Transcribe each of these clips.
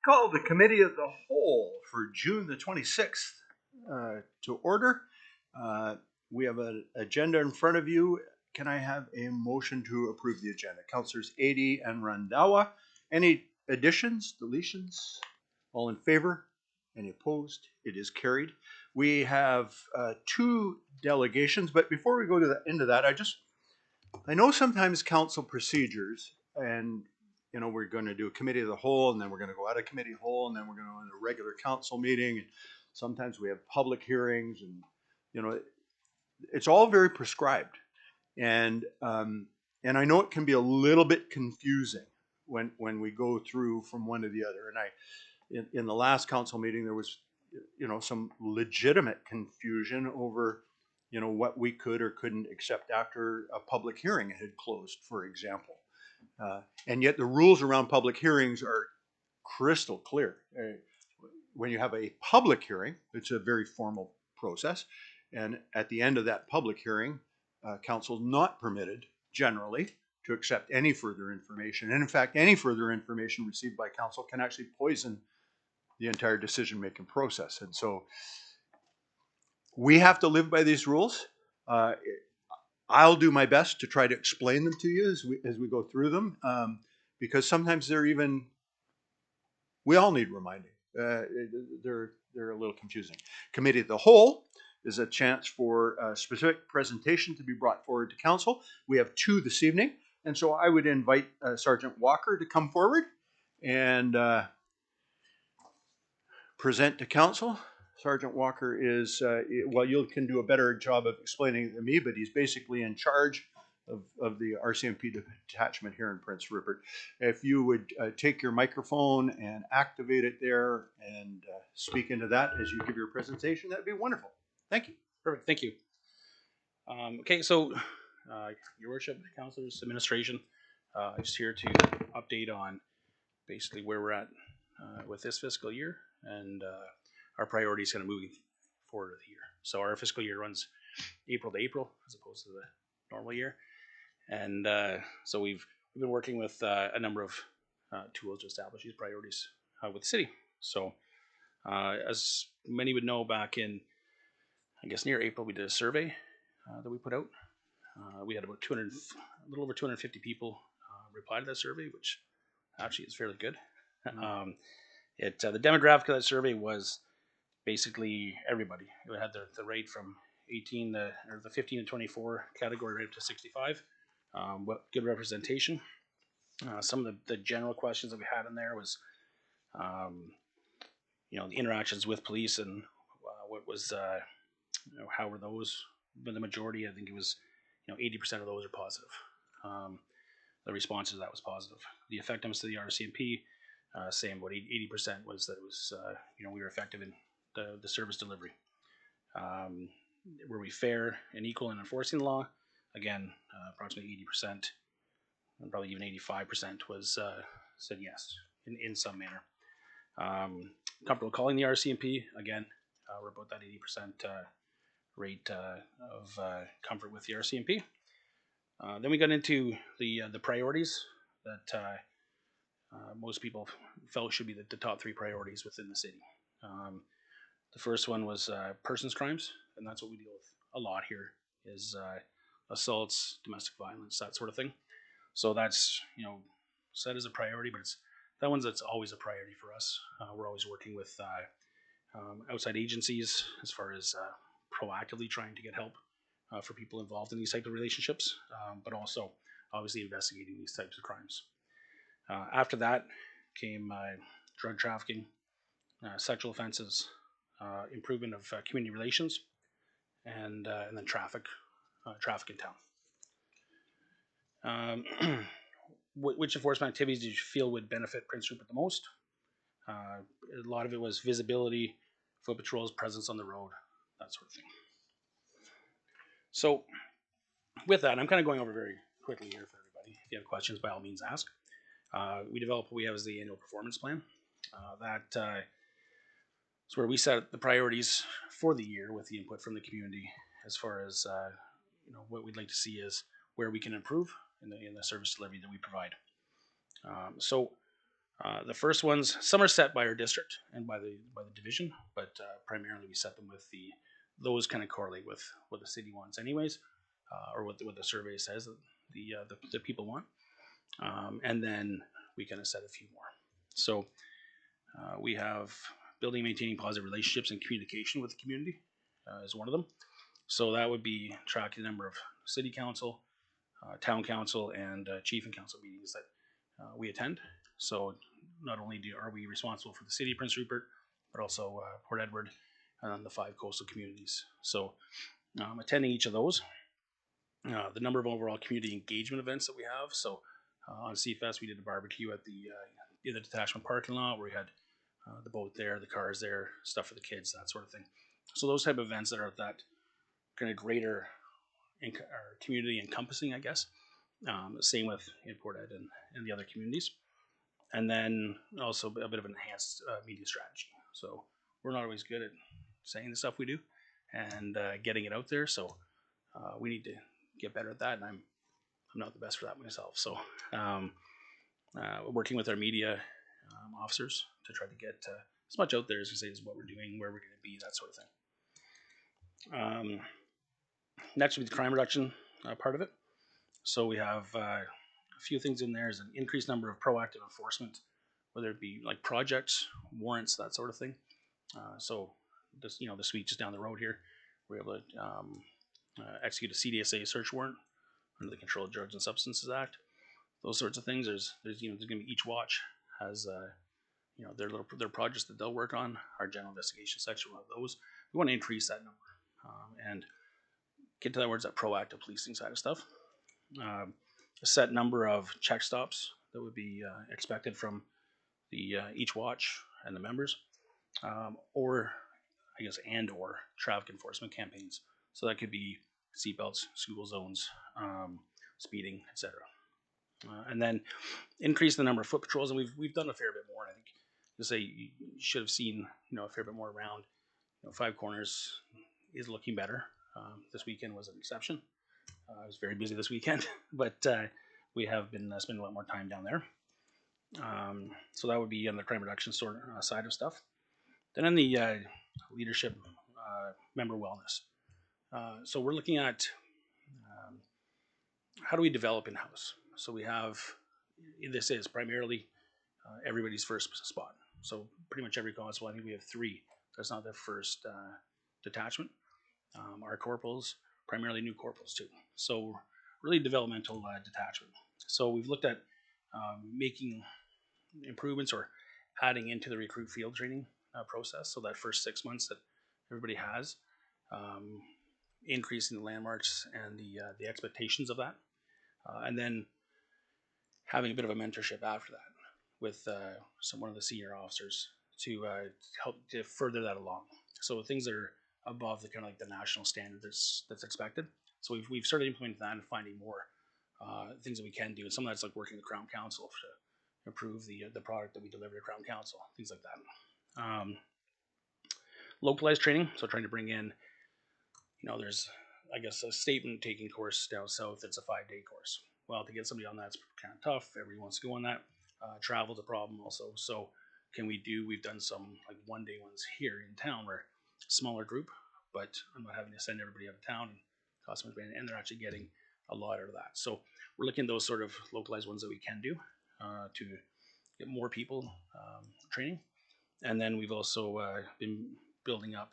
Call the Committee of the Whole for June the 26th to order. We have an agenda in front of you. Can I have a motion to approve the agenda? Councilors Adie and Randhawa. Any additions, deletions? All in favor? Any opposed? It is carried. We have two delegations, but before we go to into that, I know sometimes council procedures, and you know, we're going to do a committee of the whole, and then we're going to go out of committee of whole, and then we're going to go into a regular council meeting. And sometimes we have public hearings, and you know, it's all very prescribed. And I know it can be a little bit confusing when we go through from one to the other. And in the last council meeting, there was, you know, some legitimate confusion over, you know, what we could or couldn't accept after a public hearing had closed, for example. And yet the rules around public hearings are crystal clear. When you have a public hearing, it's a very formal process. And at the end of that public hearing, council is not permitted generally to accept any further information. And in fact, any further information received by council can actually poison the entire decision-making process. And so we have to live by these rules. I'll do my best to try to explain them to you as we go through them, because sometimes we all need reminding. They're a little confusing. Committee of the Whole is a chance for a specific presentation to be brought forward to council. We have two this evening, and so I would invite Sergeant Walker to come forward and present to council. Sergeant Walker is, well, you can do a better job of explaining it than me, but he's basically in charge of the RCMP detachment here in Prince Rupert. If you would take your microphone and activate it there and speak into that as you give your presentation, that'd be wonderful. Thank you. Perfect, thank you. Okay, so Your Worship, Councilors, Administration, I'm just here to update on basically where we're at with this fiscal year and our priorities kind of moving forward of the year. So our fiscal year runs April to April as opposed to the normal year. And so we've been working with a number of tools to establish these priorities with the city. So as many would know, back in, I guess, near April, we did a survey that we put out. We had about a little over 250 people reply to that survey, which actually is fairly good. Mm-hmm. The demographic of that survey was basically everybody. It had the rate from 18 or the 15 to 24 category rate up to 65. Good representation. Some of the general questions that we had in there was, you know, the interactions with police and what was, you know, how were those? But the majority, I think it was, you know, 80% of those are positive. The response to that was positive. The effectiveness of the RCMP, same, about 80% was that it was, you know, we were effective in the service delivery. Were we fair and equal in enforcing the law? Again, approximately 80%, and probably even 85% was said yes in some manner. Comfortable calling the RCMP? Again, we're about that 80% rate of comfort with the RCMP. Then we got into the priorities that most people felt should be the top three priorities within the city. The first one was persons crimes, and that's what we deal with a lot here, is assaults, domestic violence, that sort of thing. So that's, you know, set as a priority, but that's always a priority for us. We're always working with outside agencies as far as proactively trying to get help for people involved in these types of relationships, but also obviously investigating these types of crimes. After that came drug trafficking, sexual offenses, improvement of community relations, and then traffic in town. Which enforcement activities did you feel would benefit Prince Rupert the most? A lot of it was visibility, foot patrols, presence on the road, that sort of thing. So with that, I'm kind of going over very quickly here for everybody. If you have questions, by all means ask. We developed what we have as the annual performance plan. That's where we set the priorities for the year with the input from the community as far as you know, what we'd like to see is where we can improve in the service delivery that we provide. So The first ones, some are set by our district and by the division, but primarily we set them with those kind of correlate with what the city wants, anyways, or what the survey says that the people want, and then we kind of set a few more. So we have building, maintaining positive relationships and communication with the community is one of them. So that would be tracking the number of city council, town council, and chief and council meetings that we attend. So not only are we responsible for the city of Prince Rupert, but also Port Edward and the 5 coastal communities. So attending each of those, the number of overall community engagement events that we have. So on CFest, we did a barbecue at in the detachment parking lot where we had the boat there, the cars there, stuff for the kids, that sort of thing. So those type of events that are that kind of greater community encompassing, I guess. Same with Port Ed and the other communities. And then also a bit of an enhanced media strategy. So we're not always good at saying the stuff we do and getting it out there. So we need to get better at that. And I'm not the best for that myself. So working with our media officers to try to get as much out there as we say is what we're doing, where we're going to be, that sort of thing. Next would be the crime reduction part of it. So we have a few things in there. Is an increased number of proactive enforcement, whether it be like projects, warrants, that sort of thing. So this week just down the road here, we're able to execute a CDSA search warrant under the Controlled Drugs and Substances Act. Those sorts of things. There's going to be each watch has their projects that they'll work on. Our general investigation section will have those. We want to increase that number and get to that words that proactive policing side of stuff. A set number of check stops that would be expected from the each watch and the members, or traffic enforcement campaigns. So that could be seatbelts, school zones, speeding, etc. And then increase the number of foot patrols, and we've done a fair bit more. I think you should have seen a fair bit more around. 5 Corners is looking better. This weekend was an exception. I was very busy this weekend, but we have been spending a lot more time down there. So that would be on the crime reduction side of stuff. Then in the leadership member wellness. So we're looking at how do we develop in-house. So we have, this is primarily everybody's first spot. So pretty much every constable, I think we have 3. That's not their first detachment. Our corporals, primarily new corporals too. So really developmental detachment. So we've looked at making improvements or adding into the recruit field training process. So that first 6 months that everybody has, increasing the landmarks and the expectations of that, and then having a bit of a mentorship after that with one of the senior officers to help to further that along. So things that are above the kind of like the national standard that's expected. So we've started implementing that and finding more things that we can do. And some of that's like working with Crown Council to improve the product that we deliver to Crown Council, things like that. Localized training, so trying to bring in, there's I guess a statement taking course down south. It's a 5-day course. Well, to get somebody on that's kind of tough. Everybody wants to go on that. Travel's a problem also. So we've done some like 1-day ones here in town where smaller group, but I'm not having to send everybody out of town and cost them, and they're actually getting a lot out of that. So we're looking at those sort of localized ones that we can do to get more people training. And then we've also been building up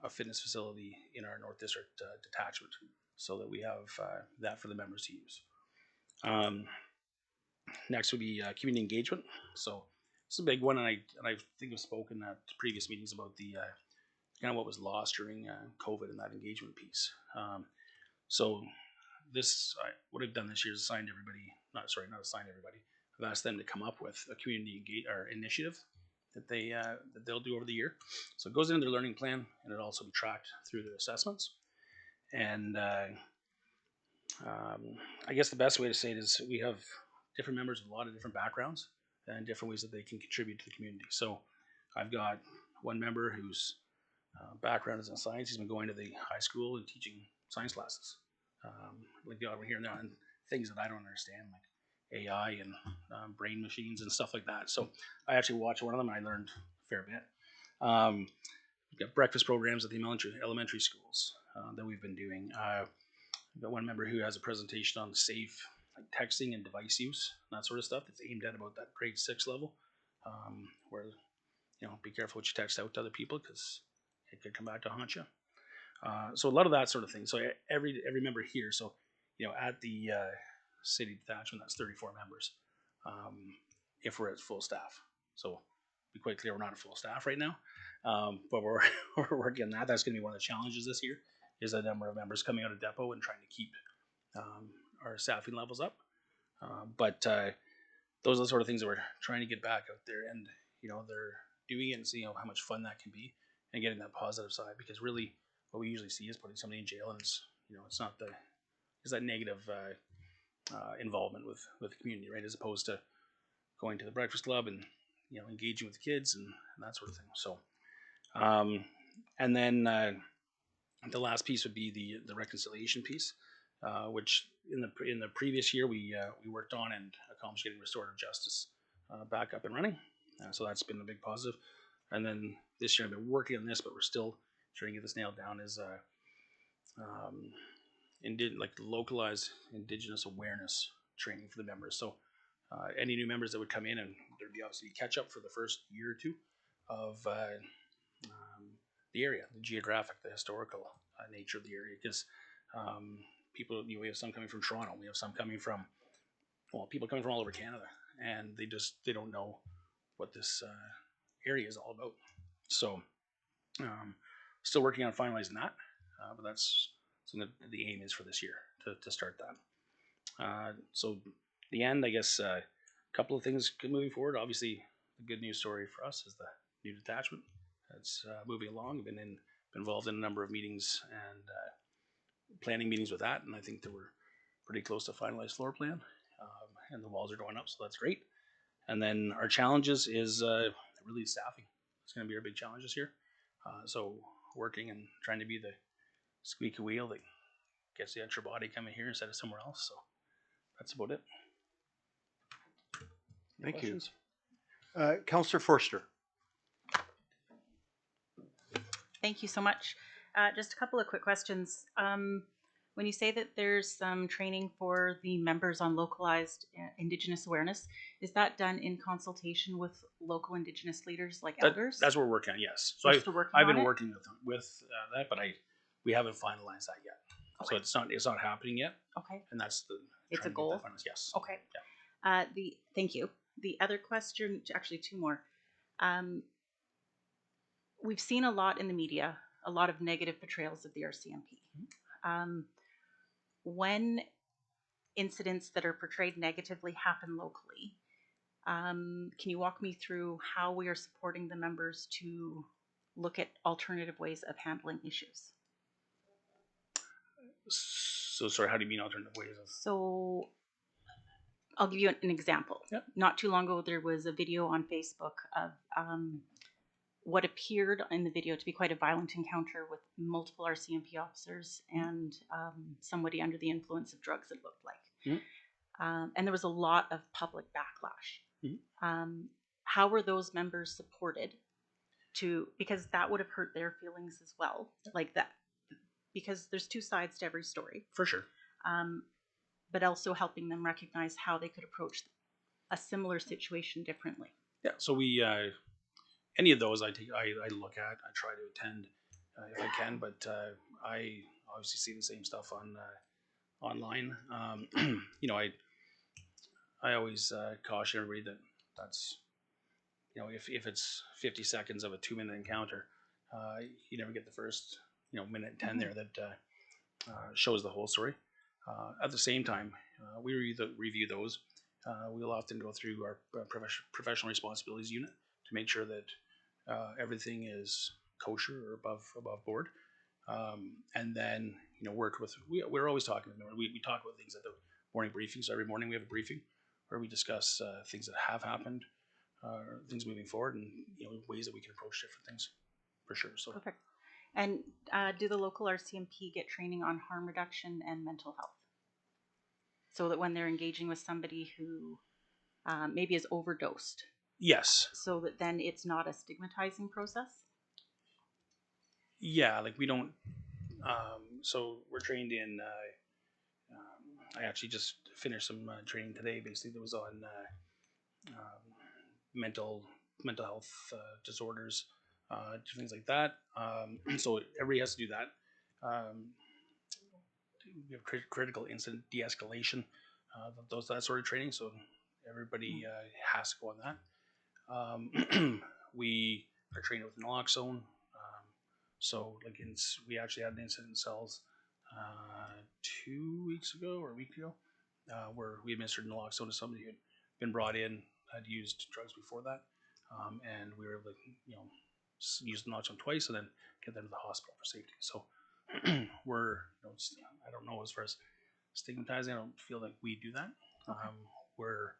a fitness facility in our North District detachment so that we have that for the members to use. Next would be community engagement. So it's a big one, and I think I've spoken at previous meetings about the kind of what was lost during COVID and that engagement piece. So what I've done this year is assigned everybody, not assigned everybody. I've asked them to come up with a community initiative that they'll do over the year. So it goes into their learning plan, and it'll also be tracked through their assessments. And I guess the best way to say it is we have different members with a lot of different backgrounds and different ways that they can contribute to the community. So I've got one member whose background is in science. He's been going to the high school and teaching science classes, like here and there, and things that I don't understand, like AI and brain machines and stuff like that. So I actually watched one of them and I learned a fair bit. We've got breakfast programs at the elementary schools that we've been doing. We've got one member who has a presentation on safe like texting and device use, and that sort of stuff. That's aimed at about that grade 6 level, where be careful what you text out to other people because it could come back to haunt you. So a lot of that sort of thing. So every member here. So at the city detachment, that's 34 members. If we're at full staff, so be quite clear, we're not at full staff right now, but we're working on that. That's going to be one of the challenges this year. Is the number of members coming out of depot and trying to keep our staffing levels up. But those are the sort of things that we're trying to get back out there, and they're doing it and seeing how much fun that can be, and getting that positive side. Because really, what we usually see is putting somebody in jail, and it's not that negative involvement with the community, right? As opposed to going to the breakfast club and engaging with the kids and that sort of thing. So, and then the last piece would be the reconciliation piece, which in the previous year we worked on and accomplished getting restorative justice back up and running. So that's been a big positive. And then this year I've been working on this, but we're still trying to get this nailed down. Is localized Indigenous awareness training for the members. So any new members that would come in, and there'd be obviously catch up for the first year or two of the area, the geographic, the historical nature of the area. Because people, we have some coming from Toronto, we have some coming from, people coming from all over Canada, and they don't know what this area is all about. So still working on finalizing that, but that's something that the aim is for this year to start that. So the end, I guess, a couple of things moving forward. Obviously, the good news story for us is the new detachment. It's moving along. I've been involved in a number of meetings and planning meetings with that, and I think that we're pretty close to finalized floor plan, and the walls are going up, so that's great. And then our challenges is really staffing. It's going to be our big challenge this year. So working and trying to be the squeaky wheel that gets the extra body coming here instead of somewhere else. So that's about it. Thank you. Councillor Forster. Thank you so much. Just a couple of quick questions. When you say that there's some training for the members on localized Indigenous awareness, is that done in consultation with local Indigenous leaders like elders? That's what we're working on, yes. So I've been working with that, but we haven't finalized that yet. Okay. So it's not happening yet. Okay. And that's it's a goal. Yes. Okay. Yeah. Thank you. The other question, actually two more. We've seen a lot in the media, a lot of negative portrayals of the RCMP. Mm-hmm. When incidents that are portrayed negatively happen locally, can you walk me through how we are supporting the members to look at alternative ways of handling issues? So sorry, how do you mean alternative ways? So I'll give you an example. Yep. Not too long ago, there was a video on Facebook of what appeared in the video to be quite a violent encounter with multiple RCMP officers and somebody under the influence of drugs, it looked like. Mm-hmm. And there was a lot of public backlash. Mm-hmm. How were those members supported because that would have hurt their feelings as well, like that, because there's two sides to every story. For sure. But also helping them recognize how they could approach a similar situation differently. Yeah, so we... any of those I look at, I try to attend if I can, but I obviously see the same stuff on online. I always caution everybody that's if it's 50 seconds of a 2-minute encounter, you never get the first minute and 10 mm-hmm. there that shows the whole story. At the same time, we review those. We'll often go through our professional responsibilities unit to make sure that everything is kosher or above board, and then work with. We're always talking. We talk about things at the morning briefing. So every morning we have a briefing where we discuss things that have happened, things moving forward, and ways that we can approach different things. For sure. So perfect. And do the local RCMP get training on harm reduction and mental health? so that when they're engaging with somebody who maybe is overdosed, Yes. so that then it's not a stigmatizing process? Yeah, like we don't. So we're trained in. I actually just finished some training today. Basically, that was on mental health disorders, things like that. So everybody has to do that. We have critical incident de-escalation, that sort of training. So everybody has to go on that. We are trained with naloxone. So like we actually had an incident in cells 2 weeks ago or a week ago where we administered naloxone to somebody who had been brought in, had used drugs before that, and we were able to use naloxone twice and then get them to the hospital for safety. So we're I don't know, as far as stigmatizing, I don't feel like we do that. We're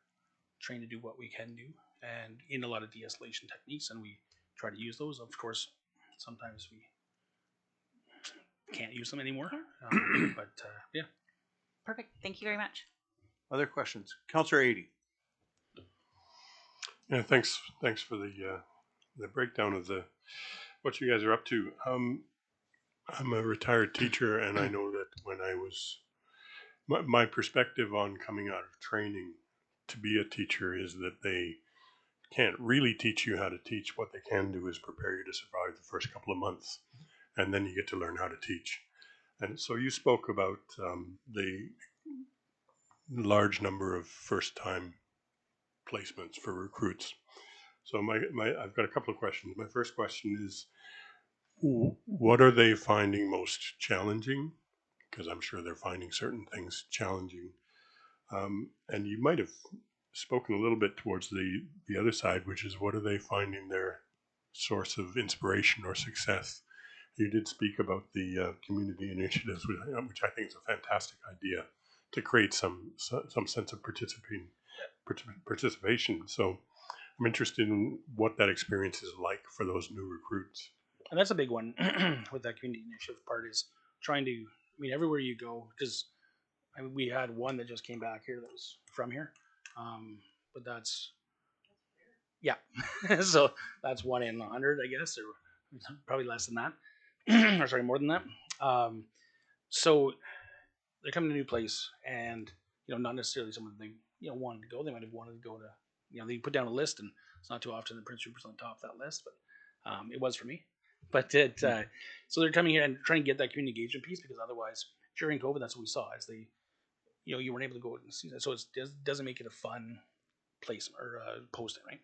trained to do what we can do, and in a lot of de-escalation techniques, and we try to use those. Of course, sometimes we can't use them anymore, but yeah. Perfect. Thank you very much. Other questions? Councillor Adey. Yeah, thanks for the breakdown of what you guys are up to. I'm a retired teacher, and I know that when I was my perspective on coming out of training to be a teacher is that they can't really teach you how to teach. What they can do is prepare you to survive the first couple of months, and then you get to learn how to teach. And so you spoke about the large number of first-time placements for recruits. So I've got a couple of questions. My first question is, what are they finding most challenging? Because I'm sure they're finding certain things challenging. And you might have spoken a little bit towards the other side, which is what are they finding their source of inspiration or success? You did speak about the community initiatives, which I think is a fantastic idea to create some sense of participation. So I'm interested in what that experience is like for those new recruits. And that's a big one with that community initiative part, is trying to, everywhere you go, because we had one that just came back here that was from here, but that's, yeah. So that's 1 in 100, I guess, or probably less than that, or sorry, more than that. So they're coming to a new place, and not necessarily someone they wanted to go. They might have wanted to go to, they put down a list, and it's not too often the Prince Rupert's on top of that list, but it was for me. But so they're coming here and trying to get that community engagement piece, because otherwise during COVID, that's what we saw, is they, you weren't able to go and see that. So it doesn't make it a fun placement or posting, right?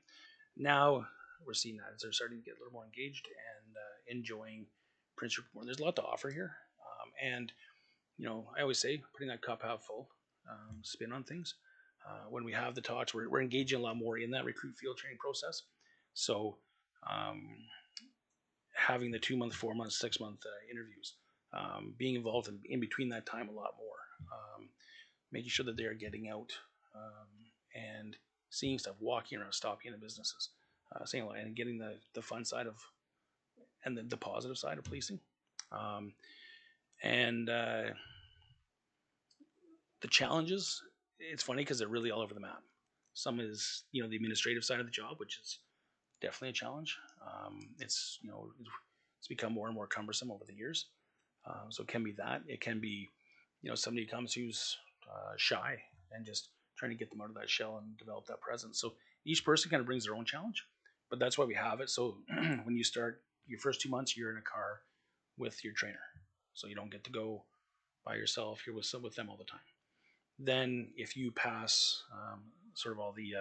Now we're seeing that as they're starting to get a little more engaged and enjoying Prince Rupert more. There's a lot to offer here, and I always say putting that cup half full spin on things. When we have the talks, we're engaging a lot more in that recruit field training process. So having the 2 month, 4 month, 6 month interviews, being involved in between that time a lot more, making sure that they are getting out and seeing stuff, walking around, stopping in the businesses, seeing a lot, and getting the fun side of, and the positive side of policing. And the challenges, it's funny because they're really all over the map. Some is the administrative side of the job, which is definitely a challenge. It's it's become more and more cumbersome over the years. So it can be that. It can be somebody comes who's shy, and just trying to get them out of that shell and develop that presence. So each person kind of brings their own challenge, but that's why we have it. So when you start your first 2 months, you're in a car with your trainer, so you don't get to go by yourself. You're with them all the time. Then if you pass sort of all the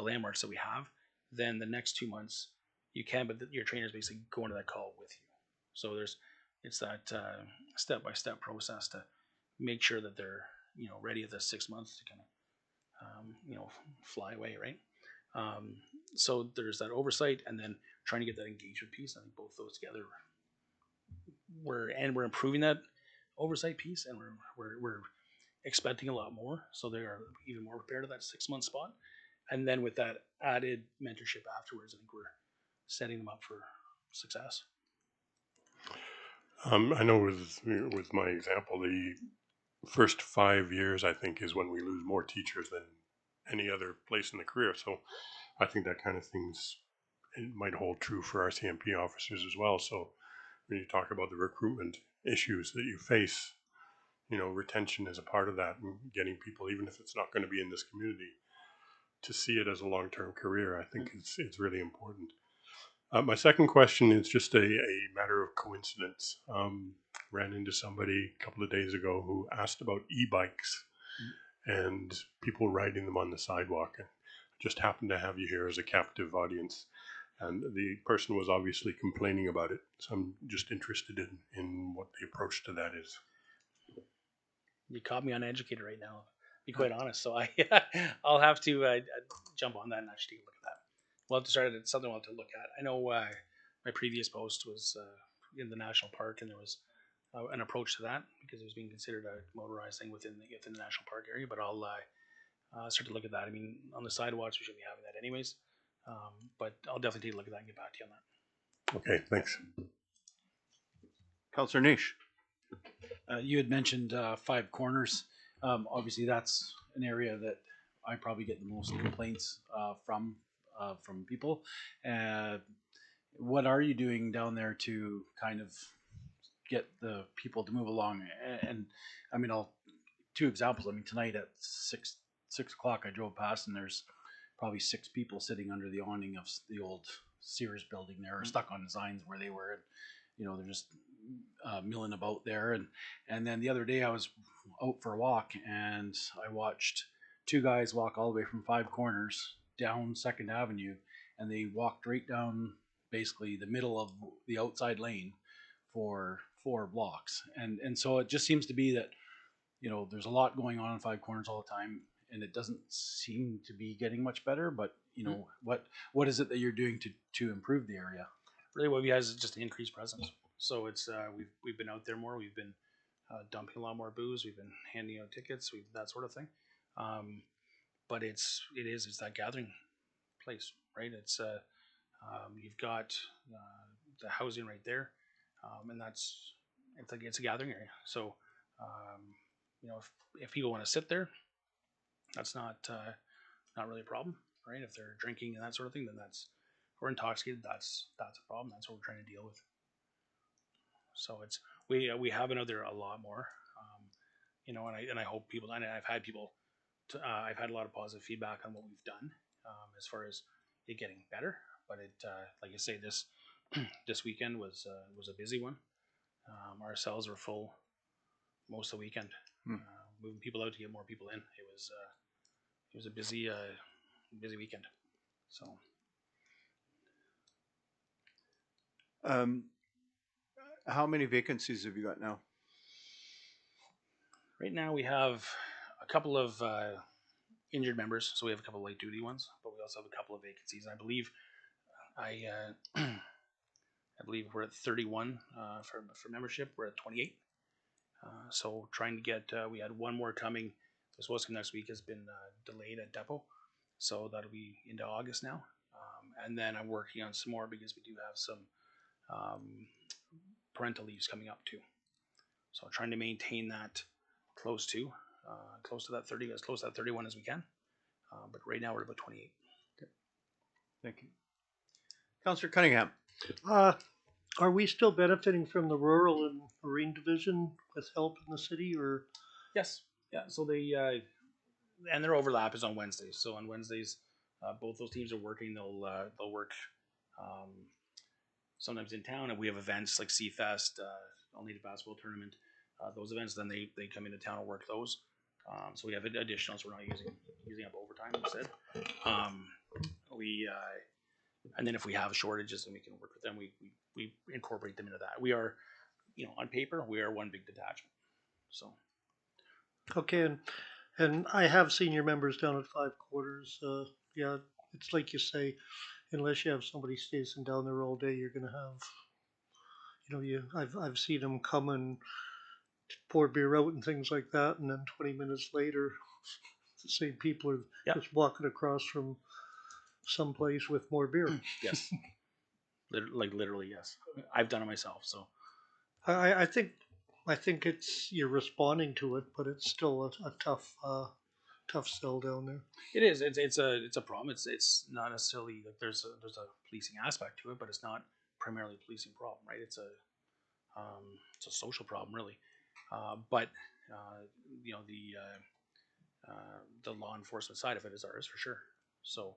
landmarks that we have, then the next 2 months you can, but your trainer is basically going to that call with you. So it's that step-by-step process to make sure that they're ready at the 6 months to kind of fly away, right? So there's that oversight, and then trying to get that engagement piece. I think both those together, we're improving that oversight piece, and we're expecting a lot more, so they are even more prepared at that 6 month spot. And then with that added mentorship afterwards, I think we're setting them up for success. I know with my example, first 5 years, I think, is when we lose more teachers than any other place in the career. So I think that kind of things, it might hold true for our CMP officers as well. So when you talk about the recruitment issues that you face, retention is a part of that, and getting people, even if it's not going to be in this community, to see it as a long-term career, I think it's really important. My second question is just a matter of coincidence. Ran into somebody a couple of days ago who asked about e-bikes and people riding them on the sidewalk. And just happened to have you here as a captive audience. And the person was obviously complaining about it. So I'm just interested in what the approach to that is. You caught me uneducated right now. Be quite honest. So I'll have to jump on that and actually take a look at that. We'll have to start at something we'll have to look at. I know my previous post was in the national park, and there was an approach to that because it was being considered a motorized thing within the national park area. But I'll start to look at that. I mean, on the sidewalks, we should be having that anyways. But I'll definitely take a look at that and get back to you on that. Okay, thanks. Councillor Nish. You had mentioned Five Corners. Obviously, that's an area that I probably get the most complaints from people. What are you doing down there to kind of get the people to move along? And I mean, two examples. I mean, tonight at six o'clock, I drove past and there's probably 6 people sitting under the awning of the old Sears building there, or stuck on the signs where they were. And, they're just milling about there. And then the other day I was out for a walk and I watched 2 guys walk all the way from Five Corners down 2nd Avenue, and they walked right down basically the middle of the outside lane for 4 blocks. And so it just seems to be that, there's a lot going on in Five Corners all the time, and it doesn't seem to be getting much better. But what is it that you're doing to improve the area? Really, what we have is just an increased presence. So it's we've been out there more. We've been dumping a lot more booze. We've been handing out tickets. That sort of thing. But it's that gathering place, right? It's you've got the housing right there, and it's a gathering area. So if people want to sit there, that's not really a problem, right? If they're drinking and that sort of thing, then or intoxicated, that's a problem. That's what we're trying to deal with. So it's we have been out there a lot more, and I hope people. And I've had people. I've had a lot of positive feedback on what we've done as far as it getting better. But it, like I say, this weekend was a busy one. Our cells were full most of the weekend, moving people out to get more people in. It was a busy weekend. So. How many vacancies have you got now? Right now we have a couple of injured members, so we have a couple of light duty ones, but we also have a couple of vacancies. I believe I believe we're at 31 for membership. We're at 28. So trying to get we had one more coming. This was coming next week, has been delayed at depot, so that'll be into August now. And then I'm working on some more because we do have some parental leaves coming up too. So I'm trying to maintain that close to that 30, as close to that 31 as we can. But right now we're about 28. Okay. Thank you. Councillor Cunningham. Are we still benefiting from the rural and marine division with help in the city, or? Yes. Yeah. So they and their overlap is on Wednesdays. So on Wednesdays, both those teams are working. They'll work sometimes in town, and we have events like Seafest, All Native Basketball Tournament. Those events, then they come into town and work those. So we have additionals. We're not using up overtime instead. And then if we have shortages, then we can work with them. We incorporate them into that. We are, on paper, we are one big detachment. So. Okay, and I have seen your members down at Five Corners. Yeah, it's like you say, unless you have somebody stationed down there all day, you're gonna have, I've seen them come and pour beer out and things like that, and then 20 minutes later, the same people are just walking across from someplace with more beer. Yes. Literally, yes. I've done it myself. So I think I think you're responding to it, but it's still a tough, tough sell down there. It is. It's a problem. It's not necessarily like there's a policing aspect to it, but it's not primarily a policing problem, right? It's a social problem, really. But you know the law enforcement side of it is ours for sure. So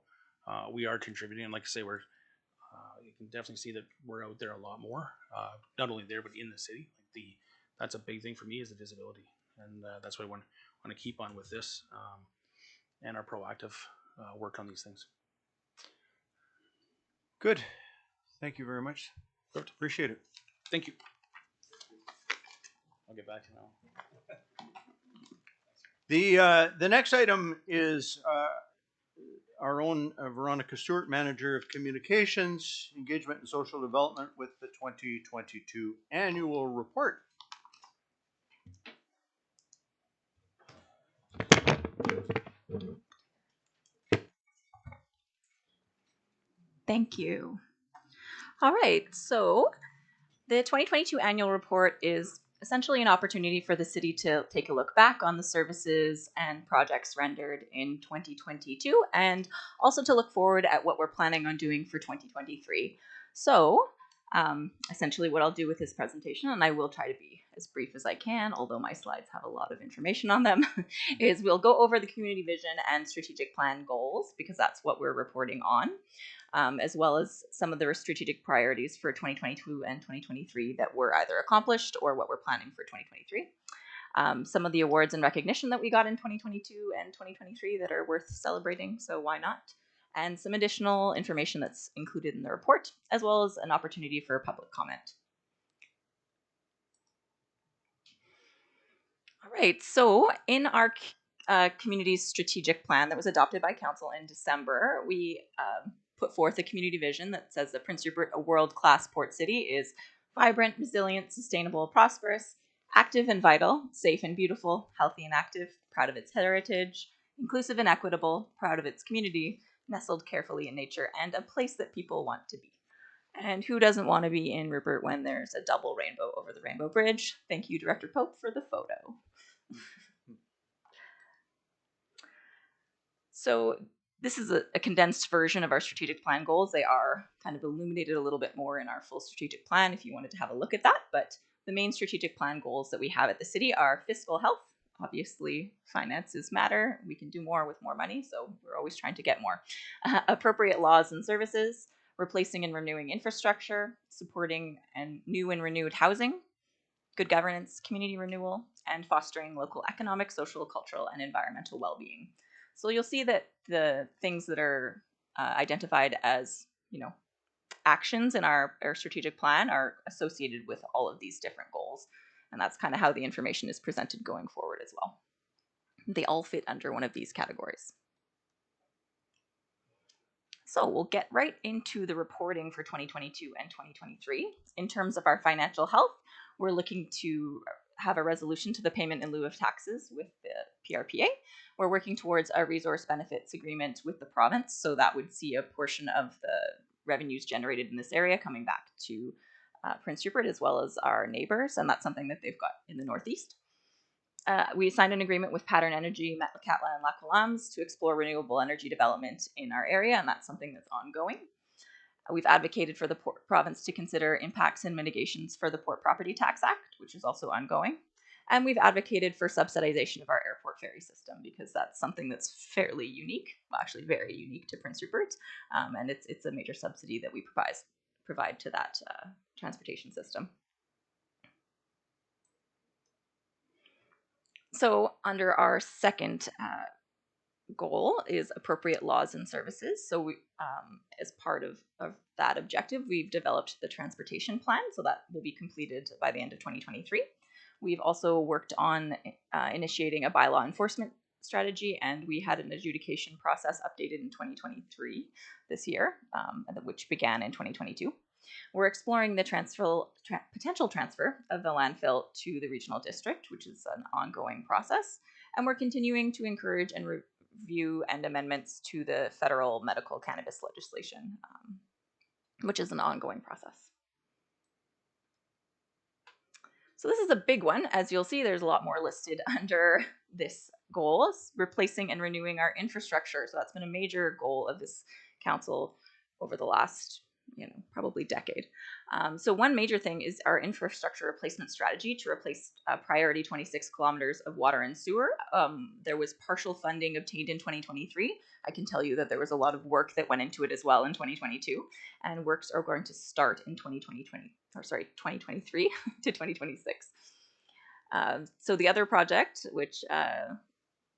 we are contributing, and like I say, you can definitely see that we're out there a lot more. Not only there, but in the city. That's a big thing for me is the visibility, and that's what I want to keep on with this and our proactive work on these things. Good. Thank you very much. Appreciate it. Thank you. I'll get back to you now. The next item is our own Veronica Stewart, Manager of Communications, Engagement and Social Development with the 2022 Annual Report. Thank you. All right, so the 2022 annual report is essentially an opportunity for the city to take a look back on the services and projects rendered in 2022 and also to look forward at what we're planning on doing for 2023. So essentially what I'll do with this presentation, and I will try to be as brief as I can, although my slides have a lot of information on them, is we'll go over the community vision and strategic plan goals because that's what we're reporting on. As well as some of the strategic priorities for 2022 and 2023 that were either accomplished or what we're planning for 2023. Some of the awards and recognition that we got in 2022 and 2023 that are worth celebrating, so why not? And some additional information that's included in the report, as well as an opportunity for public comment. All right, so in our community's strategic plan that was adopted by council in December, we put forth a community vision that says that Prince Rupert, a world-class port city, is vibrant, resilient, sustainable, prosperous, active and vital, safe and beautiful, healthy and active, proud of its heritage, inclusive and equitable, proud of its community, nestled carefully in nature, and a place that people want to be. And who doesn't want to be in Rupert when there's a double rainbow over the Rainbow Bridge? Thank you, Director Pope, for the photo. So this is a condensed version of our strategic plan goals. They are kind of illuminated a little bit more in our full strategic plan if you wanted to have a look at that. But the main strategic plan goals that we have at the city are fiscal health. Obviously, finances matter. We can do more with more money, so we're always trying to get more. Appropriate laws and services, replacing and renewing infrastructure, supporting new and renewed housing, good governance, community renewal, and fostering local economic, social, cultural, and environmental well-being. So you'll see that the things that are identified as, actions in our strategic plan are associated with all of these different goals. And that's kind of how the information is presented going forward as well. They all fit under one of these categories. So we'll get right into the reporting for 2022 and 2023. In terms of our financial health, we're looking to have a resolution to the payment in lieu of taxes with the PRPA. We're working towards a resource benefits agreement with the province, so that would see a portion of the revenues generated in this area coming back to Prince Rupert as well as our neighbors, and that's something that they've got in the northeast. We signed an agreement with Pattern Energy, Metlakatla, and Lac Whillams to explore renewable energy development in our area, and that's something that's ongoing. We've advocated for the province to consider impacts and mitigations for the Port Property Tax Act, which is also ongoing. And we've advocated for subsidization of our airport ferry system because that's something that's fairly unique, well, actually very unique to Prince Rupert, and it's a major subsidy that we provide to that transportation system. So under our second goal is appropriate laws and services. So we, as part of that objective, we've developed the transportation plan. So that will be completed by the end of 2023. We've also worked on initiating a bylaw enforcement strategy, and we had an adjudication process updated in 2023 this year, which began in 2022. We're exploring the potential transfer of the landfill to the regional district, which is an ongoing process. And we're continuing to encourage and review and amendments to the federal medical cannabis legislation, which is an ongoing process. So this is a big one. As you'll see, there's a lot more listed under this goals, replacing and renewing our infrastructure. So that's been a major goal of this council over the last, probably decade. So one major thing is our infrastructure replacement strategy to replace priority 26 kilometers of water and sewer. There was partial funding obtained in 2023. I can tell you that there was a lot of work that went into it as well in 2022, and works are going to start in 2023 to 2026. So the other project, which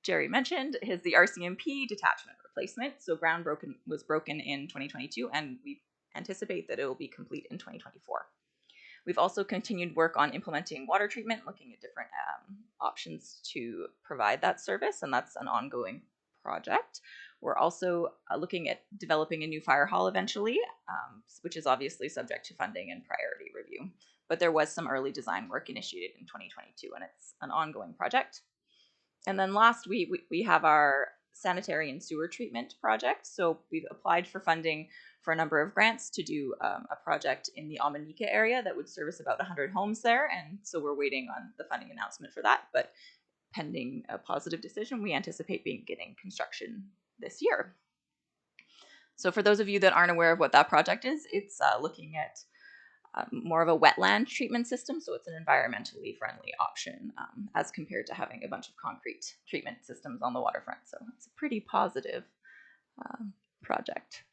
Jerry mentioned, is the RCMP detachment replacement. So ground was broken in 2022, and we anticipate that it will be complete in 2024. We've also continued work on implementing water treatment, looking at different options to provide that service, and that's an ongoing project. We're also looking at developing a new fire hall eventually, which is obviously subject to funding and priority review. But there was some early design work initiated in 2022, and it's an ongoing project. And then last, we have our sanitary and sewer treatment project. So we've applied for funding for a number of grants to do a project in the Ominika area that would service about 100 homes there. And so we're waiting on the funding announcement for that. But pending a positive decision, we anticipate beginning construction this year. So for those of you that aren't aware of what that project is, it's looking at more of a wetland treatment system, so it's an environmentally friendly option as compared to having a bunch of concrete treatment systems on the waterfront. So it's a pretty positive project.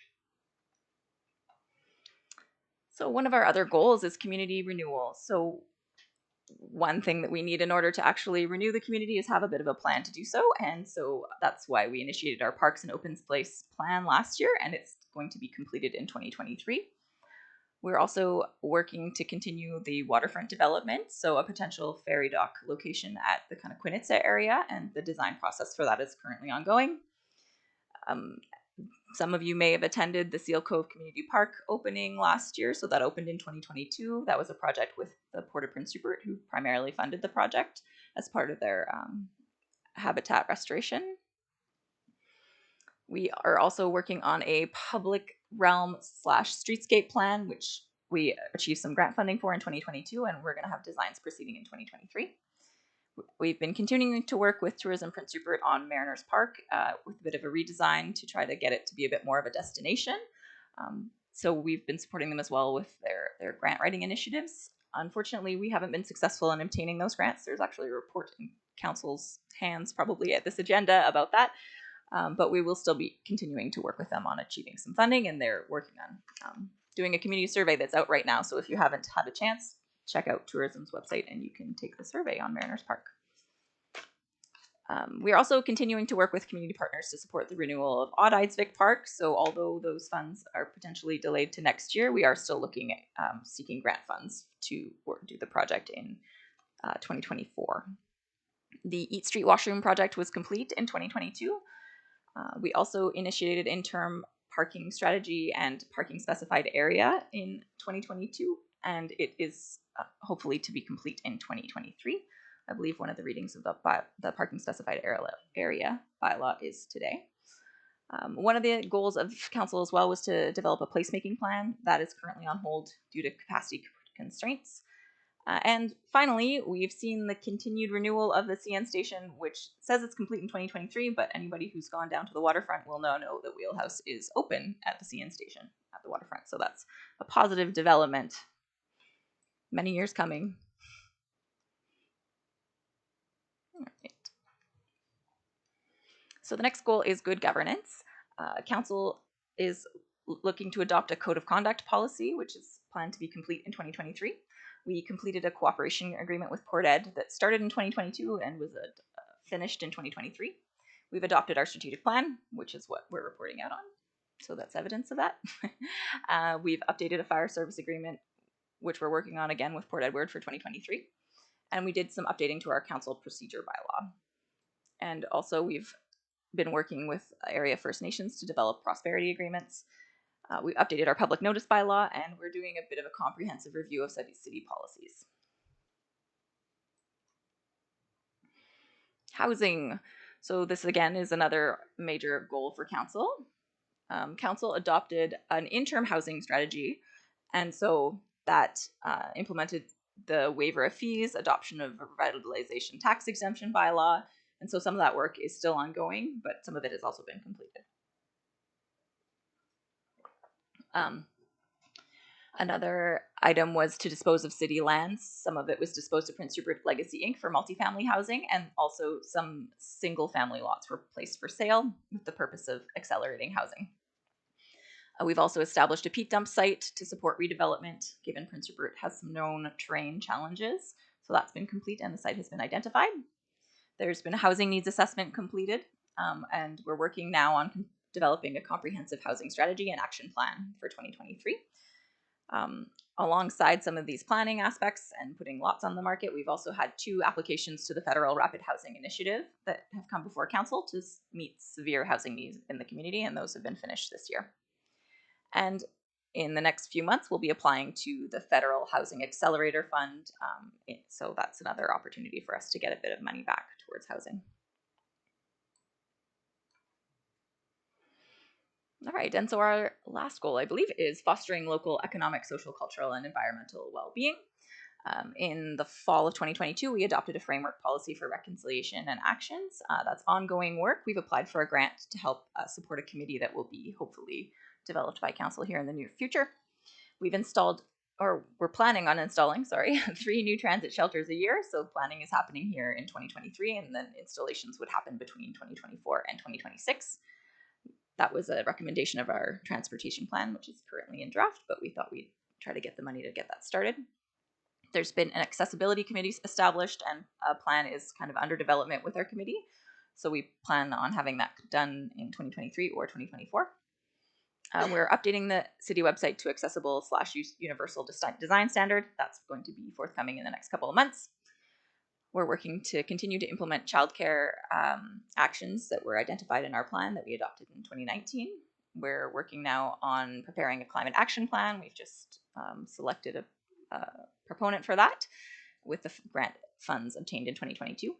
So one of our other goals is community renewal. So one thing that we need in order to actually renew the community is have a bit of a plan to do so, and so that's why we initiated our Parks and Open Space plan last year, and it's going to be completed in 2023. We're also working to continue the waterfront development, so a potential ferry dock location at the kind of Quinitza area, and the design process for that is currently ongoing. Some of you may have attended the Seal Cove Community Park opening last year, so that opened in 2022. That was a project with the Port of Prince Rupert, who primarily funded the project as part of their habitat restoration. We are also working on a public realm / streetscape plan, which we achieved some grant funding for in 2022, and we're going to have designs proceeding in 2023. We've been continuing to work with Tourism Prince Rupert on Mariners Park with a bit of a redesign to try to get it to be a bit more of a destination. So we've been supporting them as well with their grant writing initiatives. Unfortunately, we haven't been successful in obtaining those grants. There's actually a report in council's hands probably at this agenda about that. But we will still be continuing to work with them on achieving some funding, and they're working on doing a community survey that's out right now. So if you haven't had a chance, check out tourism's website and you can take the survey on Mariners Park. We are also continuing to work with community partners to support the renewal of Odd Eidsvik Park. So although those funds are potentially delayed to next year, we are still looking at seeking grant funds to do the project in 2024. The Eat Street Washroom project was complete in 2022. We also initiated interim parking strategy and parking specified area in 2022, and it is hopefully to be complete in 2023. I believe one of the readings of the parking specified area bylaw is today. One of the goals of council as well was to develop a placemaking plan that is currently on hold due to capacity constraints. And finally, we've seen the continued renewal of the CN station, which says it's complete in 2023, but anybody who's gone down to the waterfront will now know that Wheelhouse is open at the CN station at the waterfront. So that's a positive development. Many years coming. All right. So the next goal is good governance. Council is looking to adopt a code of conduct policy, which is planned to be complete in 2023. We completed a cooperation agreement with Port Ed that started in 2022 and was finished in 2023. We've adopted our strategic plan, which is what we're reporting out on. So that's evidence of that. We've updated a fire service agreement, which we're working on again with Port Edward for 2023. And we did some updating to our council procedure bylaw. And also we've been working with area First Nations to develop prosperity agreements. We updated our public notice bylaw, and we're doing a bit of a comprehensive review of city policies. Housing. So this again is another major goal for council. Council adopted an interim housing strategy, and so that implemented the waiver of fees, adoption of a revitalization tax exemption bylaw. And so some of that work is still ongoing, but some of it has also been completed. Another item was to dispose of city lands. Some of it was disposed to Prince Rupert Legacy Inc. for multifamily housing, and also some single family lots were placed for sale with the purpose of accelerating housing. We've also established a peat dump site to support redevelopment, given Prince Rupert has some known terrain challenges. So that's been complete and the site has been identified. There's been a housing needs assessment completed, and we're working now on developing a comprehensive housing strategy and action plan for 2023. Alongside some of these planning aspects and putting lots on the market, we've also had 2 applications to the Federal Rapid Housing Initiative that have come before council to meet severe housing needs in the community, and those have been finished this year. And in the next few months, we'll be applying to the Federal Housing Accelerator Fund, so that's another opportunity for us to get a bit of money back towards housing. All right, and so our last goal, I believe, is fostering local economic, social, cultural, and environmental well-being. In the fall of 2022, we adopted a framework policy for reconciliation and actions. That's ongoing work. We've applied for a grant to help support a committee that will be hopefully developed by council here in the near future. We've installed, or we're planning on installing, 3 new transit shelters a year. So planning is happening here in 2023, and then installations would happen between 2024 and 2026. That was a recommendation of our transportation plan, which is currently in draft, but we thought we'd try to get the money to get that started. There's been an accessibility committee established, and a plan is kind of under development with our committee. So we plan on having that done in 2023 or 2024. We're updating the city website to accessible/universal design standard. That's going to be forthcoming in the next couple of months. We're working to continue to implement childcare actions that were identified in our plan that we adopted in 2019. We're working now on preparing a climate action plan. We've just selected a proponent for that with the grant funds obtained in 2022.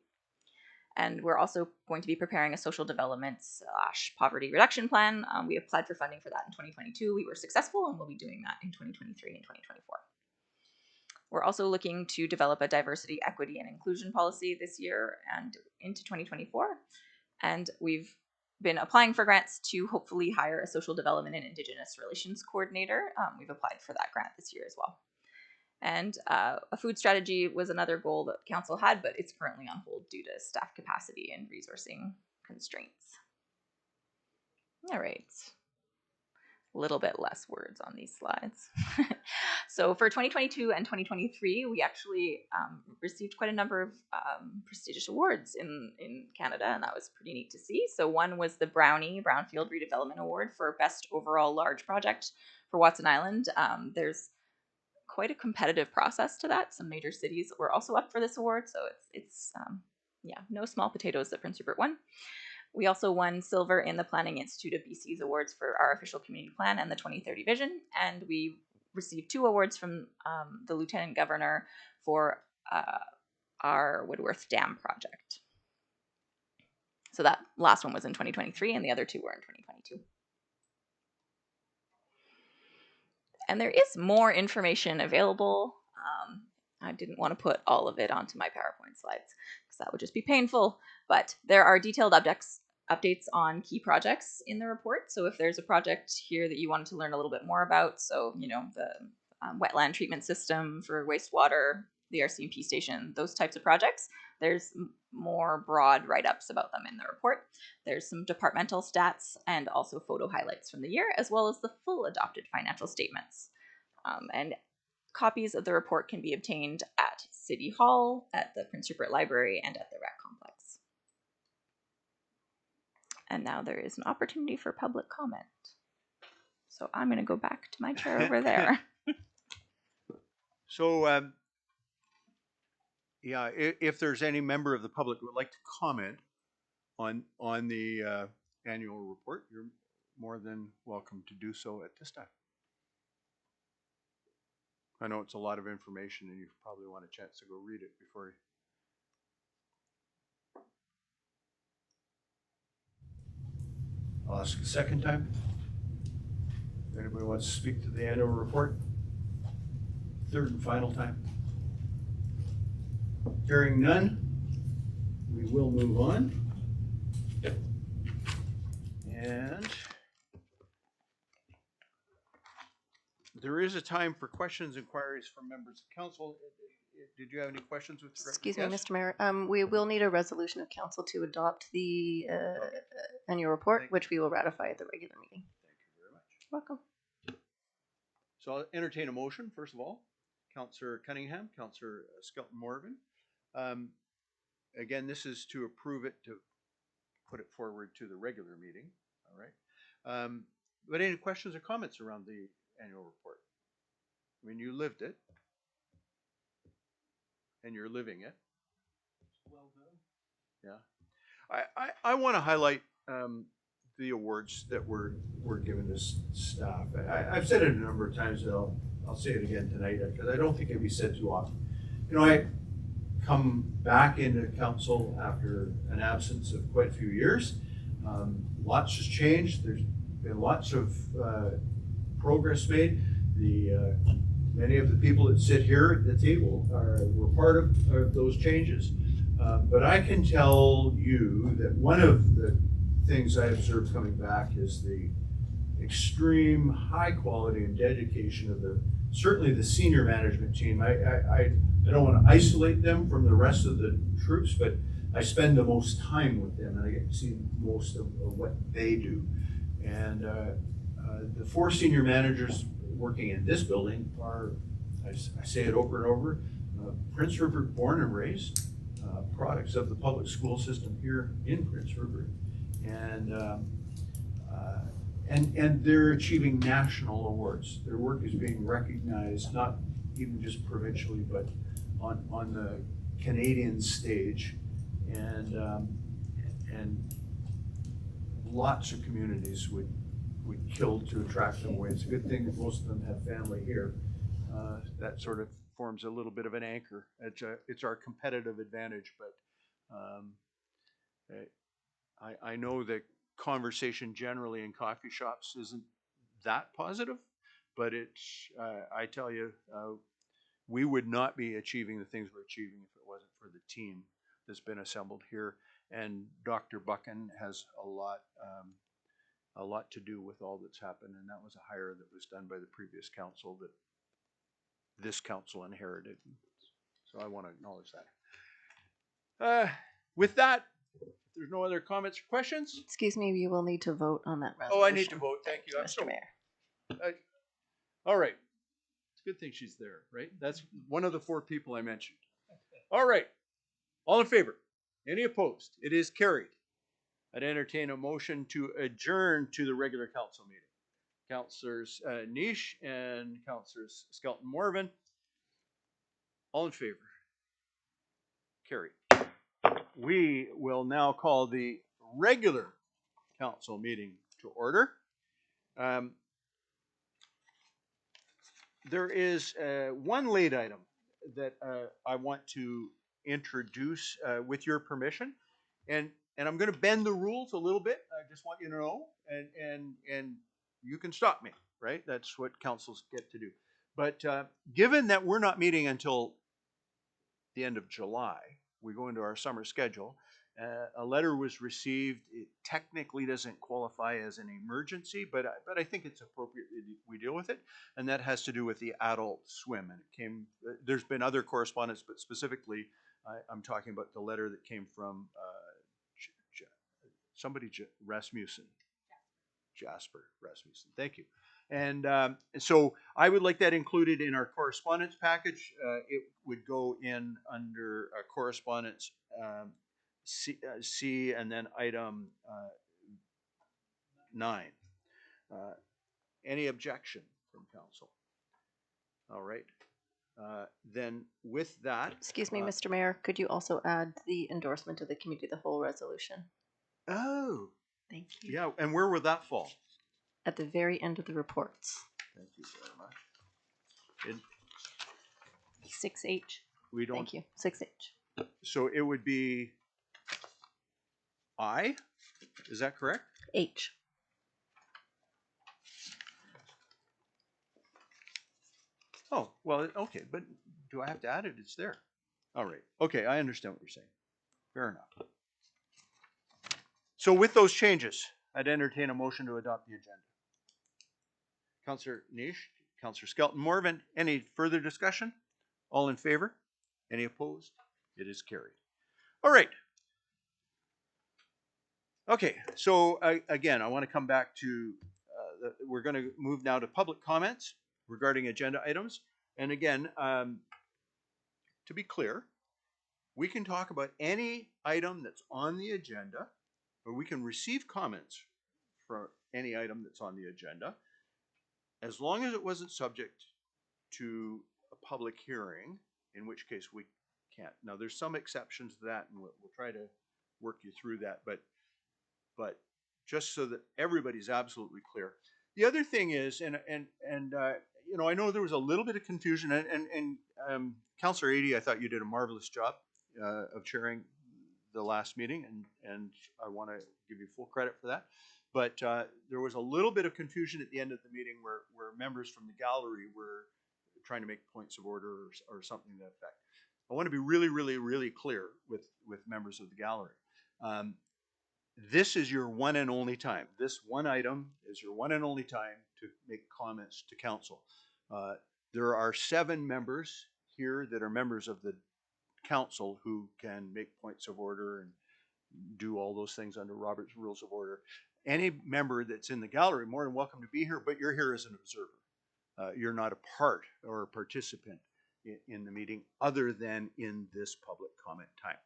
And we're also going to be preparing a social development / poverty reduction plan. We applied for funding for that in 2022. We were successful, and we'll be doing that in 2023 and 2024. We're also looking to develop a diversity, equity, and inclusion policy this year and into 2024. And we've been applying for grants to hopefully hire a social development and Indigenous relations coordinator. We've applied for that grant this year as well. And a food strategy was another goal that council had, but it's currently on hold due to staff capacity and resourcing constraints. All right. A little bit less words on these slides. So for 2022 and 2023, we actually received quite a number of prestigious awards in Canada, and that was pretty neat to see. So one was the Brownfield Redevelopment Award for Best Overall Large Project for Watson Island. There's quite a competitive process to that. Some major cities were also up for this award, so it's no small potatoes that Prince Rupert won. We also won silver in the Planning Institute of BC's awards for our official community plan and the 2030 vision, and we received 2 awards from the Lieutenant Governor for our Woodworth Dam project. So that last one was in 2023, and the other 2 were in 2022. And there is more information available. I didn't want to put all of it onto my PowerPoint slides because that would just be painful. But there are detailed updates on key projects in the report. So if there's a project here that you wanted to learn a little bit more about, so the wetland treatment system for wastewater, the RCMP station, those types of projects, there's more broad write-ups about them in the report. There's some departmental stats and also photo highlights from the year, as well as the full adopted financial statements. And copies of the report can be obtained at City Hall, at the Prince Rupert Library, and at the Rec Complex. And now there is an opportunity for public comment. So I'm going to go back to my chair over there. So, if there's any member of the public who would like to comment on the annual report, you're more than welcome to do so at this time. I know it's a lot of information, and you probably want a chance to go read it before you. I'll ask a second time. If anybody wants to speak to the annual report? Third and final time. Hearing none, we will move on. And there is a time for questions, inquiries from members of council. Did you have any questions with regard to Excuse me, yes? Mr. Mayor. We will need a resolution of council to adopt the annual report, Thank which we will ratify at the regular meeting. Thank you very much. Welcome. So I'll entertain a motion, first of all. Councillor Cunningham, Councillor Skelton Morgan. Again, this is to approve it, to put it forward to the regular meeting, all right? But any questions or comments around the annual report? I mean, you lived it. And you're living it. Well done. Yeah. I want to highlight the awards that were given to staff. I've said it a number of times, and I'll say it again tonight because I don't think it can be said too often. You know, I come back into council after an absence of quite a few years. Lots has changed. There's been lots of progress made. Many of the people that sit here at the table were part of those changes. But I can tell you that one of the things I observed coming back is the extreme high quality and dedication of certainly the senior management team. I don't want to isolate them from the rest of the troops, but I spend the most time with them and I get to see most of what they do. And the 4 senior managers working in this building are, I say it over and over, Prince Rupert born and raised, products of the public school system here in Prince Rupert. And they're achieving national awards. Their work is being recognized, not even just provincially, but on the Canadian stage. And lots of communities would kill to attract them away. It's a good thing that most of them have family here. That sort of forms a little bit of an anchor. It's our competitive advantage, but I know that conversation generally in coffee shops isn't that positive, but I tell you, we would not be achieving the things we're achieving if it wasn't for the team that's been assembled here. And Dr. Buchan has a lot to do with all that's happened, and that was a hire that was done by the previous council that this council inherited. So I want to acknowledge that. With that, if there's no other comments or questions. Excuse me, you will need to vote on that resolution. Oh, I need to vote. Thank you. Mr. Mayor. All right. It's a good thing she's there, right? That's one of the 4 people I mentioned. All right. All in favor? Any opposed? It is carried. I'd entertain a motion to adjourn to the regular council meeting. Councillors Niche and Councillors Skelton Morvan. All in favor? Carried. We will now call the regular council meeting to order. There is one late item that I want to introduce with your permission, and I'm going to bend the rules a little bit. I just want you to know, and you can stop me, right? That's what councils get to do. But given that we're not meeting until the end of July, we go into our summer schedule. A letter was received. It technically doesn't qualify as an emergency, but I think it's appropriate that we deal with it, and that has to do with the adult swim. And it came. There's been other correspondence, but specifically, I'm talking about the letter that came from Rasmussen. Jasper Rasmussen. Thank you. And so I would like that included in our correspondence package. It would go in under correspondence C and then item 9. Any objection from council? All right. Then with that. Excuse me, Mr. Mayor, could you also add the endorsement of the committee of the whole resolution? Oh. Thank you. Yeah, and where would that fall? At the very end of the reports. Thank you very much. 6H. We don't. Thank you. 6H. So it would be I? Is that correct? H. Oh, well, okay, but do I have to add it? It's there. All right. Okay, I understand what you're saying. Fair enough. So with those changes, I'd entertain a motion to adopt the agenda. Councillor Nish, Councillor Skelton Morvan, any further discussion? All in favor? Any opposed? It is carried. All right. Okay, so again, I want to come back to, we're going to move now to public comments regarding agenda items. And again, to be clear, we can talk about any item that's on the agenda, or we can receive comments for any item that's on the agenda, as long as it wasn't subject to a public hearing, in which case we can't. Now, there's some exceptions to that, and we'll try to work you through that, but just so that everybody's absolutely clear. The other thing is, and you know, I know there was a little bit of confusion, and Councillor Adey, I thought you did a marvelous job of chairing the last meeting, and I want to give you full credit for that. But there was a little bit of confusion at the end of the meeting where members from the gallery were trying to make points of order or something to that effect. I want to be really, really, really clear with members of the gallery. This is your one and only time. This one item is your one and only time to make comments to council. There are 7 members here that are members of the council who can make points of order and do all those things under Robert's Rules of Order. Any member that's in the gallery, more than welcome to be here, but you're here as an observer. You're not a part or a participant in the meeting other than in this public comment time.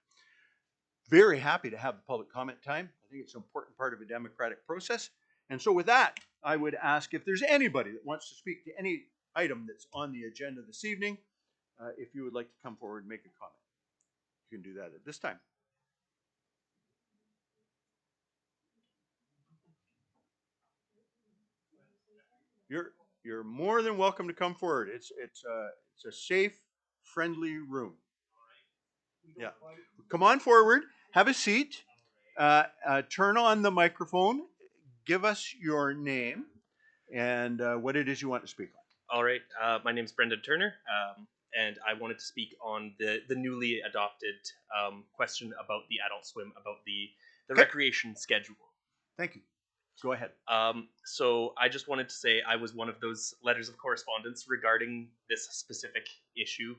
Very happy to have the public comment time. I think it's an important part of a democratic process. And so with that, I would ask if there's anybody that wants to speak to any item that's on the agenda this evening, if you would like to come forward and make a comment. You can do that at this time. You're more than welcome to come forward. It's a safe, friendly room. Yeah, come on forward. Have a seat. Turn on the microphone. Give us your name and what it is you want to speak on. All right. My name is Brendan Turner, and I wanted to speak on the newly adopted question about the Adult Swim, about the recreation schedule. Thank you. Go ahead. So I just wanted to say I was one of those letters of correspondence regarding this specific issue.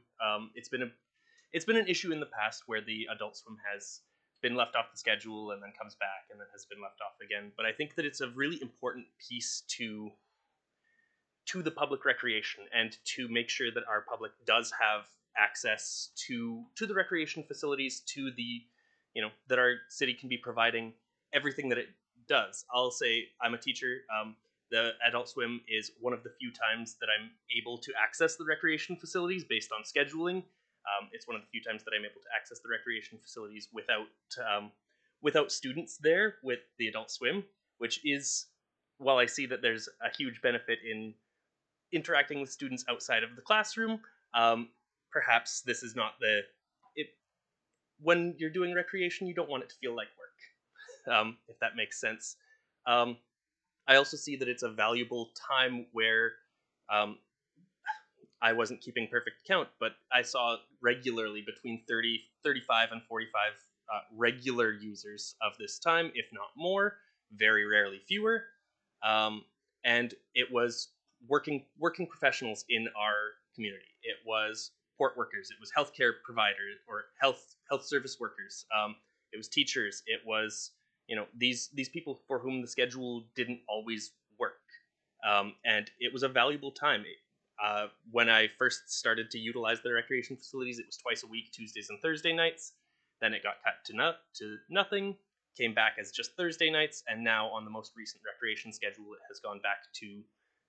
It's been an issue in the past where the Adult Swim has been left off the schedule and then comes back and then has been left off again. But I think that it's a really important piece to the public recreation and to make sure that our public does have access to the recreation facilities, to the, you know, that our city can be providing everything that it does. I'll say I'm a teacher. The Adult Swim is one of the few times that I'm able to access the recreation facilities based on scheduling. It's one of the few times that I'm able to access the recreation facilities without students there with the Adult Swim, which is, while I see that there's a huge benefit in interacting with students outside of the classroom, perhaps this is not when you're doing recreation, you don't want it to feel like work, if that makes sense. I also see that it's a valuable time where I wasn't keeping perfect count, but I saw regularly between 30, 35, and 45 regular users of this time, if not more, very rarely fewer. And it was working professionals in our community. It was port workers. It was healthcare providers or health service workers. It was teachers. It was, you know, these people for whom the schedule didn't always work. And it was a valuable time. When I first started to utilize the recreation facilities, it was twice a week, Tuesdays and Thursday nights. Then it got cut to nothing, came back as just Thursday nights, and now on the most recent recreation schedule, it has gone back to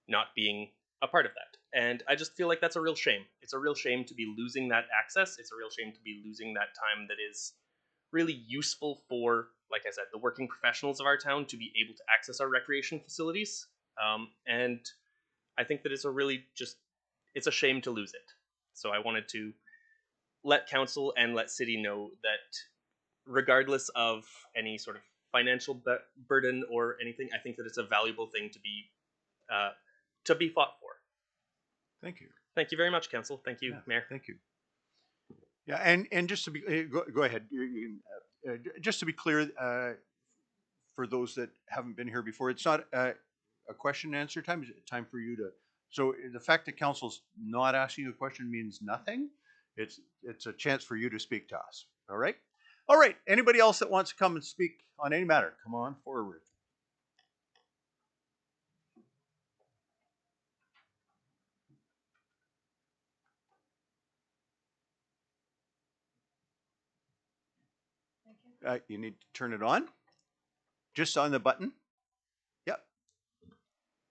not being a part of that. And I just feel like that's a real shame. It's a real shame to be losing that access. It's a real shame to be losing that time that is really useful for, like I said, the working professionals of our town to be able to access our recreation facilities. And I think that it's a shame to lose it. So I wanted to let council and let city know that regardless of any sort of financial burden or anything, I think that it's a valuable thing to be fought for. Thank you. Thank you very much, council. Thank you, Mayor. Thank you. Yeah, and just to be, go ahead. You can, just to be clear, for those that haven't been here before, it's not a question and answer time. It's time for you to. So the fact that council's not asking you a question means nothing. It's a chance for you to speak to us. All right. All right. Anybody else that wants to come and speak on any matter, come on forward. You need to turn it on. Just on the button. Yep.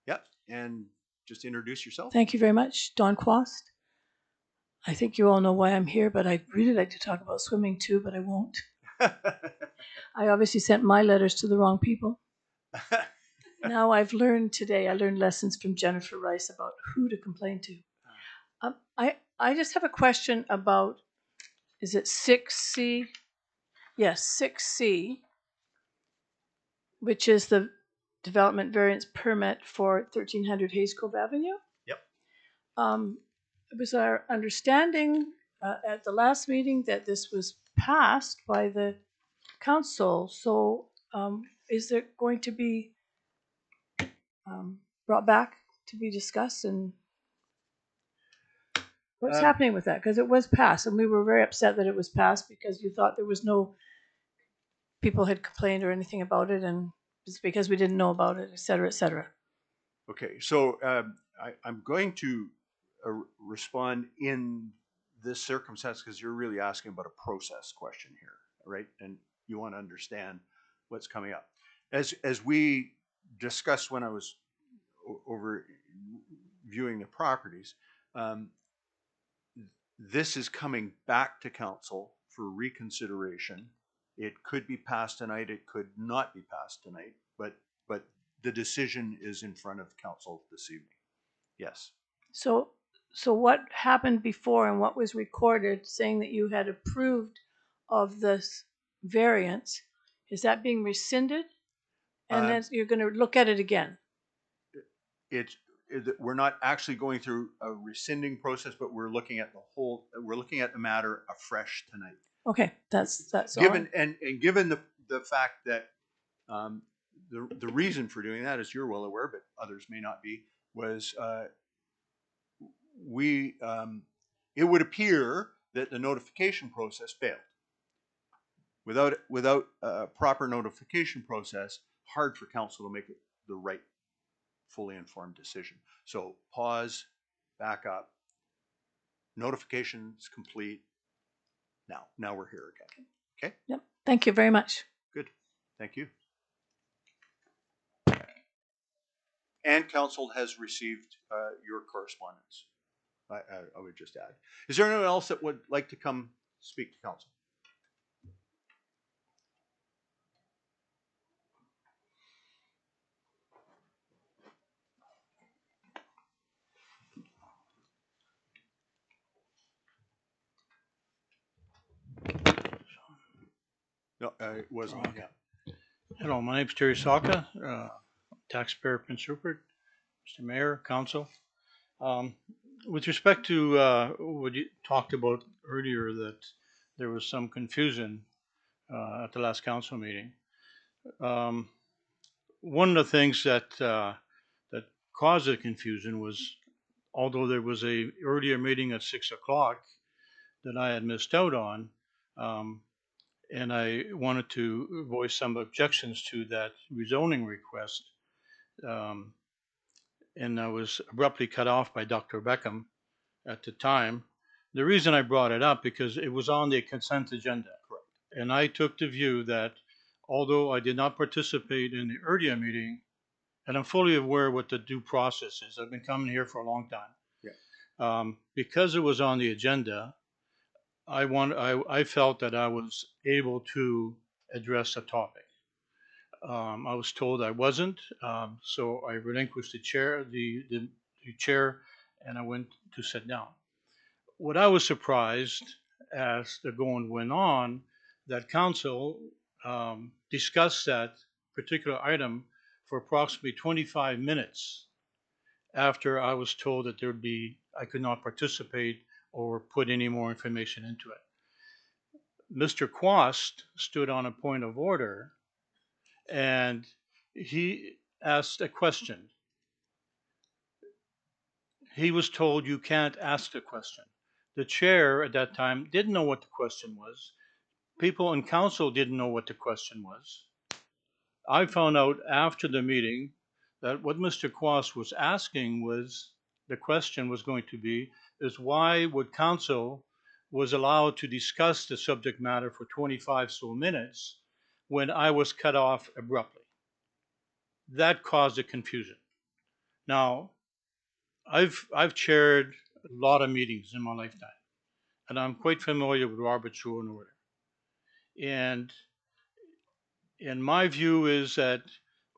Yep. And just introduce yourself. Thank you very much. Dawn Quast. I think you all know why I'm here, but I'd really like to talk about swimming too, but I won't. I obviously sent my letters to the wrong people. Now I've learned today, I learned lessons from Jennifer Rice about who to complain to. I just have a question about, is it 6C? Yes, 6C, which is the development variance permit for 1300 Hayes Cove Avenue. Yep. It was our understanding at the last meeting that this was passed by the council. So is there going to be brought back to be discussed, and what's happening with that? Because it was passed, and we were very upset that it was passed because you thought there was no people had complained or anything about it, and it's because we didn't know about it, et cetera, et cetera. Okay, so I'm going to respond in this circumstance because you're really asking about a process question here, right? And you want to understand what's coming up. As we discussed when I was over viewing the properties, this is coming back to council for reconsideration. It could be passed tonight, it could not be passed tonight, but the decision is in front of council this evening. Yes. So what happened before and what was recorded saying that you had approved of this variance, is that being rescinded? And then you're going to look at it again? We're not actually going through a rescinding process, but we're looking at the matter afresh tonight. Okay, that's given all. And given the fact that the reason for doing that, as you're well aware, but others may not be, was it would appear that the notification process failed. Without a proper notification process, hard for council to make it the right, fully informed decision. So pause, back up. Notification's complete. Now we're here again. Okay? Yep. Thank you very much. Good. Thank you. And council has received your correspondence. I would just add. Is there anyone else that would like to come speak to council? No, it wasn't. Okay. Hello, my name is Terry Saka, taxpayer Prince Rupert, Mr. Mayor, Council. With respect to what you talked about earlier, that there was some confusion at the last council meeting. One of the things that that caused the confusion was, although there was a earlier meeting at 6 o'clock that I had missed out on, and I wanted to voice some objections to that rezoning request. And I was abruptly cut off by Dr. Beckham at the time. The reason I brought it up, because it was on the consent agenda. Correct. And I took the view that although I did not participate in the earlier meeting, and I'm fully aware what the due process is, I've been coming here for a long time. Yeah. Because it was on the agenda, I felt that I was able to address the topic. I was told I wasn't, so I relinquished the chair, the chair, and I went to sit down. What I was surprised as the going went on, that council discussed that particular item for approximately 25 minutes after I was told that I could not participate or put any more information into it. Mr. Quast stood on a point of order and he asked a question. He was told you can't ask a question. The chair at that time didn't know what the question was. People in council didn't know what the question was. I found out after the meeting that what Mr. Quast was asking was, the question was going to be, is why would council was allowed to discuss the subject matter for 25 so minutes when I was cut off abruptly. That caused a confusion. Now, I've chaired a lot of meetings in my lifetime, and I'm quite familiar with Robert's Rule and Order. And my view is that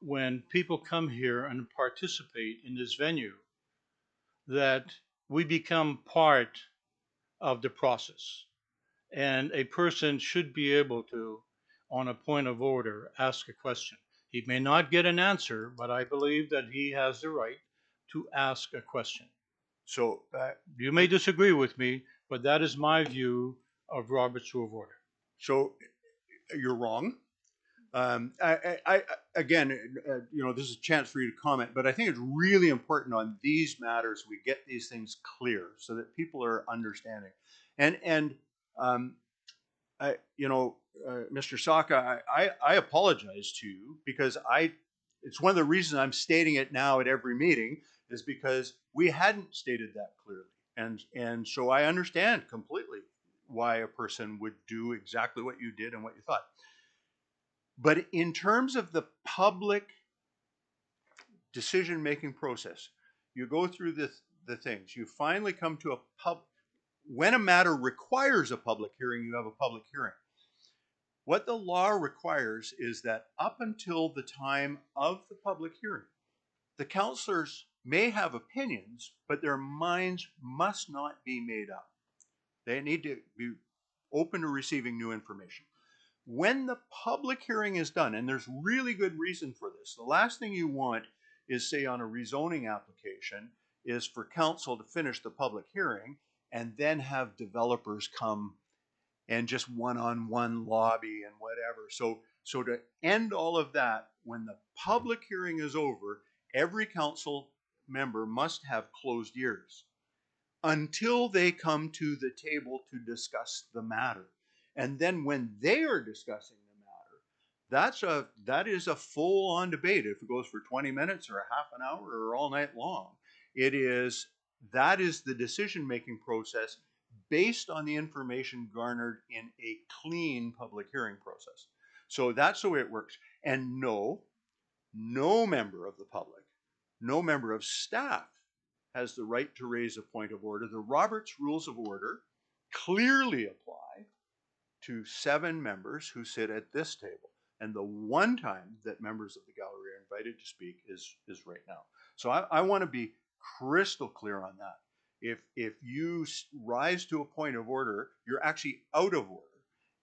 when people come here and participate in this venue, that we become part of the process. And a person should be able to, on a point of order, ask a question. He may not get an answer, but I believe that he has the right to ask a question. So you may disagree with me, but that is my view of Robert's Rule of Order. So you're wrong. I again, you know, this is a chance for you to comment, but I think it's really important on these matters we get these things clear so that people are understanding. And you know, Mr. Saka, I apologize to you because it's one of the reasons I'm stating it now at every meeting is because we hadn't stated that clearly, and so I understand completely why a person would do exactly what you did and what you thought. But in terms of the public decision-making process, you go through the things. You finally come to when a matter requires a public hearing, you have a public hearing. What the law requires is that up until the time of the public hearing, the councillors may have opinions, but their minds must not be made up. They need to be open to receiving new information. When the public hearing is done, and there's really good reason for this, the last thing you want is, say, on a rezoning application, is for council to finish the public hearing and then have developers come and just one-on-one lobby and whatever. So to end all of that, when the public hearing is over, every council member must have closed ears until they come to the table to discuss the matter. And then when they are discussing the matter, that is a full-on debate. If it goes for 20 minutes or a half an hour or all night long, that is the decision-making process based on the information garnered in a clean public hearing process. So that's the way it works. And no member of the public, no member of staff has the right to raise a point of order. The Roberts Rules of Order clearly apply to 7 members who sit at this table. And the one time that members of the gallery are invited to speak is right now. So I want to be crystal clear on that. If you rise to a point of order, you're actually out of order.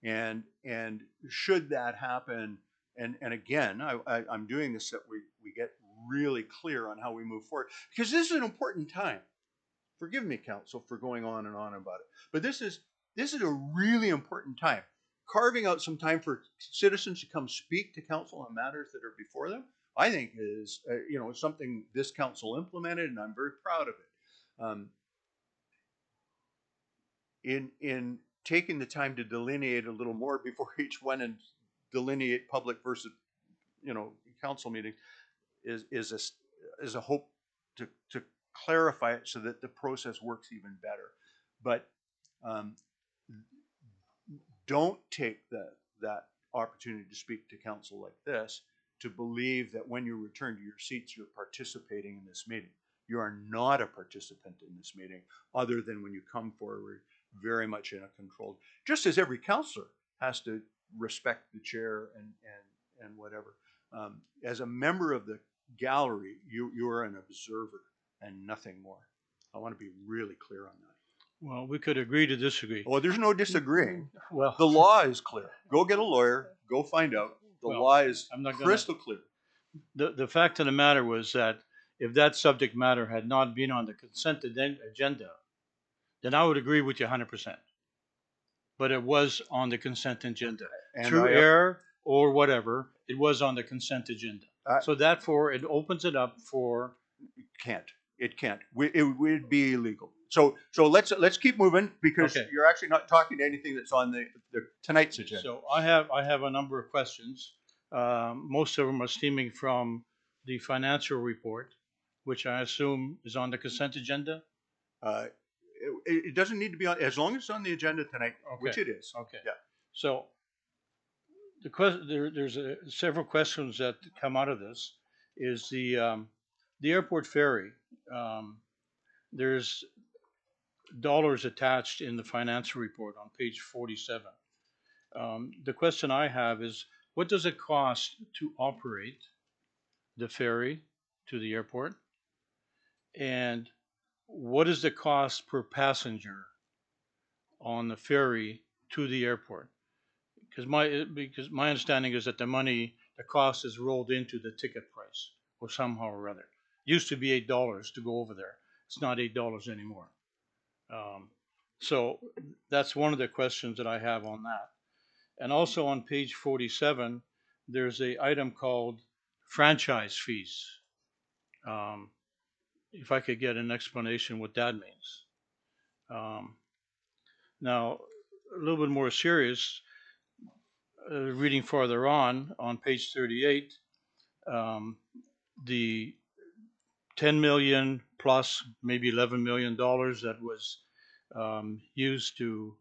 And should that happen, and again, I'm doing this so that we get really clear on how we move forward, because this is an important time. Forgive me, council, for going on and on about it, but this is a really important time. Carving out some time for citizens to come speak to council on matters that are before them, I think is something this council implemented, and I'm very proud of it. In taking the time to delineate a little more before each one and delineate public versus council meeting is a hope to clarify it so that the process works even better. But don't take that opportunity to speak to council like this to believe that when you return to your seats you're participating in this meeting. You are not a participant in this meeting, other than when you come forward very much in a controlled, just as every councillor has to respect the chair and whatever. As a member of the gallery, you are an observer and nothing more. I want to be really clear on that. Well, we could agree to disagree. Well, there's no disagreeing. Well, the law is clear. Go get a lawyer. Go find out. The law is crystal clear. The fact of the matter was that if that subject matter had not been on the consent agenda, then I would agree with you 100%. but it was on the consent agenda. And Through I- error or whatever, it was on the consent agenda. Uh, So therefore, it opens it up for, Can't. It can't. It would be illegal. So let's keep moving because Okay. you're actually not talking to anything that's on the tonight's agenda. so I have a number of questions. Most of them are stemming from the financial report, which I assume is on the consent agenda. Uh, it doesn't need to be on, as long as it's on the agenda tonight, which Okay. it is. Okay. Yeah. So there's several questions that come out of this. Is the airport ferry? There's dollars attached in the financial report on page 47. The question I have is, what does it cost to operate the ferry to the airport? And what is the cost per passenger on the ferry to the airport? Because my understanding is that the cost is rolled into the ticket price or somehow or other. Used to be $8 to go over there. It's not $8 anymore. So that's one of the questions that I have on that. And also on page 47, there's a item called franchise fees. If I could get an explanation what that means. Now, a little bit more serious, reading farther on page 38, the 10 million plus maybe $11 million that was used to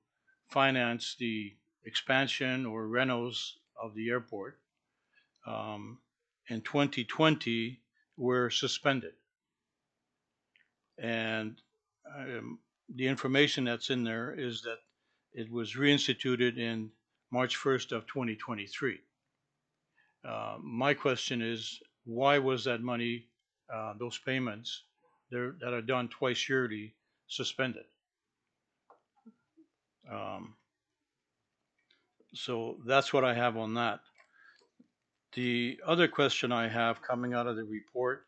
finance the expansion or renos of the airport in 2020 were suspended. And the information that's in there is that it was reinstituted in March 1st of 2023. My question is, why was that money, those payments that are done twice yearly, suspended? So that's what I have on that. The other question I have coming out of the report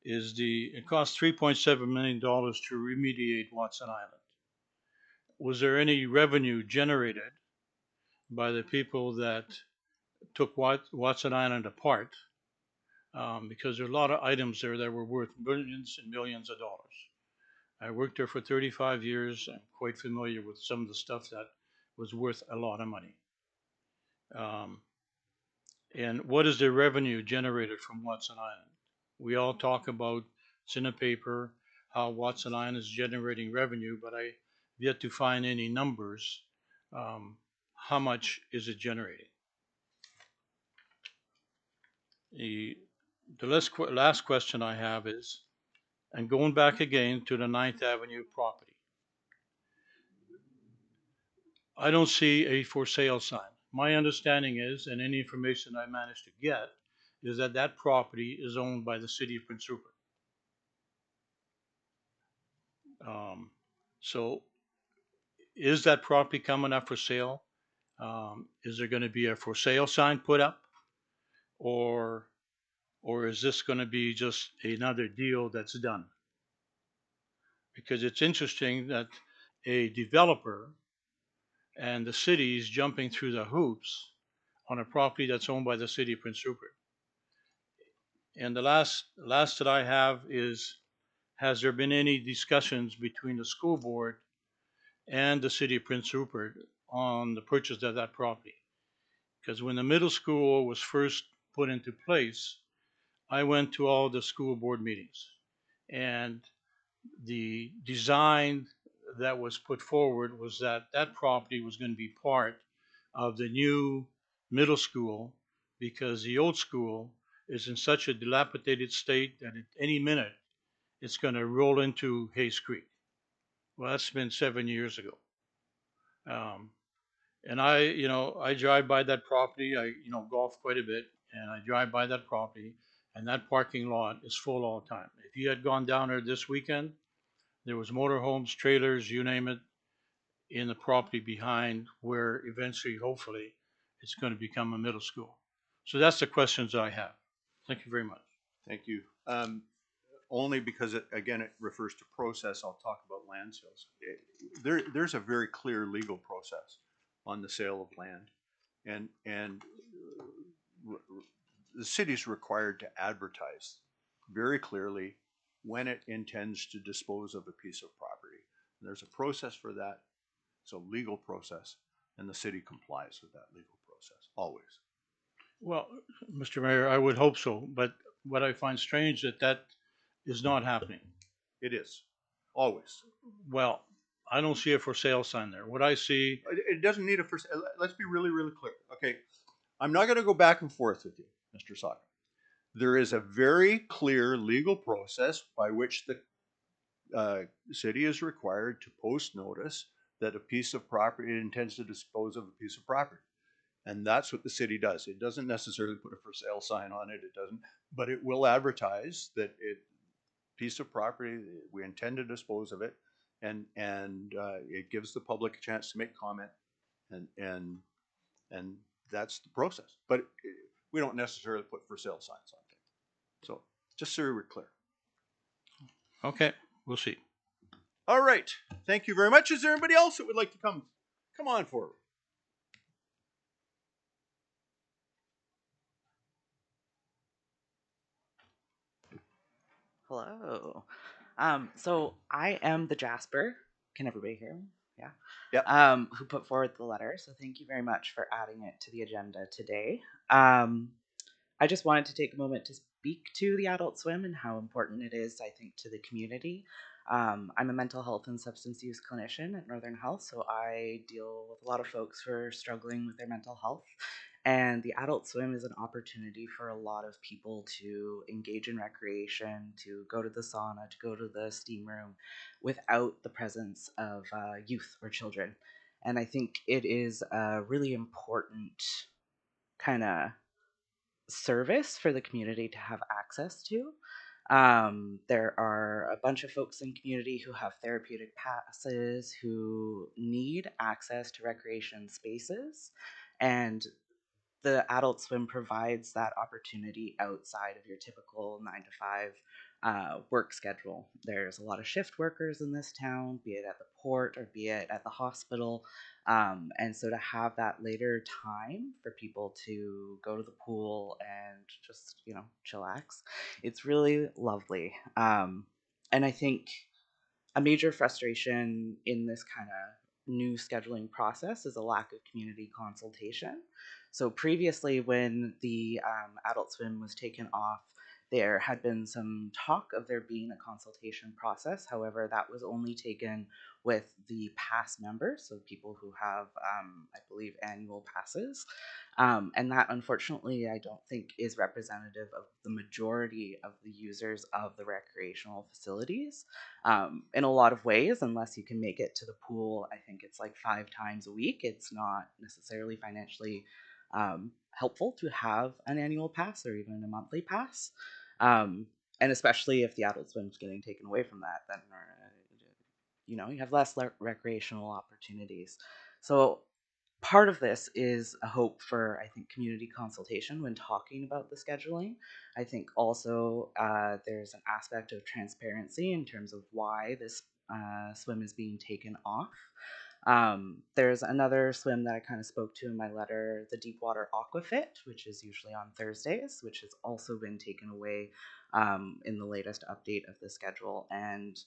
is it cost $3.7 million to remediate Watson Island. Was there any revenue generated by the people that took Watson Island apart? Because there are a lot of items there that were worth millions and millions of dollars. I worked there for 35 years. I'm quite familiar with some of the stuff that was worth a lot of money. And what is the revenue generated from Watson Island? We all talk about, it's in the paper, how Watson Island is generating revenue, but I've yet to find any numbers. How much is it generating? The last question I have is, and going back again to the 9th Avenue property, I don't see a for sale sign. My understanding is, and any information I managed to get, is that that property is owned by the city of Prince Rupert. So is that property coming up for sale? Is there going to be a for sale sign put up? Or is this going to be just another deal that's done? Because it's interesting that a developer and the city is jumping through the hoops on a property that's owned by the city of Prince Rupert. And the last that I have is, has there been any discussions between the school board and the city of Prince Rupert on the purchase of that property? Because when the middle school was first put into place, I went to all the school board meetings, and the design that was put forward was that that property was going to be part of the new middle school, because the old school is in such a dilapidated state that at any minute it's going to roll into Hayes Creek. Well, that's been 7 years ago. And I drive by that property. I golf quite a bit, and I drive by that property, and that parking lot is full all the time. If you had gone down there this weekend, there was motorhomes, trailers, you name it, in the property behind where eventually, hopefully, it's going to become a middle school. So that's the questions I have. Thank you very much. Thank you. Only because it refers to process, I'll talk about land sales. There's a very clear legal process on the sale of land. And the city's required to advertise very clearly when it intends to dispose of a piece of property. And there's a process for that. It's a legal process, and the city complies with that legal process, always. Well, Mr. Mayor, I would hope so, but what I find strange that is not happening. It is, always. Well, I don't see a for sale sign there. What I see, It doesn't need a first, let's be really, really clear. Okay, I'm not gonna go back and forth with you, Mr. Saka. There is a very clear legal process by which the city is required to post notice that a piece of property, it intends to dispose of a piece of property. And that's what the city does. It doesn't necessarily put a for sale sign on it. It doesn't, but it will advertise that piece of property, we intend to dispose of it, and it gives the public a chance to make comment, and that's the process. But we don't necessarily put for sale signs on things. So just so we're clear. okay, we'll see. All right. Thank you very much. Is there anybody else that would like to come on forward? Hello. So I am the Jasper. Can everybody hear me? Yeah. Yeah. Who put forward the letter. So thank you very much for adding it to the agenda today. I just wanted to take a moment to speak to the Adult Swim and how important it is, I think, to the community. I'm a mental health and substance use clinician at Northern Health, so I deal with a lot of folks who are struggling with their mental health. And the Adult Swim is an opportunity for a lot of people to engage in recreation, to go to the sauna, to go to the steam room without the presence of youth or children. And I think it is a really important kind of service for the community to have access to. There are a bunch of folks in community who have therapeutic passes who need access to recreation spaces, and the Adult Swim provides that opportunity outside of your typical 9 to 5 work schedule. There's a lot of shift workers in this town, be it at the port or be it at the hospital. And so to have that later time for people to go to the pool and just, chillax, it's really lovely. And I think a major frustration in this kind of new scheduling process is a lack of community consultation. So previously, when the Adult Swim was taken off, there had been some talk of there being a consultation process. However, that was only taken with the pass members, so people who have, I believe, annual passes. And that, unfortunately, I don't think is representative of the majority of the users of the recreational facilities. In a lot of ways, unless you can make it to the pool, I think it's like 5 times a week. It's not necessarily financially helpful to have an annual pass or even a monthly pass. And especially if the Adult Swim is getting taken away from that, then you have less recreational opportunities. So part of this is a hope for, I think, community consultation when talking about the scheduling. I think also there's an aspect of transparency in terms of why this swim is being taken off. There's another swim that I kind of spoke to in my letter, the Deepwater Aquafit, which is usually on Thursdays, which has also been taken away in the latest update of the schedule. And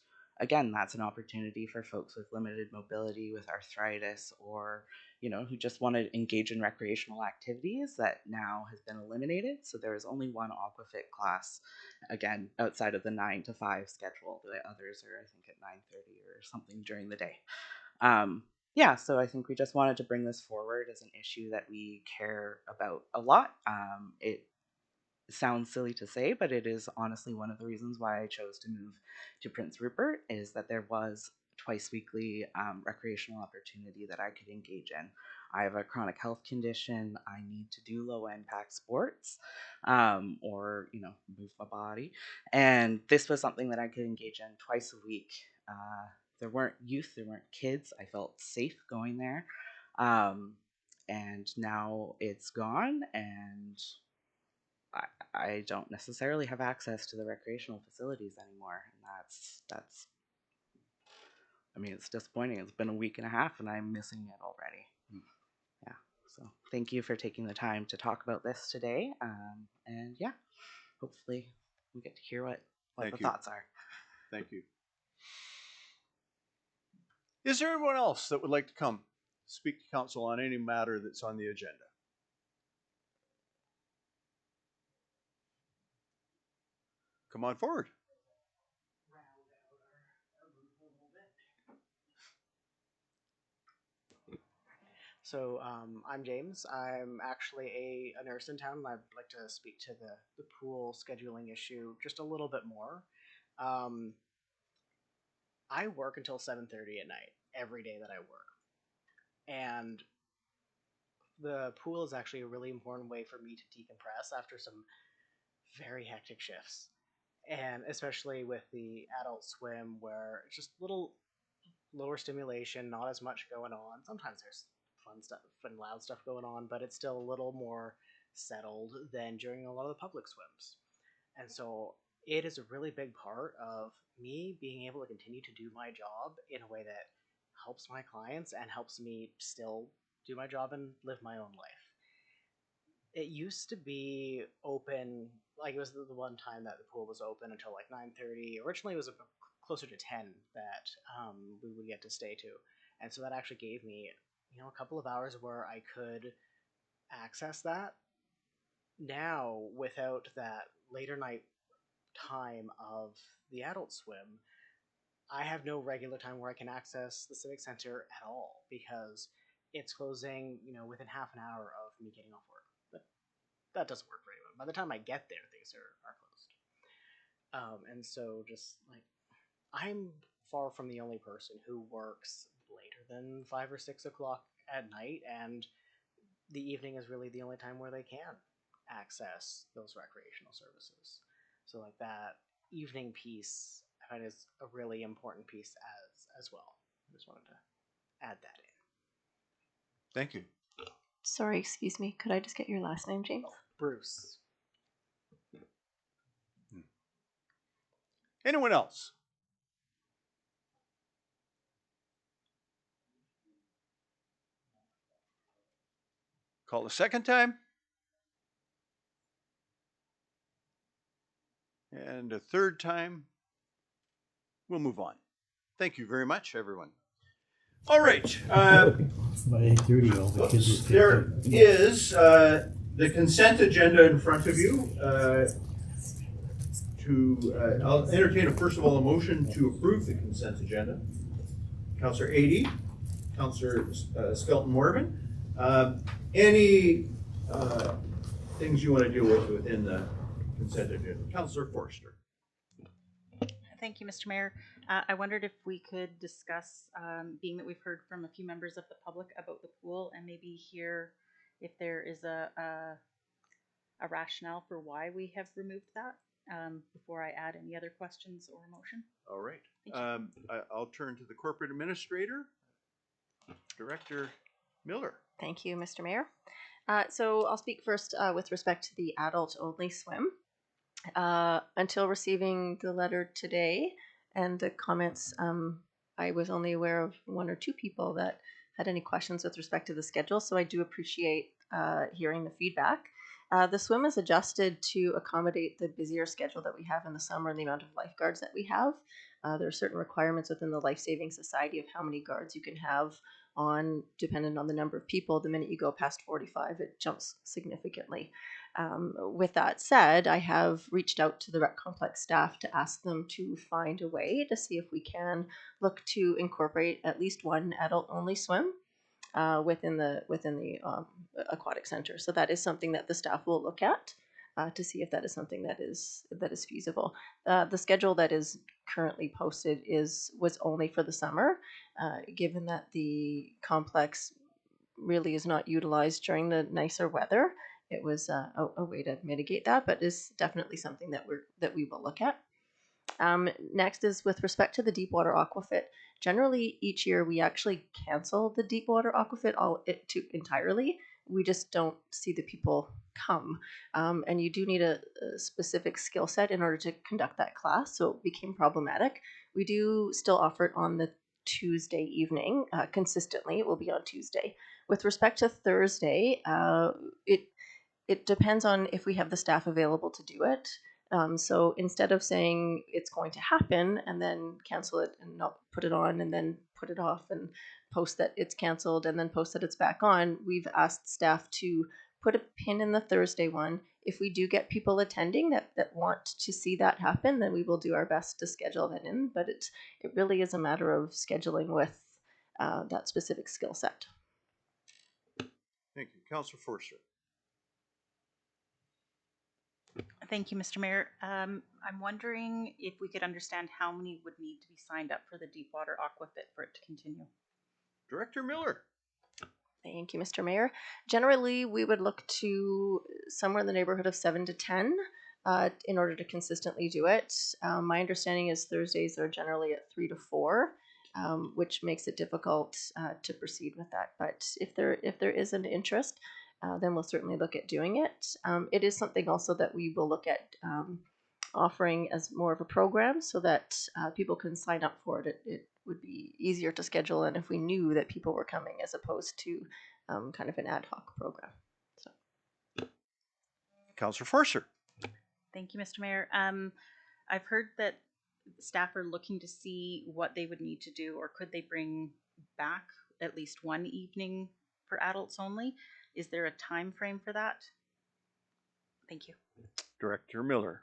again, that's an opportunity for folks with limited mobility, with arthritis, or who just want to engage in recreational activities that now has been eliminated. So there is only one Aquafit class, again, outside of the 9 to 5 schedule. The others are, I think, at 9:30 or something during the day. So I think we just wanted to bring this forward as an issue that we care about a lot. It sounds silly to say, but it is honestly one of the reasons why I chose to move to Prince Rupert, is that there was twice weekly recreational opportunity that I could engage in. I have a chronic health condition. I need to do low impact sports or move my body, and this was something that I could engage in twice a week. There weren't youth, there weren't kids. I felt safe going there, and now it's gone, and I don't necessarily have access to the recreational facilities anymore, and that's. I mean, it's disappointing. It's been a week and a half, and I'm missing it already. So thank you for taking the time to talk about this today. And yeah, hopefully we get to hear what Thank the you. thoughts are. Thank you. Is there anyone else that would like to come speak to council on any matter that's on the agenda? Come on forward. So I'm James. I'm actually a nurse in town. I'd like to speak to the pool scheduling issue just a little bit more. I work until 7:30 at night every day that I work, and the pool is actually a really important way for me to decompress after some very hectic shifts, and especially with the adult swim where it's just little lower stimulation, not as much going on. Sometimes there's fun stuff and loud stuff going on, but it's still a little more settled than during a lot of the public swims. And so it is a really big part of me being able to continue to do my job in a way that helps my clients and helps me still do my job and live my own life. It used to be open, like it was the one time that the pool was open until like 9:30. Originally it was closer to 10 that we would get to stay to. And so that actually gave me, a couple of hours where I could access that. Now, without that later night time of the adult swim, I have no regular time where I can access the Civic Center at all because it's closing, within half an hour of me getting off work. But that doesn't work for anyone. By the time I get there, things are closed. And so just like, I'm far from the only person who works later than 5 or 6 o'clock at night, and the evening is really the only time where they can access those recreational services. So like that evening piece, I find is a really important piece as well. I just wanted to add that in. Thank you. Sorry, excuse me. Could I just get your last name, James? Bruce. Anyone else? Call a second time. And a third time. We'll move on. Thank you very much, everyone. All right. By 8:30, all the kids will There is the consent agenda in front of you. I'll entertain first of all a motion to approve the consent agenda. Councillor Adey, Councillor Skelton Morgan. Any things you want to deal with within the consent agenda? Councillor Forster. Thank you, Mr. Mayor. I wondered if we could discuss, being that we've heard from a few members of the public about the pool, and maybe hear if there is a rationale for why we have removed that before I add any other questions or motion. All right. I'll turn to the corporate administrator, Director Miller. Thank you, Mr. Mayor. So I'll speak first with respect to the adult-only swim. Until receiving the letter today and the comments, I was only aware of 1 or 2 people that had any questions with respect to the schedule, so I do appreciate hearing the feedback. The swim is adjusted to accommodate the busier schedule that we have in the summer and the amount of lifeguards that we have. There are certain requirements within the Life Saving Society of how many guards you can have on, dependent on the number of people. The minute you go past 45, it jumps significantly. With that said, I have reached out to the rec complex staff to ask them to find a way to see if we can look to incorporate at least one adult-only swim within the aquatic center. So that is something that the staff will look at to see if that is something that is feasible. The schedule that is currently posted was only for the summer, given that the complex really is not utilized during the nicer weather. It was a way to mitigate that, but is definitely something that we will look at. Next is with respect to the Deepwater Aquafit. Generally, each year we actually cancel the Deepwater Aquafit entirely. We just don't see the people come, and you do need a specific skill set in order to conduct that class. So it became problematic. We do still offer it on the Tuesday evening. Consistently, it will be on Tuesday. With respect to Thursday, it depends on if we have the staff available to do it. So instead of saying it's going to happen and then cancel it and not put it on and then put it off and post that it's canceled and then post that it's back on, we've asked staff to put a pin in the Thursday one. If we do get people attending that want to see that happen, then we will do our best to schedule that in. But it really is a matter of scheduling with that specific skill set. Thank you. Councillor Forster. Thank you, Mr. Mayor. I'm wondering if we could understand how many would need to be signed up for the Deepwater Aquafit for it to continue. Director Miller. Thank you, Mr. Mayor. Generally, we would look to somewhere in the neighborhood of 7 to 10 in order to consistently do it. My understanding is Thursdays are generally at 3 to 4, which makes it difficult to proceed with that. But if there is an interest, then we'll certainly look at doing it. It is something also that we will look at offering as more of a program so that people can sign up for it. It would be easier to schedule and if we knew that people were coming as opposed to kind of an ad hoc program. So. Councillor Forster. Thank you, Mr. Mayor. I've heard that staff are looking to see what they would need to do, or could they bring back at least one evening for adults only? Is there a time frame for that? Thank you. Director Miller.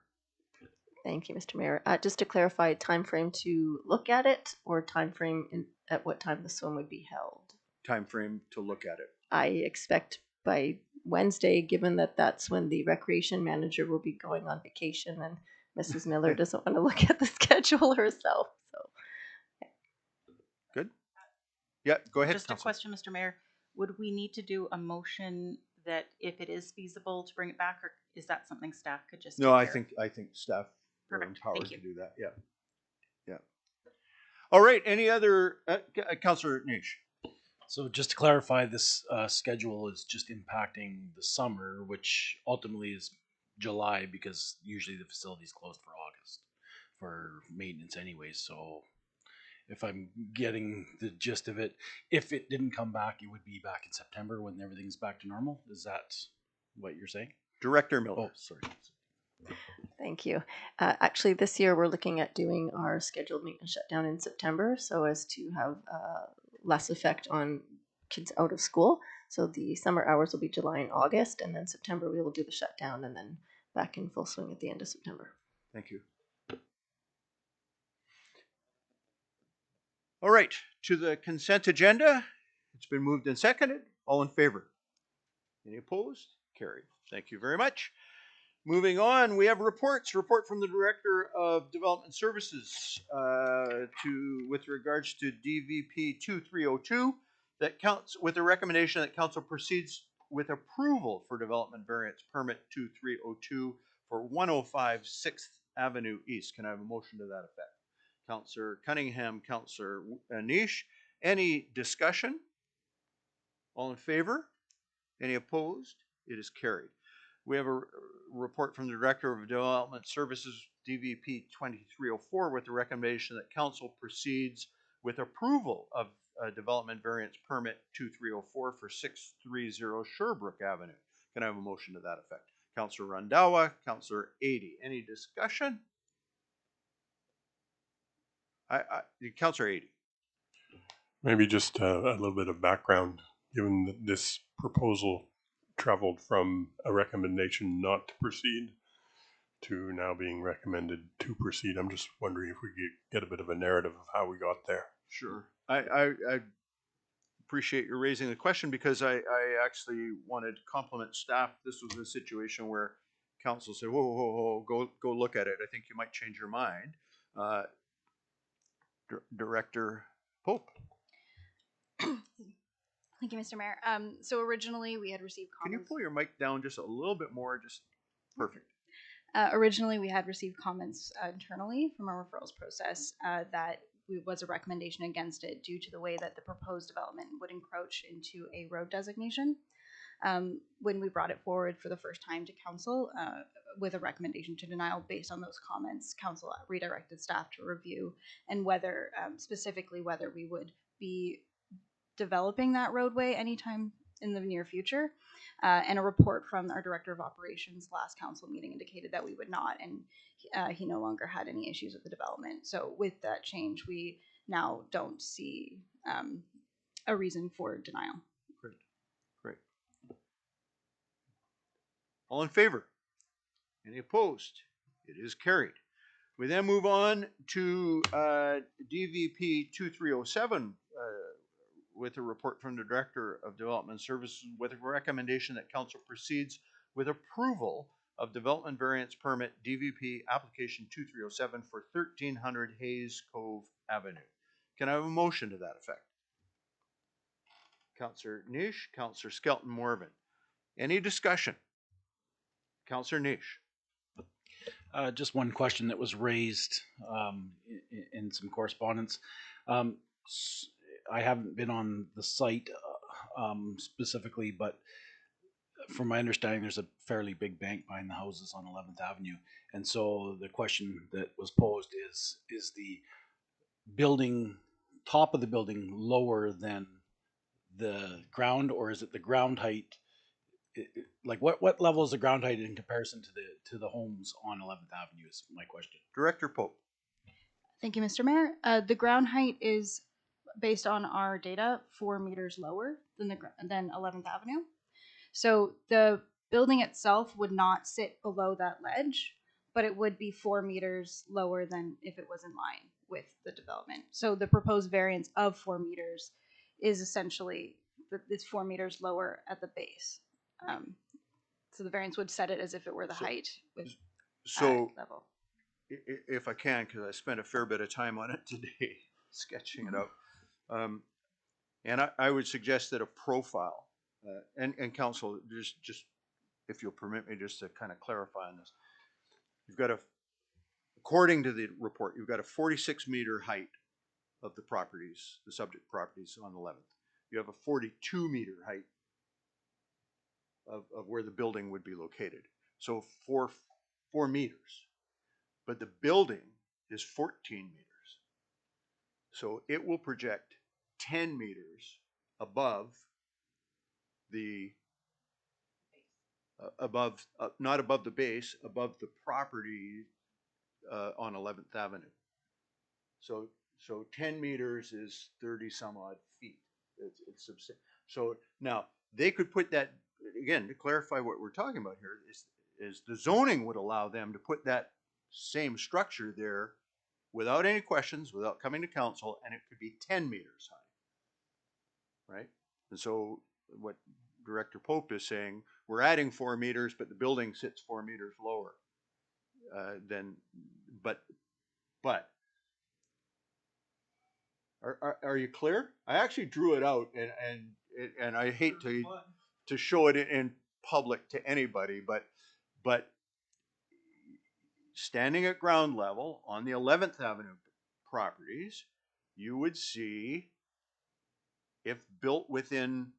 Thank you, Mr. Mayor. Just to clarify, time frame to look at it or time frame at what time the swim would be held? Time frame to look at it. I expect by Wednesday, given that that's when the recreation manager will be going on vacation and Mrs. Miller doesn't want to look at the schedule herself. So. Good. Yeah, go ahead. Just a question, Mr. Mayor. Would we need to do a motion that if it is feasible to bring it back, or is that something staff could just? No, I think staff are Perfect. empowered Thank to you. do that. Yeah. Yeah. All right. Any other Councillor Niche? So just to clarify, this schedule is just impacting the summer, which ultimately is July because usually the facility is closed for August for maintenance anyways. So if I'm getting the gist of it, if it didn't come back, it would be back in September when everything's back to normal. Is that what you're saying? Director Miller. Oh, sorry. Thank you. Actually, this year we're looking at doing our scheduled maintenance shutdown in September so as to have less effect on kids out of school. So the summer hours will be July and August, and then September we will do the shutdown and then back in full swing at the end of September. Thank you. All right, to the consent agenda. It's been moved and seconded. All in favor? Any opposed? Carried. Thank you very much. Moving on, we have reports. Report from the Director of Development Services with regards to DVP 2302 that counts with a recommendation that Council proceeds with approval for Development Variance Permit 2302 for 105 6th Avenue East. Can I have a motion to that effect? Councillor Cunningham, Councillor Niche. Any discussion? All in favor? Any opposed? It is carried. We have a report from the Director of Development Services, DVP 2304, with the recommendation that Council proceeds with approval of Development Variance Permit 2304 for 630 Sherbrooke Avenue. Can I have a motion to that effect? Councillor Randhawa, Councillor Adey. Any discussion? Councillor Adey. Maybe just a little bit of background, given that this proposal traveled from a recommendation not to proceed to now being recommended to proceed. I'm just wondering if we could get a bit of a narrative of how we got there. Sure. I appreciate you raising the question because I actually wanted to compliment staff. This was a situation where council said, whoa, go look at it. I think you might change your mind. Director Pope. Thank you, Mr. Mayor. So originally we had received comments. Can you pull your mic down just a little bit more? Just perfect. Originally we had received comments internally from our referrals process that was a recommendation against it due to the way that the proposed development would encroach into a road designation. When we brought it forward for the first time to council, with a recommendation to denial based on those comments. Council redirected staff to review and whether, specifically whether we would be developing that roadway anytime in the near future. And a report from our director of operations last council meeting indicated that we would not, and he no longer had any issues with the development. So with that change, we now don't see a reason for denial. Great, great. All in favor? Any opposed? It is carried. We then move on to DVP 2307 with a report from the Director of Development Services with a recommendation that Council proceeds with approval of Development Variance Permit DVP Application 2307 for 1300 Hayes Cove Avenue. Can I have a motion to that effect? Councillor Nish, Councillor Skelton Morvan. Any discussion? Councillor Nish. Just one question that was raised in some correspondence. I haven't been on the site specifically, but from my understanding, there's a fairly big bank behind the houses on 11th Avenue. And so the question that was posed is the building, top of the building lower than the ground, or is it the ground height? Like what level is the ground height in comparison to the homes on 11th Avenue is my question. Director Pope. Thank you, Mr. Mayor. The ground height is, based on our data, 4 meters lower than 11th Avenue. So the building itself would not sit below that ledge, but it would be 4 meters lower than if it was in line with the development. So the proposed variance of 4 meters is essentially it's 4 meters lower at the base. So the variance would set it as if it were the height with level. If I can, because I spent a fair bit of time on it today, sketching it out. And I would suggest that a profile, and council, just if you'll permit me just to kind of clarify on this. You've got according to the report, you've got a 46 meter height of the properties, the subject properties on 11th. You have a 42 meter height of where the building would be located. So 4 meters. But the building is 14 meters. So it will project 10 meters above the not above the base, above the property on 11th Avenue. So 10 meters is 30 some odd feet. It's substantial. So now they could put that, again, to clarify what we're talking about here, is the zoning would allow them to put that same structure there without any questions, without coming to council, and it could be 10 meters high, right? And so what Director Pope is saying, we're adding 4 meters, but the building sits 4 meters lower but are you clear? I actually drew it out, and I hate to show it in public to anybody, but standing at ground level on the 11th Avenue properties, you would see, if built within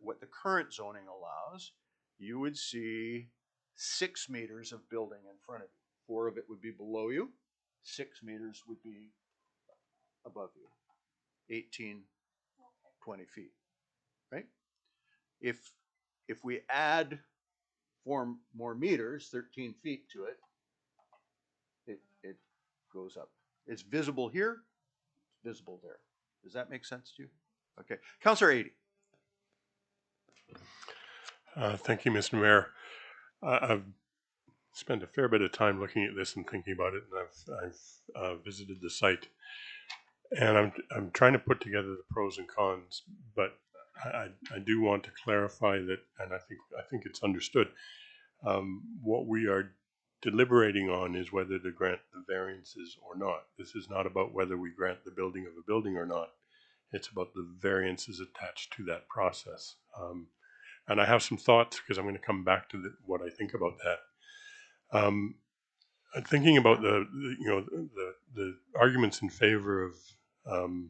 what the current zoning allows, you would see 6 meters of building in front of you. 4 of it would be below you. 6 meters would be above you. 18, 20 feet, right? If we add 4 more meters, 13 feet to it, it goes up. It's visible here, it's visible there. Does that make sense to you? Okay, Councillor Adey. Thank you, Mr. Mayor. I've spent a fair bit of time looking at this and thinking about it, and I've visited the site, and I'm trying to put together the pros and cons, but I do want to clarify that, and I think it's understood. What we are deliberating on is whether to grant the variances or not. This is not about whether we grant the building of a building or not. It's about the variances attached to that process. And I have some thoughts, because I'm going to come back to what I think about that. I'm thinking about the arguments in favor of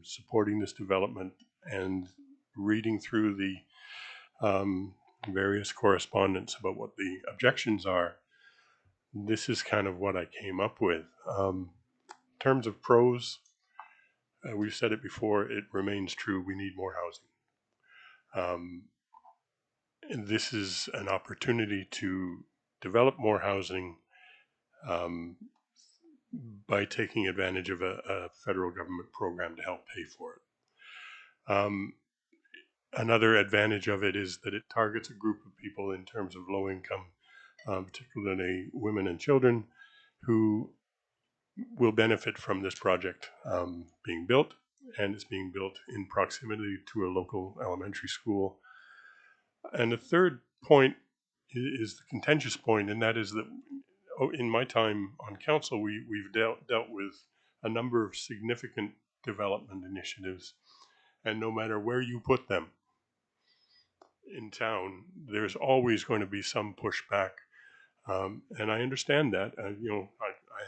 supporting this development, and reading through the various correspondence about what the objections are. this is kind of what I came up with. In terms of pros, we've said it before, it remains true. We need more housing. And this is an opportunity to develop more housing by taking advantage of a federal government program to help pay for it. Another advantage of it is that it targets a group of people in terms of low income, particularly women and children, who will benefit from this project being built, and it's being built in proximity to a local elementary school. And the third point is the contentious point, and that is that in my time on council, we've dealt with a number of significant development initiatives, and no matter where you put them in town, there's always going to be some pushback. And I understand that. I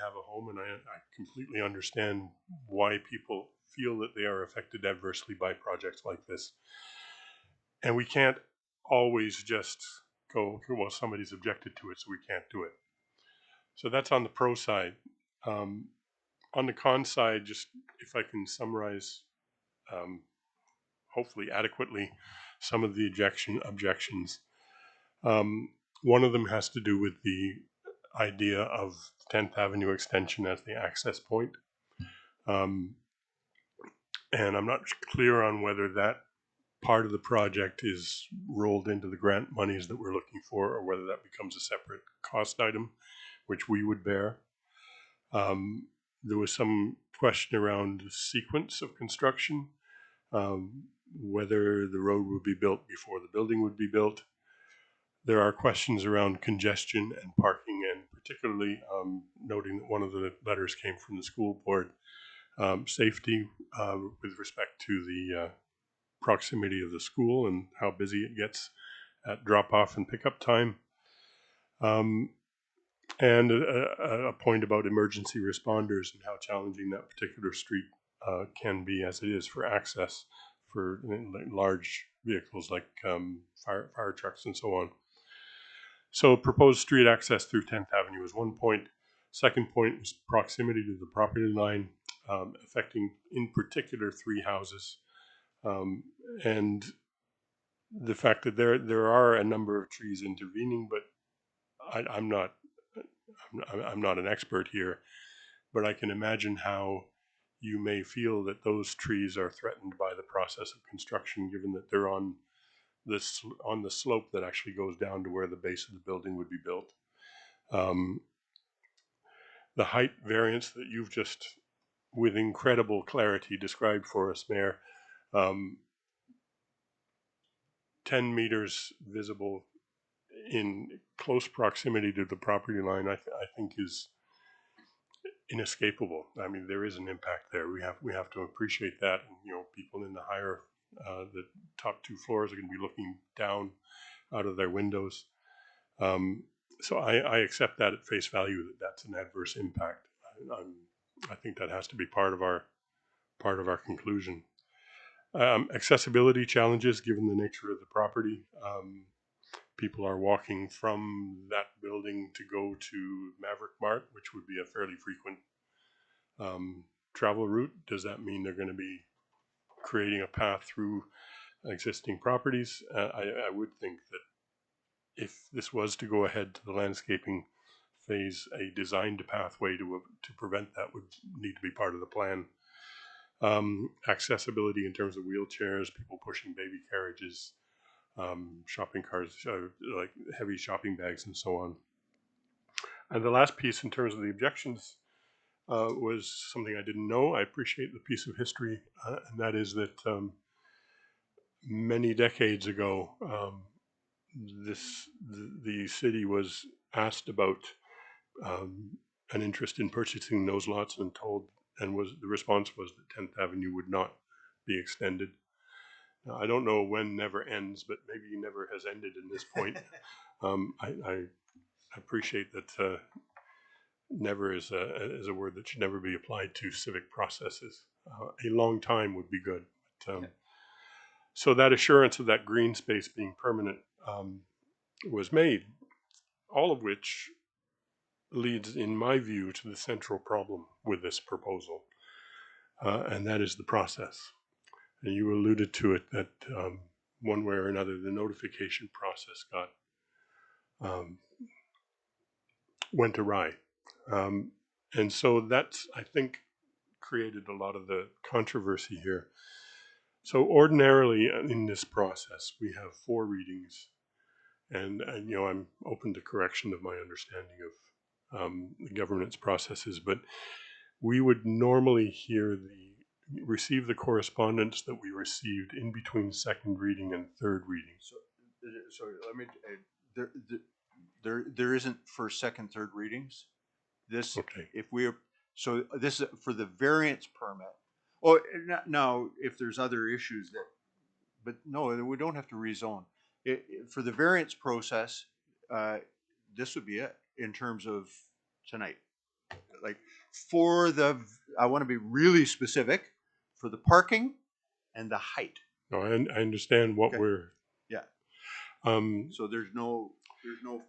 have a home, and I completely understand why people feel that they are affected adversely by projects like this. And we can't always just go, well, somebody's objected to it, so we can't do it. So that's on the pro side. On the con side, just if I can summarize, hopefully adequately, some of the objections. One of them has to do with the idea of 10th Avenue extension as the access point. And I'm not clear on whether that part of the project is rolled into the grant monies that we're looking for, or whether that becomes a separate cost item, which we would bear. There was some question around the sequence of construction, whether the road would be built before the building would be built. There are questions around congestion and parking, and particularly noting that one of the letters came from the school board, safety with respect to the proximity of the school and how busy it gets at drop-off and pickup time. And a point about emergency responders and how challenging that particular street can be, as it is for access for large vehicles like fire trucks and so on. So proposed street access through 10th Avenue is one point. Second point was proximity to the property line, affecting in particular 3 houses. And the fact that there are a number of trees intervening, but I'm not an expert here, but I can imagine how you may feel that those trees are threatened by the process of construction, given that they're on the slope that actually goes down to where the base of the building would be built. The height variance that you've just, with incredible clarity, described for us, Mayor, 10 meters visible in close proximity to the property line, I think is inescapable. I mean, there is an impact there. We have to appreciate that. And, people in the higher, the top 2 floors are going to be looking down out of their windows. So I accept that at face value, that that's an adverse impact. I think that has to be part of our conclusion. Accessibility challenges, given the nature of the property. People are walking from that building to go to Maverick Mart, which would be a fairly frequent travel route. Does that mean they're going to be creating a path through existing properties? I would think that if this was to go ahead to the landscaping phase, a designed pathway to prevent that would need to be part of the plan. Accessibility in terms of wheelchairs, people pushing baby carriages, shopping carts, like heavy shopping bags and so on. And the last piece in terms of the objections was something I didn't know. I appreciate the piece of history, and that is that many decades ago, the city was asked about an interest in purchasing those lots, and the response was that 10th Avenue would not be extended. Now, I don't know when never ends, but maybe never has ended in this point. I appreciate that never is a word that should never be applied to civic processes. A long time would be good. But, so that assurance of that green space being permanent was made, all of which leads, in my view, to the central problem with this proposal, and that is the process. And you alluded to it that one way or another, the notification process went awry. And so that's, I think, created a lot of the controversy here. So ordinarily in this process, we have 4 readings, and I'm open to correction of my understanding of the governance processes, but we would normally receive the correspondence that we received in between second reading and third reading. So let me, there isn't first, second, third readings. This, okay. So this is for the variance permit. Oh, now if there's other issues but no, we don't have to rezone. For the variance process, this would be it in terms of tonight. Like I want to be really specific for the parking and the height. No, I understand what we're. Yeah. So there's no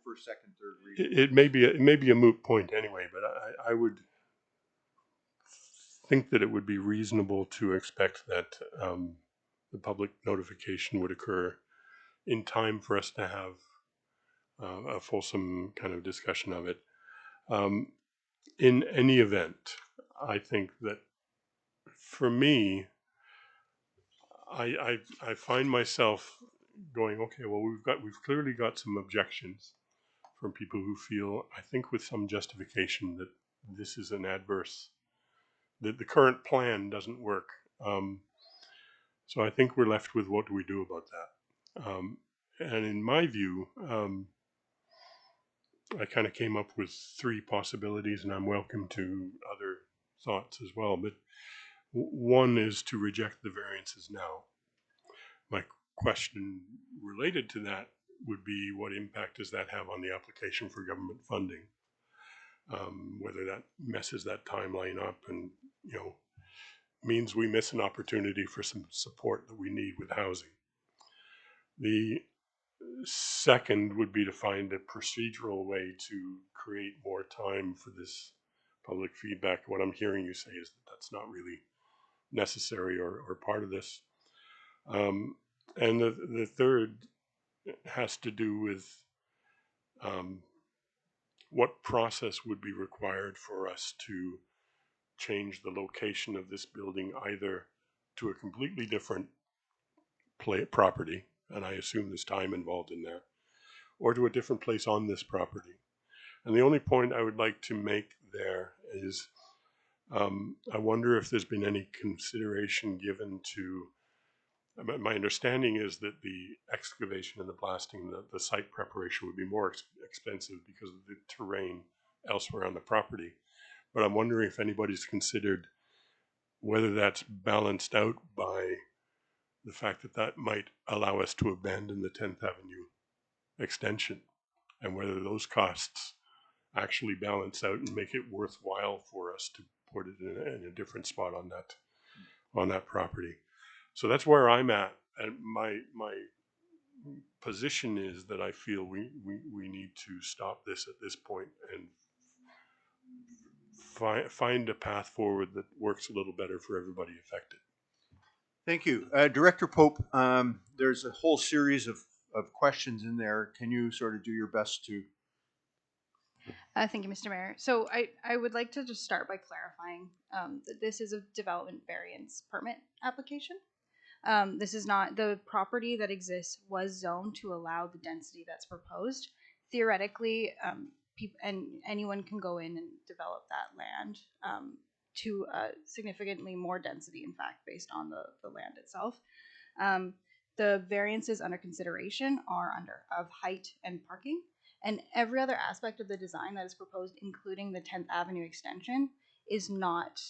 first, second, third reading. It may be a moot point anyway, but I would think that it would be reasonable to expect that the public notification would occur in time for us to have a fulsome kind of discussion of it. In any event, I think that for me, I find myself going, okay, well, we've clearly got some objections from people who feel, I think with some justification, that this is an adverse, that the current plan doesn't work. So I think we're left with what do we do about that? And in my view, I kind of came up with 3 possibilities, and I'm welcome to other thoughts as well. But one is to reject the variances now. My question related to that would be, what impact does that have on the application for government funding? Whether that messes that timeline up and, means we miss an opportunity for some support that we need with housing. The second would be to find a procedural way to create more time for this public feedback. What I'm hearing you say is that that's not really necessary or part of this. And the third has to do with what process would be required for us to change the location of this building either to a completely different property, and I assume there's time involved in that, or to a different place on this property. And the only point I would like to make there is I wonder if there's been any consideration given to, my understanding is that the excavation and the blasting, the site preparation would be more expensive because of the terrain elsewhere on the property. But I'm wondering if anybody's considered whether that's balanced out by the fact that that might allow us to abandon the 10th Avenue extension, and whether those costs actually balance out and make it worthwhile for us to put it in a different spot on that property. So that's where I'm at, and my position is that I feel we need to stop this at this point and find a path forward that works a little better for everybody affected. Thank you. Director Pope, there's a whole series of questions in there. Can you sort of do your best to? Thank you, Mr. Mayor. So I would like to just start by clarifying that this is a development variance permit application. This is not, the property that exists was zoned to allow the density that's proposed. Theoretically, and anyone can go in and develop that land to significantly more density, in fact, based on the land itself. The variances under consideration are of height and parking, and every other aspect of the design that is proposed, including the 10th Avenue extension, is not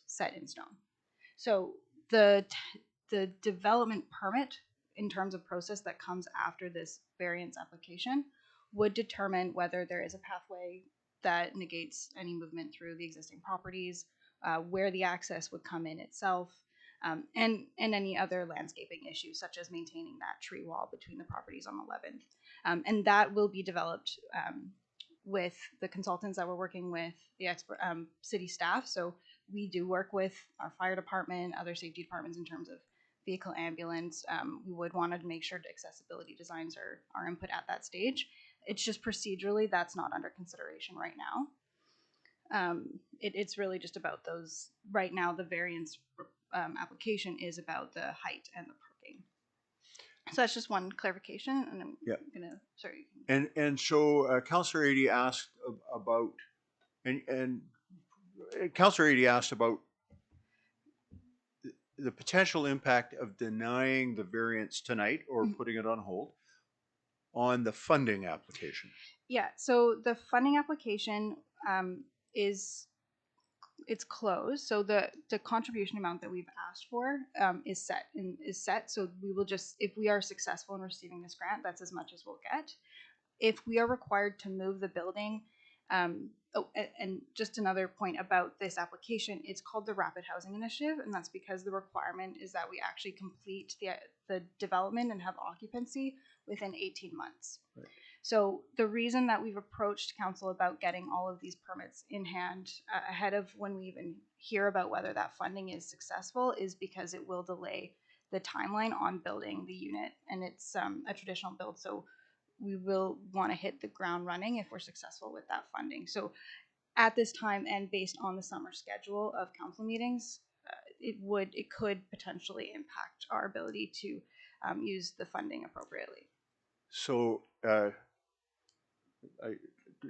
set in stone. So the development permit, in terms of process that comes after this variance application, would determine whether there is a pathway that negates any movement through the existing properties, where the access would come in itself, and any other landscaping issues, such as maintaining that tree wall between the properties on 11th. And that will be developed with the consultants that we're working with, the expert city staff. So we do work with our fire department, other safety departments in terms of vehicle ambulance. We would want to make sure the accessibility designs are input at that stage. It's just procedurally that's not under consideration right now. It's really just about those. Right now, the variance application is about the height and the parking. So that's just one clarification, and I'm gonna sorry. And so Councillor Adie asked about, and Councillor Adie asked about the potential impact of denying the variance tonight or putting it on hold on the funding application. Yeah, so the funding application it's closed. So the contribution amount that we've asked for is set. So we will just, if we are successful in receiving this grant, that's as much as we'll get. If we are required to move the building, and just another point about this application, it's called the Rapid Housing Initiative, and that's because the requirement is that we actually complete the development and have occupancy within 18 months. Right. So the reason that we've approached council about getting all of these permits in hand ahead of when we even hear about whether that funding is successful is because it will delay the timeline on building the unit, and it's a traditional build. So we will want to hit the ground running if we're successful with that funding. So at this time, and based on the summer schedule of council meetings, it could potentially impact our ability to use the funding appropriately. So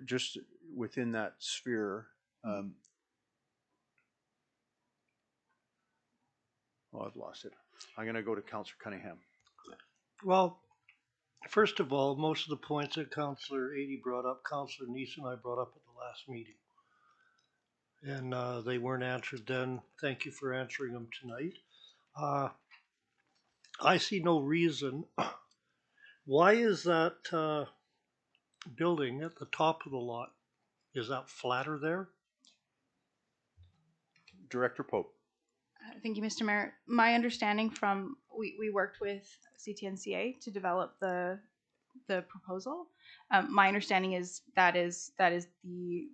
just within that sphere, oh, I've lost it. I'm going to go to Councillor Cunningham. Well, first of all, most of the points that Councillor Adie brought up, Councillor Neese and I brought up at the last meeting. And they weren't answered then. Thank you for answering them tonight. I see no reason. Why is that building at the top of the lot, is that flatter there? Director Pope. Thank you, Mr. Mayor. My understanding from, we worked with CTNCA to develop the proposal. My understanding is that is the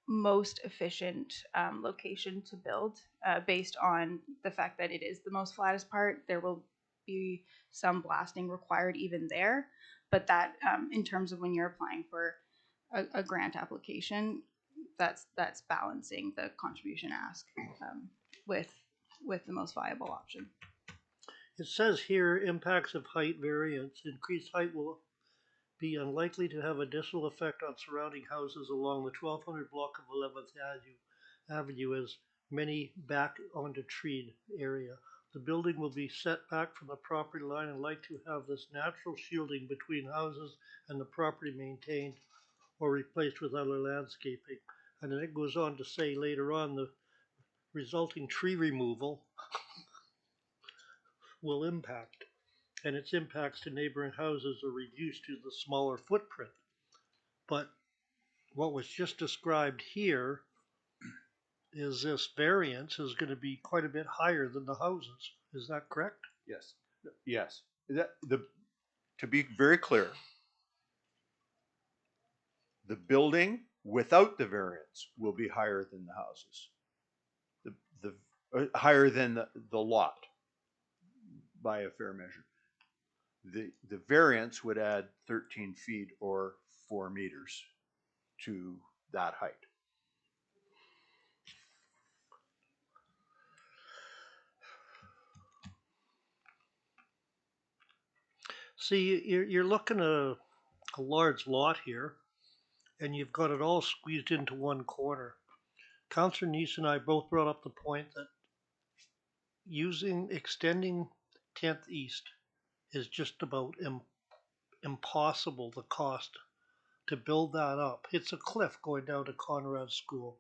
most efficient location to build based on the fact that it is the most flattest part. There will be some blasting required even there, but that in terms of when you're applying for a grant application, that's balancing the contribution ask with the most viable option. It says here impacts of height variance. Increased height will be unlikely to have additional effect on surrounding houses along the 1200 block of 11th Avenue as many back onto treed area. The building will be set back from the property line and like to have this natural shielding between houses and the property maintained or replaced with other landscaping. And then it goes on to say later on the resulting tree removal will impact, and its impacts to neighboring houses are reduced to the smaller footprint. But what was just described here is this variance is going to be quite a bit higher than the houses. Is that correct? Yes. Yes. To be very clear, the building without the variance will be higher than the houses. Higher than the lot by a fair measure. The variance would add 13 feet or 4 meters to that height. See, you're looking at a large lot here, and you've got it all squeezed into one corner. Councillor Neese and I both brought up the point that extending 10th East is just about impossible, the cost to build that up. It's a cliff going down to Conrad School.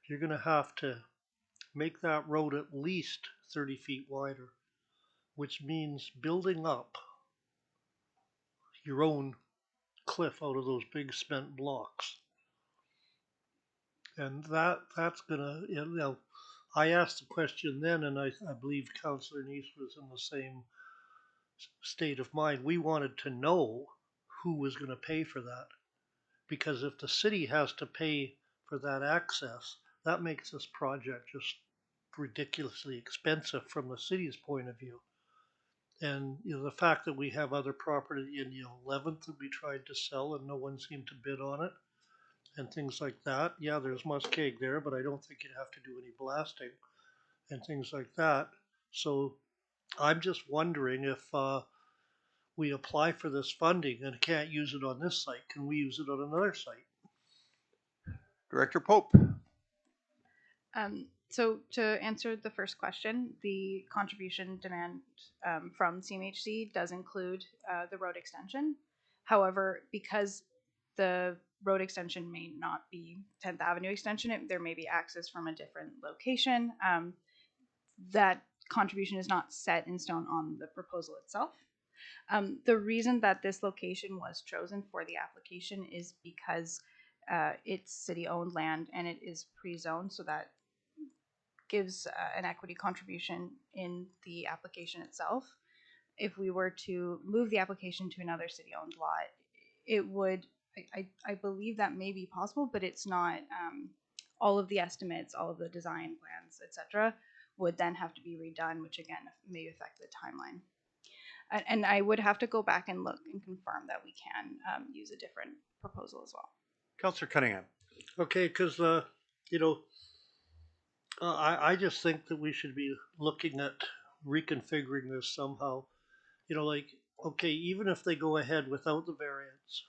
You're going to have to make that road at least 30 feet wider, which means building up your own cliff out of those big cement blocks. And that's gonna, you know, I asked the question then, and I believe Councillor Neese was in the same state of mind. We wanted to know who was going to pay for that, because if the city has to pay for that access, that makes this project just ridiculously expensive from the city's point of view. And the fact that we have other property in the 11th that we tried to sell and no one seemed to bid on it, and things like that. Yeah, there's muskeg there, but I don't think you'd have to do any blasting and things like that. So I'm just wondering if we apply for this funding and can't use it on this site, can we use it on another site? Director Pope. So to answer the first question, the contribution demand from CMHC does include the road extension. However, because the road extension may not be 10th Avenue extension, there may be access from a different location. That contribution is not set in stone on the proposal itself. The reason that this location was chosen for the application is because it's city-owned land and it is pre-zoned, so that gives an equity contribution in the application itself. If we were to move the application to another city-owned lot, it would, I believe that may be possible, but it's not, all of the estimates, all of the design plans, etc., would then have to be redone, which again may affect the timeline. And I would have to go back and look and confirm that we can use a different proposal as well. Councillor Cunningham. Okay, because I just think that we should be looking at reconfiguring this somehow. Like, okay, even if they go ahead without the variance,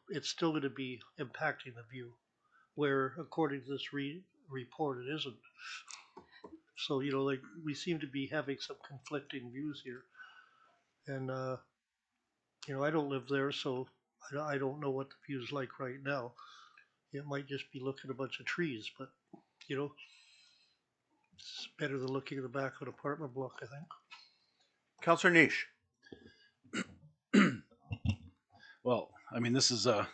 it's still going to be impacting the view, where according to this report, it isn't. So, like, we seem to be having some conflicting views here. And, I don't live there, so I don't know what the view's like right now. It might just be looking at a bunch of trees, but, it's better than looking at the back of an apartment block, I think. Councillor Niche. Well, I mean, it's a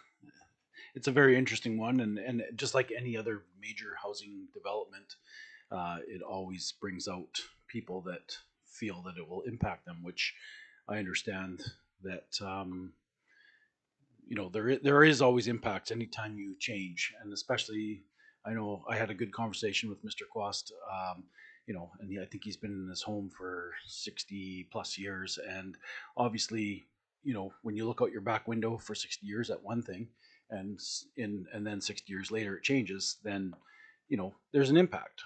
very interesting one, and just like any other major housing development, it always brings out people that feel that it will impact them, which I understand that, there is always impacts anytime you change, and especially, I know I had a good conversation with Mr. Quast, and I think he's been in his home for 60 plus years, and obviously, when you look out your back window for 60 years, that's one thing, and then 60 years later it changes, then, there's an impact.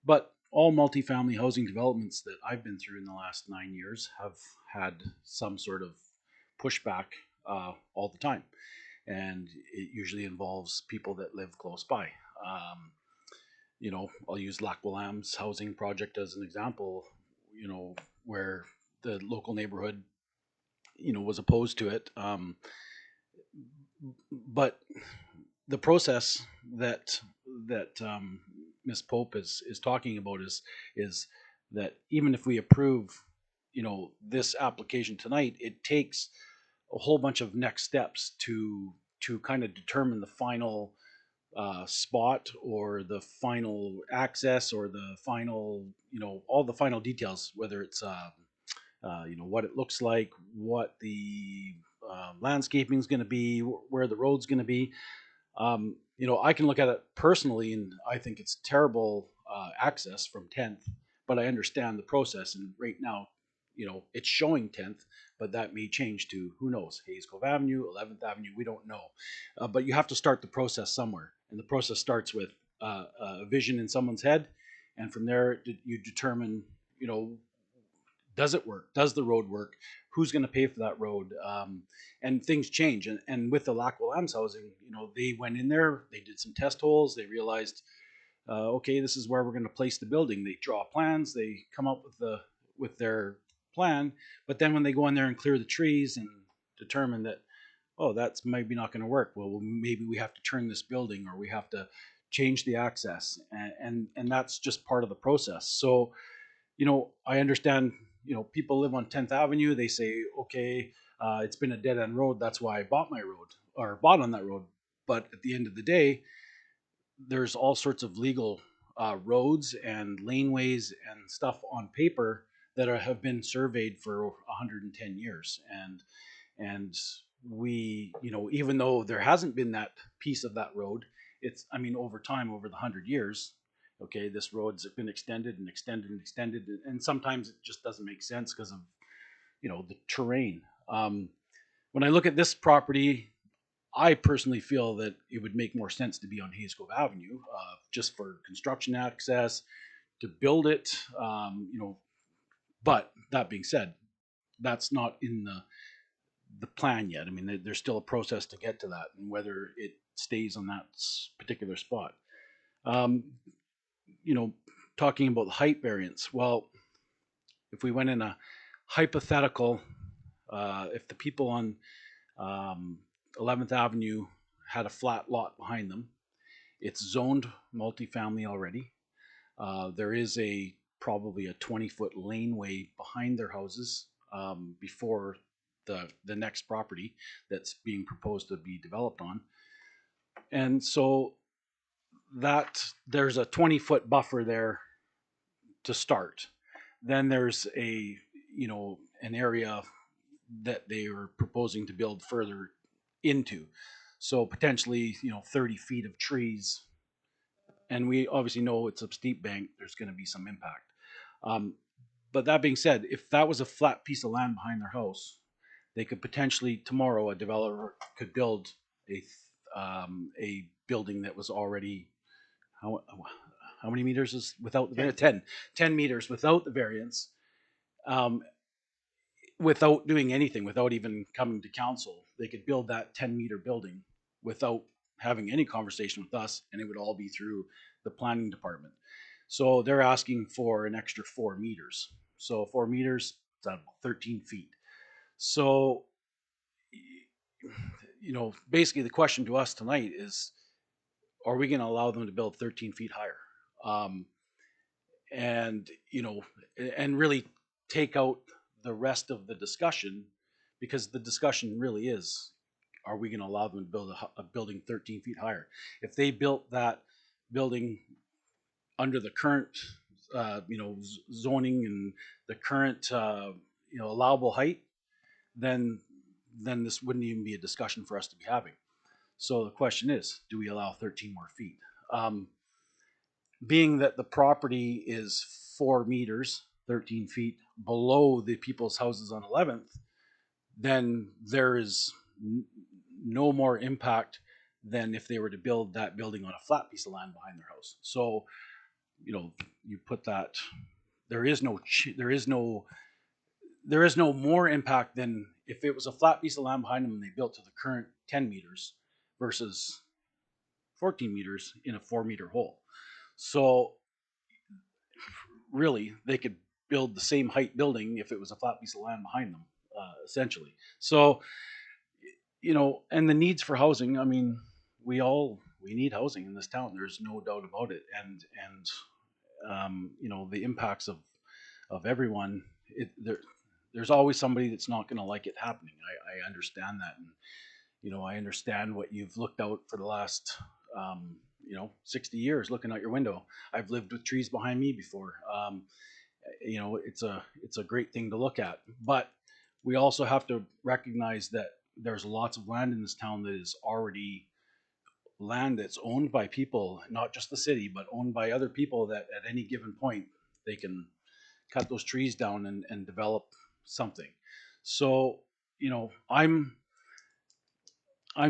But all multifamily housing developments that I've been through in the last 9 years have had some sort of pushback all the time, and it usually involves people that live close by. I'll use Lac Willam's housing project as an example, where the local neighborhood, was opposed to it. But the process that Ms. Pope is talking about is that even if we approve, this application tonight, it takes a whole bunch of next steps to kind of determine the final spot or the final access or the final, all the final details, whether it's what it looks like, what the landscaping is going to be, where the road's going to be. I can look at it personally, and I think it's terrible access from 10th, but I understand the process. And right now, it's showing 10th, but that may change to, who knows, Hayes Cove Avenue, 11th Avenue, we don't know. But you have to start the process somewhere. And the process starts with a vision in someone's head. And from there, you determine, does it work? Does the road work? Who's going to pay for that road? And things change. And with the Lac Willam's housing, they went in there, they did some test holes, they realized, okay, this is where we're going to place the building. They draw plans, they come up with their plan, but then when they go in there and clear the trees and determine that, oh, that's maybe not going to work, well, maybe we have to turn this building, or we have to change the access, and that's just part of the process. So, I understand, people live on 10th Avenue, they say, okay, it's been a dead end road, that's why I bought my road, or bought on that road. But at the end of the day, there's all sorts of legal roads and laneways and stuff on paper that have been surveyed for 110 years, And we, you know, even though there hasn't been that piece of that road, it's, I mean, over time, over the 100 years, okay, this road's been extended and extended and extended, and sometimes it just doesn't make sense because of, you know, the terrain. When I look at this property, I personally feel that it would make more sense to be on Hayes Cove Avenue, just for construction access, to build it, you know. But that being said, that's not in the plan yet. I mean, there's still a process to get to that, and whether it stays on that particular spot. You know, talking about the height variance. Well, if we went in a hypothetical, if the people on 11th Avenue had a flat lot behind them, it's zoned multifamily already. There is probably a 20-foot laneway behind their houses before the next property that's being proposed to be developed on. And so that there's a 20-foot buffer there to start. Then there's a, you know, an area that they are proposing to build further into. So potentially, you know, 30 feet of trees. And we obviously know it's a steep bank, there's going to be some impact. But that being said, if that was a flat piece of land behind their house, they could potentially, tomorrow, a developer could build a building that was already, how many meters is without the variance? 10 meters without the variance, without doing anything, without even coming to council. They could build that 10-meter building without having any conversation with us, and it would all be through the planning department. So they're asking for an extra 4 meters. So 4 meters, that's 13 feet. So, you know, basically the question to us tonight is, are we going to allow them to build 13 feet higher? And, you know, and really take out the rest of the discussion, because the discussion really is, are we going to allow them to build a building 13 feet higher? If they built that building under the current, you know, zoning and the current, you know, allowable height, then this wouldn't even be a discussion for us to be having. So the question is, do we allow 13 more feet? Being that the property is 4 meters, 13 feet below the people's houses on 11th, then there is no more impact than if they were to build that building on a flat piece of land behind their house. So, you know, you put that, there is no more impact than if it was a flat piece of land behind them and they built to the current 10 meters versus 14 meters in a 4-meter hole. So really, they could build the same height building if it was a flat piece of land behind them, essentially. So, you know, and the needs for housing, I mean, we need housing in this town. There's no doubt about it. And you know, the impacts of everyone, there's always somebody that's not going to like it happening. I understand that. And, you know, I understand what you've looked out for the last, you know, 60 years looking out your window. I've lived with trees behind me before. You know, it's a great thing to look at, but we also have to recognize that there's lots of land in this town that is already land that's owned by people, not just the city, but owned by other people, that at any given point they can cut those trees down and develop something. So, you know, I'm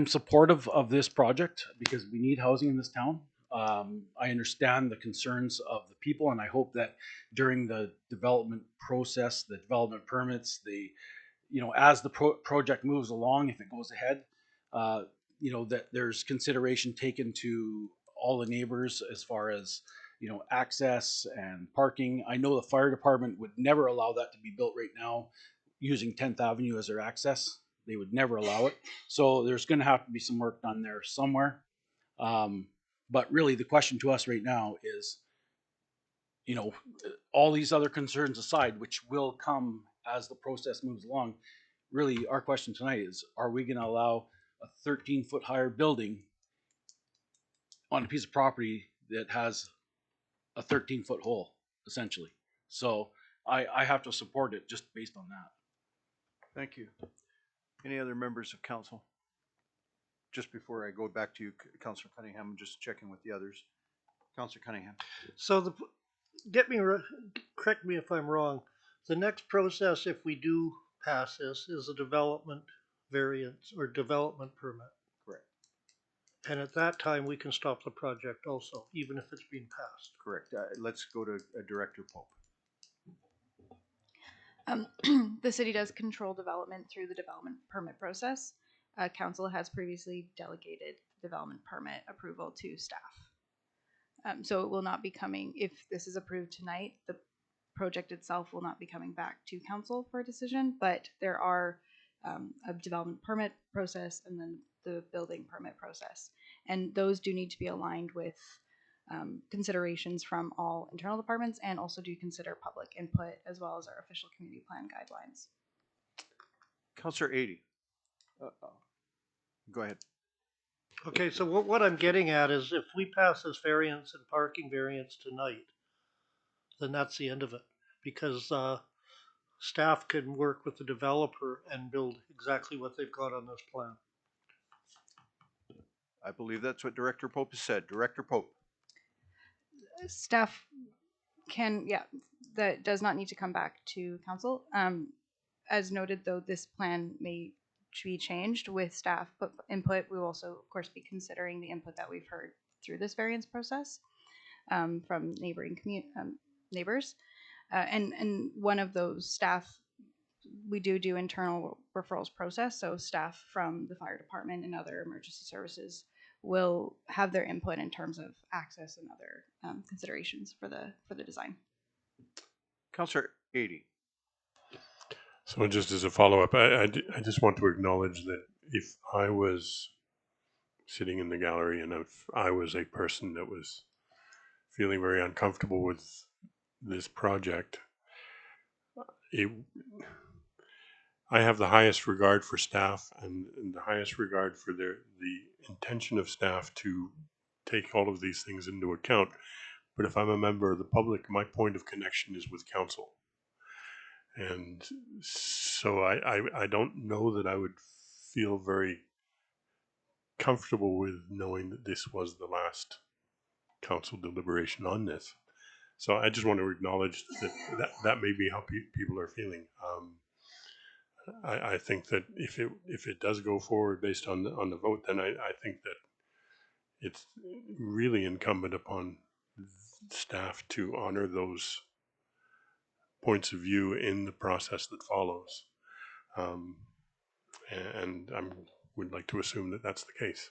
supportive of this project because we need housing in this town. I understand the concerns of the people, and I hope that during the development process, the development permits, you know, as the project moves along, if it goes ahead, you know, that there's consideration taken to all the neighbors as far as, you know, access and parking. I know the fire department would never allow that to be built right now using 10th Avenue as their access. They would never allow it. So there's going to have to be some work done there somewhere. But really the question to us right now is, you know, all these other concerns aside, which will come as the process moves along, really our question tonight is, are we going to allow a 13-foot higher building on a piece of property that has a 13-foot hole, essentially? So I have to support it just based on that. Thank you. Any other members of council? Just before I go back to you, Councillor Cunningham, I'm just checking with the others. Councillor Cunningham. So correct me if I'm wrong. The next process, if we do pass this, is a development variance or development permit. Correct. And at that time, we can stop the project also, even if it's been passed. Correct. Let's go to Director Pope. The city does control development through the development permit process. Council has previously delegated development permit approval to staff. So it will not be coming, if this is approved tonight, the project itself will not be coming back to council for a decision, but there are a development permit process and then the building permit process. And those do need to be aligned with considerations from all internal departments, and also do consider public input as well as our official community plan guidelines. Councillor 80. Go ahead. Okay, so what I'm getting at is if we pass this variance and parking variance tonight, then that's the end of it. Because staff can work with the developer and build exactly what they've got on this plan. I believe that's what Director Pope has said. Director Pope. Staff can, yeah, that does not need to come back to council. As noted, though, this plan may be changed with staff input. We will also, of course, be considering the input that we've heard through this variance process from neighboring neighbors. And one of those staff, we do internal referrals process. So staff from the fire department and other emergency services will have their input in terms of access and other considerations for the design. Councillor 80. So just as a follow-up, I just want to acknowledge that if I was sitting in the gallery and if I was a person that was feeling very uncomfortable with this project, I have the highest regard for staff and the highest regard for the intention of staff to take all of these things into account. But if I'm a member of the public, my point of connection is with council. And so I don't know that I would feel very comfortable with knowing that this was the last council deliberation on this. So I just want to acknowledge that may be how people are feeling. I think that if it does go forward based on the vote, then I think that it's really incumbent upon staff to honor those points of view in the process that follows. And I would like to assume that that's the case.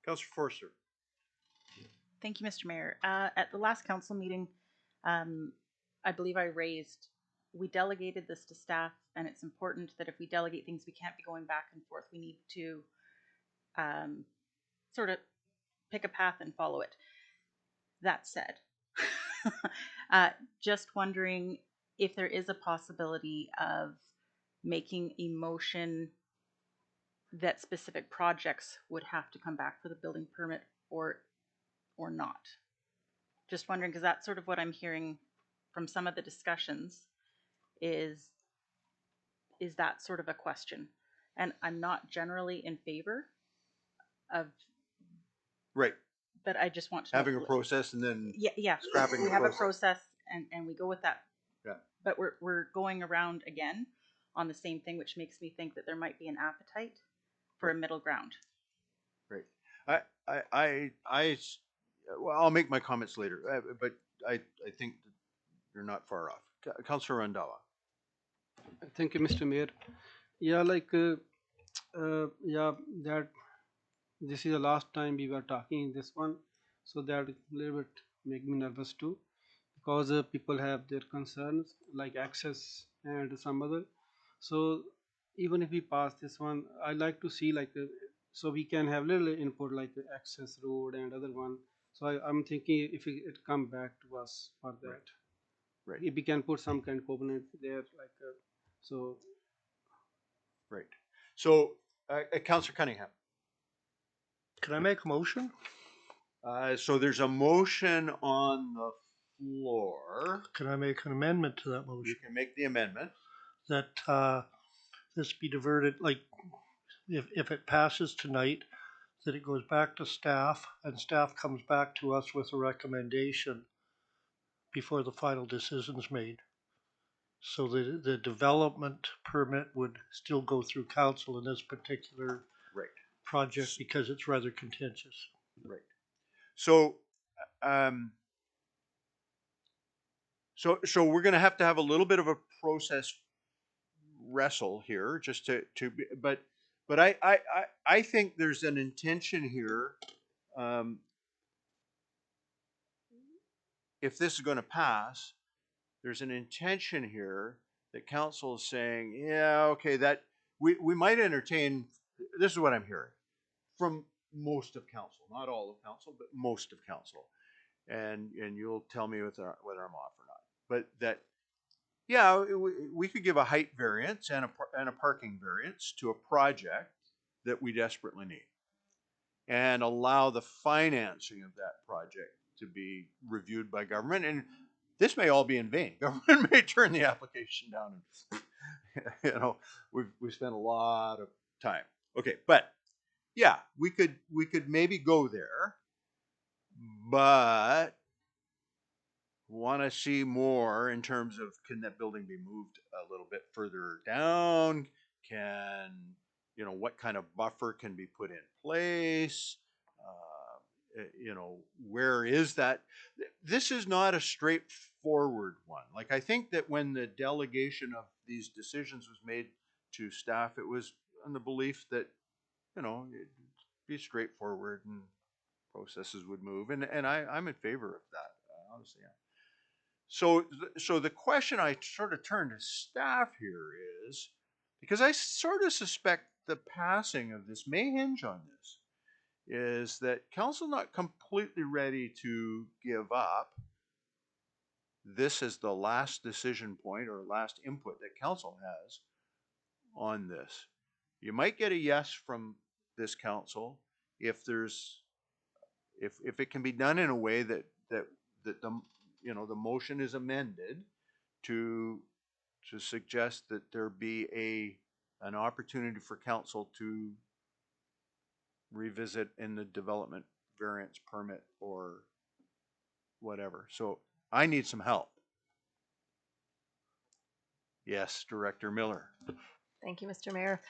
Councillor Forster. Thank you, Mr. Mayor. At the last council meeting, I believe I raised, we delegated this to staff, and it's important that if we delegate things, we can't be going back and forth. We need to sort of pick a path and follow it. That said, just wondering if there is a possibility of making a motion that specific projects would have to come back for the building permit or not. Just wondering, because that's sort of what I'm hearing from some of the discussions is that sort of a question. And I'm not generally in favor of, right, but I just want to having a process and then scrapping we the have process. a process and we go with that. Yeah. But we're going around again on the same thing, which makes me think that there might be an appetite for a middle ground. Right. Well, I'll make my comments later, but I think that you're not far off. Councillor Randhawa. Thank you, Mr. Mayor. Yeah, that this is the last time we were talking in this one, so that a little bit make me nervous too, because people have their concerns like access and some other. So even if we pass this one, I like to see so we can have little input like the access road and other one. So I'm thinking if it come back to us for that. Right. If we can put some kind of component there, so. Right. So, Councillor Cunningham. Can I make a motion? So there's a motion on the floor. Can I make an amendment to that motion? You can make the amendment. That this be diverted, like, if it passes tonight, that it goes back to staff and staff comes back to us with a recommendation before the final decision's made. So the development permit would still go through council in this particular Right. project because it's rather contentious. Right. So, so we're going to have a little bit of a process wrestle here, just to but I think there's an intention here. If this is going to pass, there's an intention here that council is saying, yeah, okay, that we might entertain. This is what I'm hearing from most of council, not all of council, but most of council, and you'll tell me whether I'm off or not. But that, yeah, we could give a height variance and a parking variance to a project that we desperately need, and allow the financing of that project to be reviewed by government. And this may all be in vain. Government may turn the application down. And, we've spent a lot of time. Okay, but yeah, we could maybe go there, but want to see more in terms of, can that building be moved a little bit further down? Can, what kind of buffer can be put in place? Where is that? This is not a straightforward one. Like, I think that when the delegation of these decisions was made to staff, it was on the belief that, it'd be straightforward and processes would move. And I'm in favor of that, honestly. So the question I sort of turn to staff here is, because I sort of suspect the passing of this may hinge on this, is that council not completely ready to give up this as the last decision point or last input that council has on this. You might get a yes from this council if there's, if it can be done in a way that the motion is amended to suggest that there be an opportunity for council to revisit in the development variance permit or whatever. So I need some help. Yes, Director Miller. Thank you, Mr. Mayor.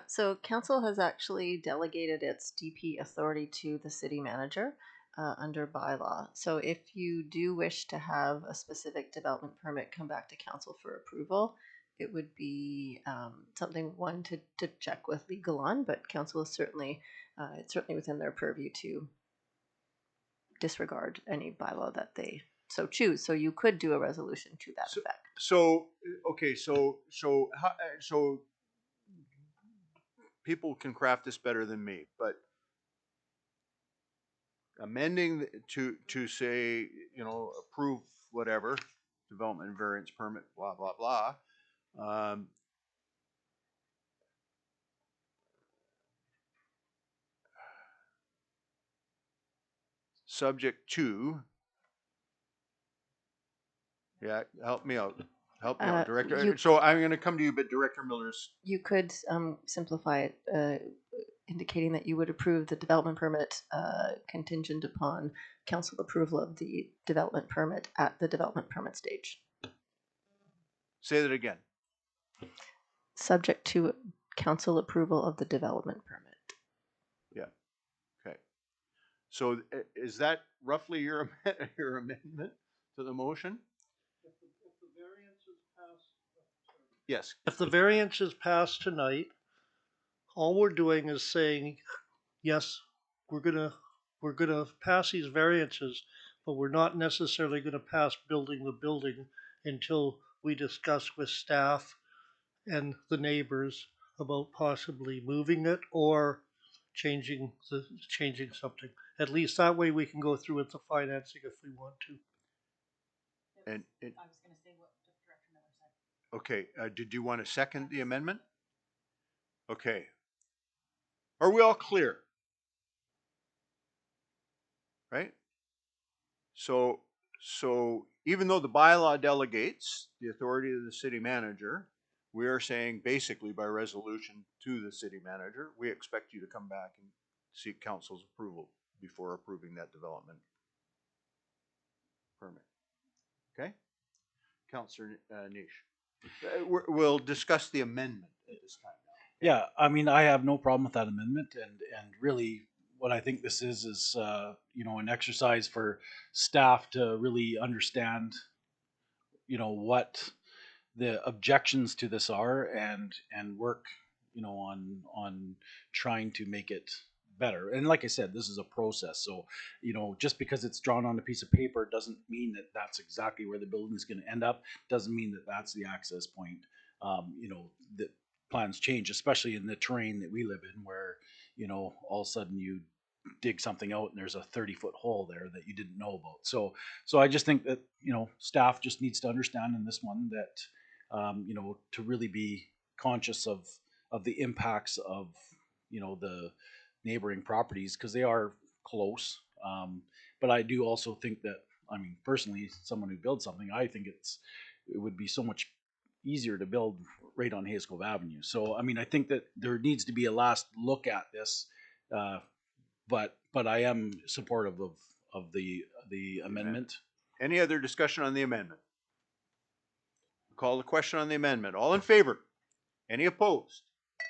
So council has actually delegated its DP authority to the city manager under bylaw. So if you do wish to have a specific development permit come back to council for approval, it would be something to check with legal on, but council is certainly it's certainly within their purview to disregard any bylaw that they so choose. So you could do a resolution to that effect. So okay, so people can craft this better than me, but amending to say, approve whatever development variance permit, blah blah blah. Subject to, yeah, help me out, Director. So I'm going to come to you, but Director Miller's. You could simplify it, indicating that you would approve the development permit contingent upon council approval of the development permit at the development permit stage. Say that again. Subject to council approval of the development permit. Yeah. Okay. So is that roughly your amendment to the motion? Yes. If the variance is passed tonight, all we're doing is saying, yes, we're gonna pass these variances, but we're not necessarily gonna pass building the building until we discuss with staff and the neighbors about possibly moving it or changing something. At least that way we can go through with the financing if we want to. And I was going to say what Director Miller said. Okay. Did you want to second the amendment? Okay. Are we all clear? Right? So even though the bylaw delegates the authority of the city manager, we are saying basically by resolution to the city manager, we expect you to come back and seek council's approval before approving that development permit. Okay? Councillor Nish. We'll discuss the amendment at this time. Yeah, I mean, I have no problem with that amendment, and really, what I think this is you know, an exercise for staff to really understand, you know, what the objections to this are, and work, you know, on trying to make it better. And like I said, this is a process, so you know, just because it's drawn on a piece of paper doesn't mean that that's exactly where the building is going to end up. Doesn't mean that that's the access point. You know, the plans change, especially in the terrain that we live in, where you know, all of a sudden you dig something out and there's a 30-foot hole there that you didn't know about. So I just think that, you know, staff just needs to understand in this one that you know, to really be conscious of the impacts of, you know, the neighboring properties, because they are close. But I do also think that, I mean, personally, someone who builds something, I think it would be so much easier to build right on Hayes Cove Avenue. So I mean, I think that there needs to be a last look at this, but I am supportive of the amendment. Any other discussion on the amendment? Call the question on the amendment. All in favor? Any opposed?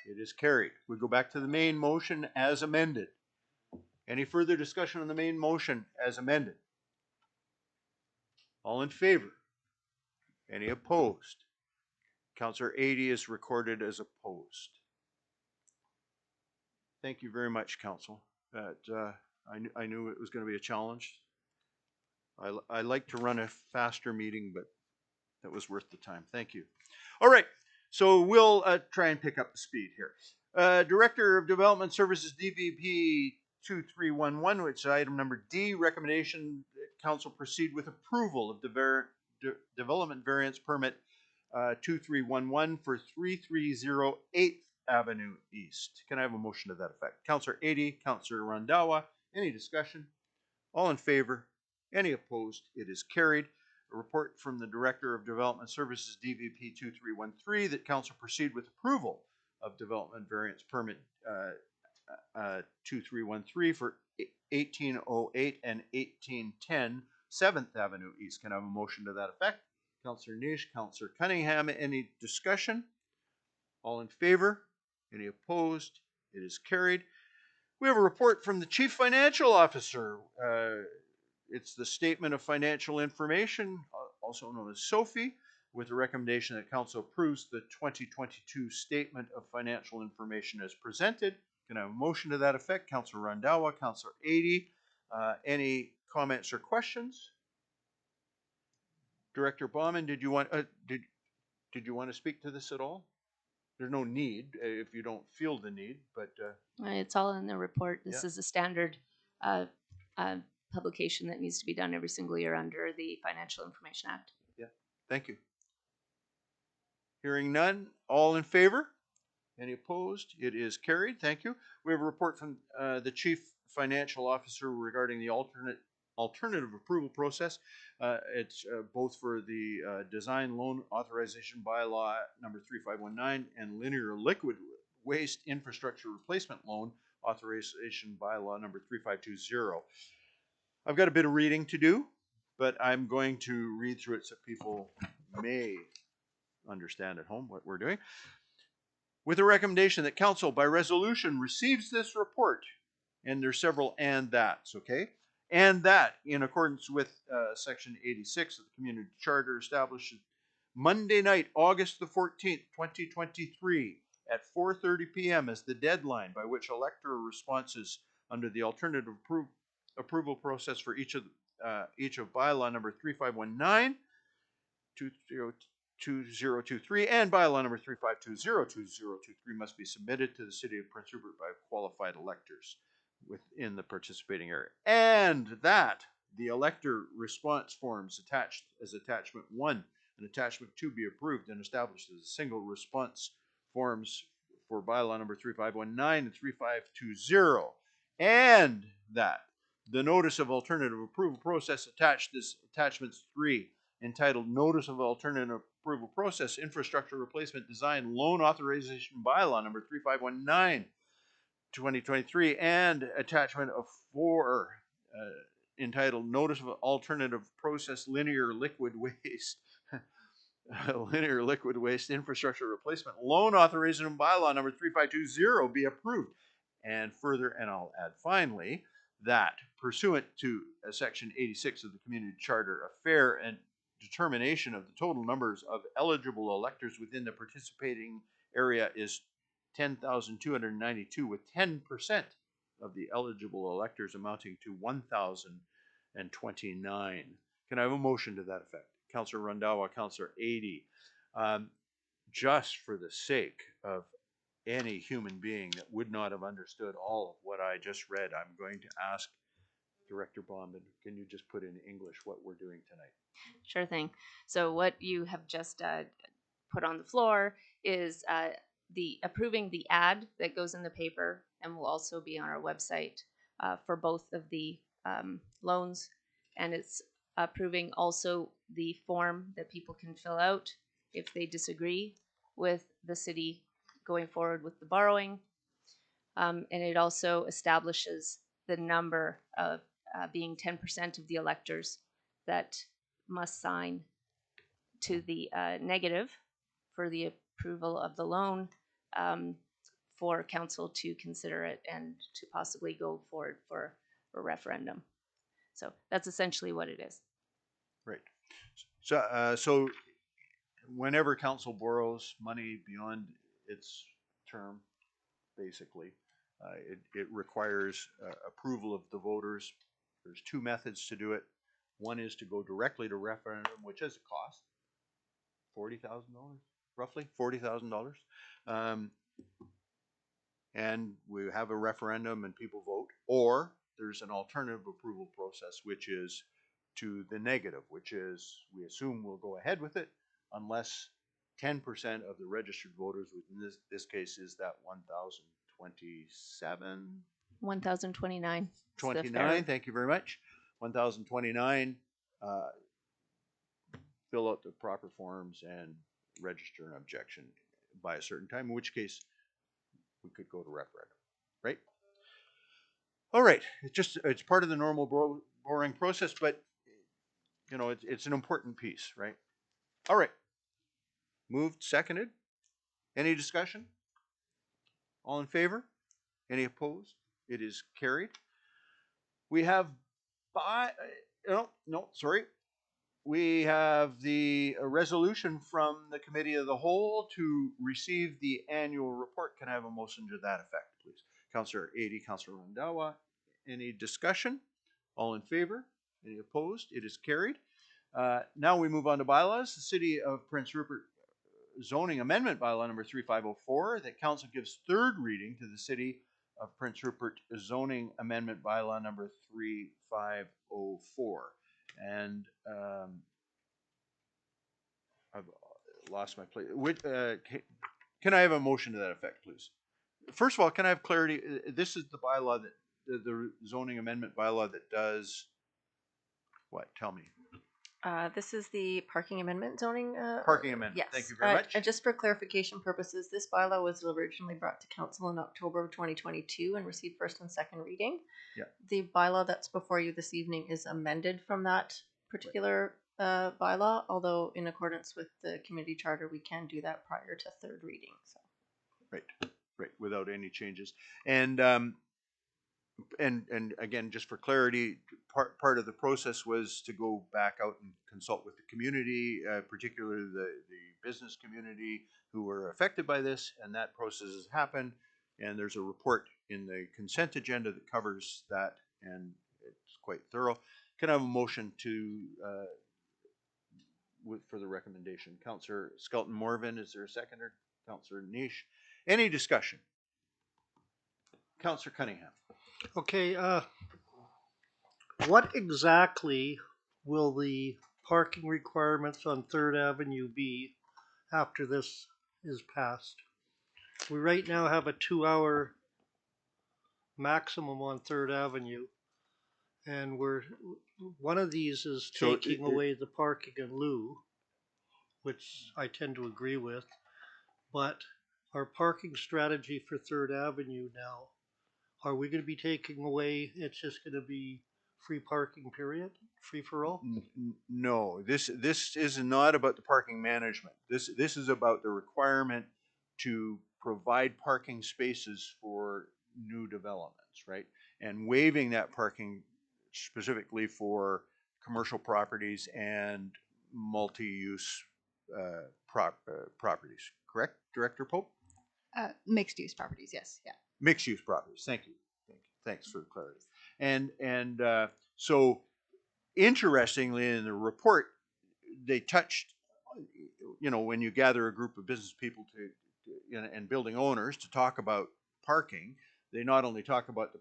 It is carried. We go back to the main motion as amended. Any further discussion on the main motion as amended? All in favor? Any opposed? Councillor 80 is recorded as opposed. Thank you very much, Council. I knew it was going to be a challenge. I like to run a faster meeting, but that was worth the time. Thank you. All right, so we'll try and pick up the speed here. Director of Development Services, DVP 2311, which is item number D, recommendation that council proceed with approval of the development variance permit 2311 for 330 8th Avenue East. Can I have a motion to that effect? Councillor 80, Councillor Randawa. Any discussion? All in favor? Any opposed? It is carried. A report from the Director of Development Services, DVP 2313, that council proceed with approval of development variance permit 2313 for 1808 and 1810 7th Avenue East. Can I have a motion to that effect? Councillor Nish, Councillor Cunningham. Any discussion? All in favor? Any opposed? It is carried. We have a report from the Chief Financial Officer. It's the Statement of Financial Information, also known as SOFI, with a recommendation that council approves the 2022 Statement of Financial Information as presented. Can I have a motion to that effect? Councillor Randawa, Councillor 80. Any comments or questions? Director Bauman, did you want to speak to this at all? There's no need if you don't feel the need, but It's all in the report. This Yeah. is a standard publication that needs to be done every single year under the Financial Information Act. yeah, thank you. Hearing none, all in favor? Any opposed? It is carried. Thank you. We have a report from the Chief Financial Officer regarding the alternative approval process. It's both for the design loan authorization bylaw number 3519 and linear liquid waste infrastructure replacement loan authorization bylaw number 3520. I've got a bit of reading to do, but I'm going to read through it so people may understand at home what we're doing. With a recommendation that council by resolution receives this report, and there's several and that's, okay? And that, in accordance with Section 86 of the Community Charter, establishes Monday night, August the 14th, 2023, at 4:30 p.m. as the deadline by which elector responses under the alternative approval process for each of bylaw number 3519, 2023, and bylaw number 3520, must be submitted to the City of Prince Rupert by qualified electors within the participating area. And that the elector response forms attached as attachment 1 and attachment 2 be approved and established as a single response forms for bylaw number 3519 and 3520. And that the notice of alternative approval process attached as attachments 3 entitled Notice of Alternative Approval Process Infrastructure Replacement Design Loan Authorization Bylaw number 3519 2023 and attachment of 4 entitled Notice of Alternative Process Linear Liquid Waste Linear Liquid Waste Infrastructure Replacement Loan Authorization Bylaw number 3520 be approved. And further, and I'll add finally, that pursuant to Section 86 of the Community Charter, a fair and determination of the total numbers of eligible electors within the participating area is 10,292, with 10% of the eligible electors amounting to 1,029. Can I have a motion to that effect? Councillor Randhawa, Councillor Adey. Just for the sake of any human being that would not have understood all of what I just read, I'm going to ask Director Blondin, can you just put in English what we're doing tonight? Sure thing. So what you have just put on the floor is the approving the ad that goes in the paper and will also be on our website for both of the loans, and it's approving also the form that people can fill out if they disagree with the city going forward with the borrowing, and it also establishes the number of being 10% of the electors that must sign to the negative for the approval of the loan, for council to consider it and to possibly go forward for a referendum. So that's essentially what it is. Right. So whenever council borrows money beyond its term, basically, it requires approval of the voters. There's 2 methods to do it. One is to go directly to referendum, which is a cost, $40,000, roughly $40,000. And we have a referendum and people vote. Or there's an alternative approval process, which is to the negative, which is we assume we'll go ahead with it unless 10% of the registered voters, which in this case is that 1,027? 1,029. 29, thank you very much. 1,029 fill out the proper forms and register an objection by a certain time, in which case we could go to referendum, right? All right, it's part of the normal borrowing process, but you know, it's an important piece, right? All right, moved, seconded. Any discussion? All in favor? Any opposed? It is carried. We have we have the resolution from the Committee of the Whole to receive the annual report. Can I have a motion to that effect, please? Councillor Adey, Councillor Randhawa. Any discussion? All in favor? Any opposed? It is carried. Now we move on to bylaws. The City of Prince Rupert zoning amendment bylaw number 3504 that council gives 3rd reading to the City of Prince Rupert zoning amendment bylaw number 3504. And I've lost my place. Can I have a motion to that effect, please? First of all, can I have clarity? This is the bylaw that the zoning amendment bylaw that does what? Tell me. This is the parking amendment zoning. Parking amendment. Yes. Thank you very much. And just for clarification purposes, this bylaw was originally brought to council in October of 2022 and received 1st and 2nd reading. Yeah. The bylaw that's before you this evening is amended from that particular bylaw, although in accordance with the community charter, we can do that prior to 3rd reading. So. Right, without any changes. And again, just for clarity, part of the process was to go back out and consult with the community, particularly the business community who were affected by this, and that process has happened. And there's a report in the consent agenda that covers that, and it's quite thorough. Can I have a motion to for the recommendation? Councillor Skelton Morvin, is there a seconder? Councillor Niche. Any discussion? Councillor Cunningham. Okay, what exactly will the parking requirements on 3rd Avenue be after this is passed? We right now have a 2-hour maximum on 3rd Avenue, And one of these is So taking away the parking in lieu, which I tend to agree with. But our parking strategy for Third Avenue now, are we going to be taking away, it's just going to be free parking period, free for all? No, this is not about the parking management. This is about the requirement to provide parking spaces for new developments, right? And waiving that parking specifically for commercial properties and multi-use properties. Correct, Director Pope? Mixed use properties, yes, yeah. Mixed use properties. Thank you. Thanks for the clarity. And so interestingly, in the report, they touched, when you gather a group of business people and building owners to talk about parking, they not only talk about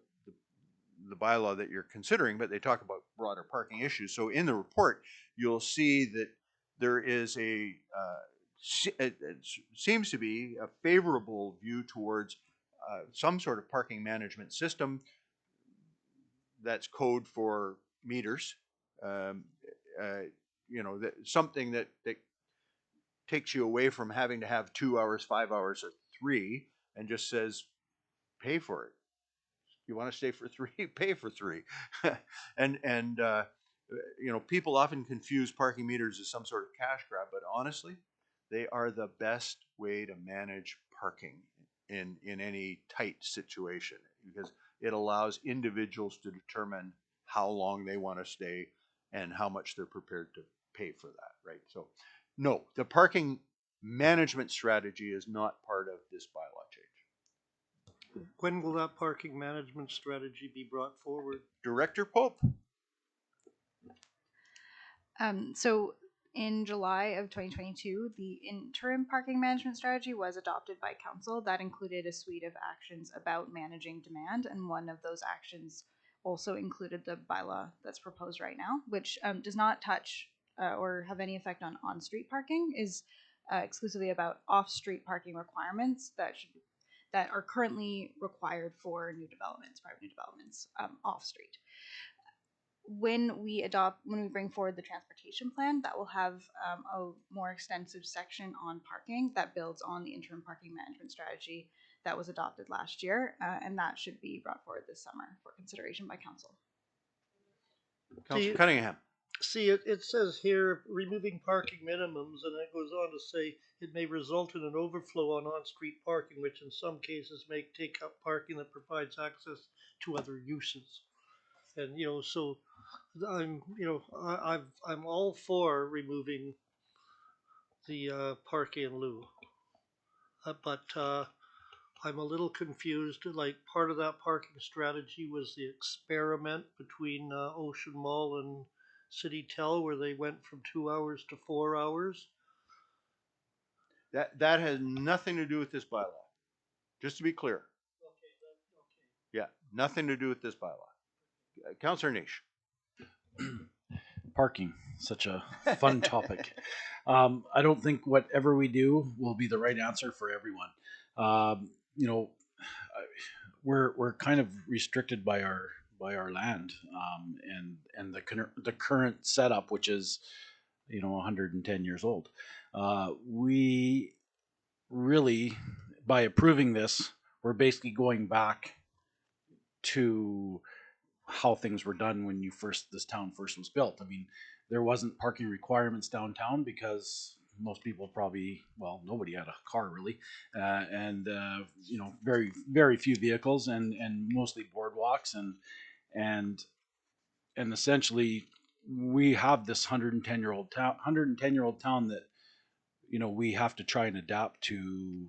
the bylaw that you're considering, but they talk about broader parking issues. So in the report, you'll see that there is it seems to be a favorable view towards some sort of parking management system that's code for meters. Something that takes you away from having to have 2 hours, 5 hours, or 3, and just says, pay for it. You want to stay for 3, pay for 3. and people often confuse parking meters as some sort of cash grab, but honestly, they are the best way to manage parking in any tight situation, because it allows individuals to determine how long they want to stay and how much they're prepared to pay for that, right? So, no, the parking management strategy is not part of this bylaw change. When will that parking management strategy be brought forward? Director Pope? So in July of 2022, the interim parking management strategy was adopted by council. That included a suite of actions about managing demand, and one of those actions also included the bylaw that's proposed right now, which does not touch or have any effect on on-street parking, is exclusively about off-street parking requirements that are currently required for new developments, private new developments off-street. When we bring forward the transportation plan, that will have a more extensive section on parking that builds on the interim parking management strategy that was adopted last year, and that should be brought forward this summer for consideration by council. Councilor Cunningham. See, it says here, removing parking minimums, and it goes on to say it may result in an overflow on-street parking, which in some cases may take up parking that provides access to other uses. And so I'm all for removing the parking in lieu, but I'm a little confused. Like, part of that parking strategy was the experiment between Ocean Mall and CityTel, where they went from 2 hours to 4 hours. That has nothing to do with this bylaw. Just to be clear. Yeah, nothing to do with this bylaw. Councillor Niche. Parking, such a fun topic. I don't think whatever we do will be the right answer for everyone. We're kind of restricted by our land, and the current setup, which is 110 years old. We really, by approving this, we're basically going back to how things were done when this town first was built. I mean, there wasn't parking requirements downtown because most people nobody had a car really, and very, very few vehicles, and mostly boardwalks, and essentially we have this 110-year-old town that we have to try and adapt to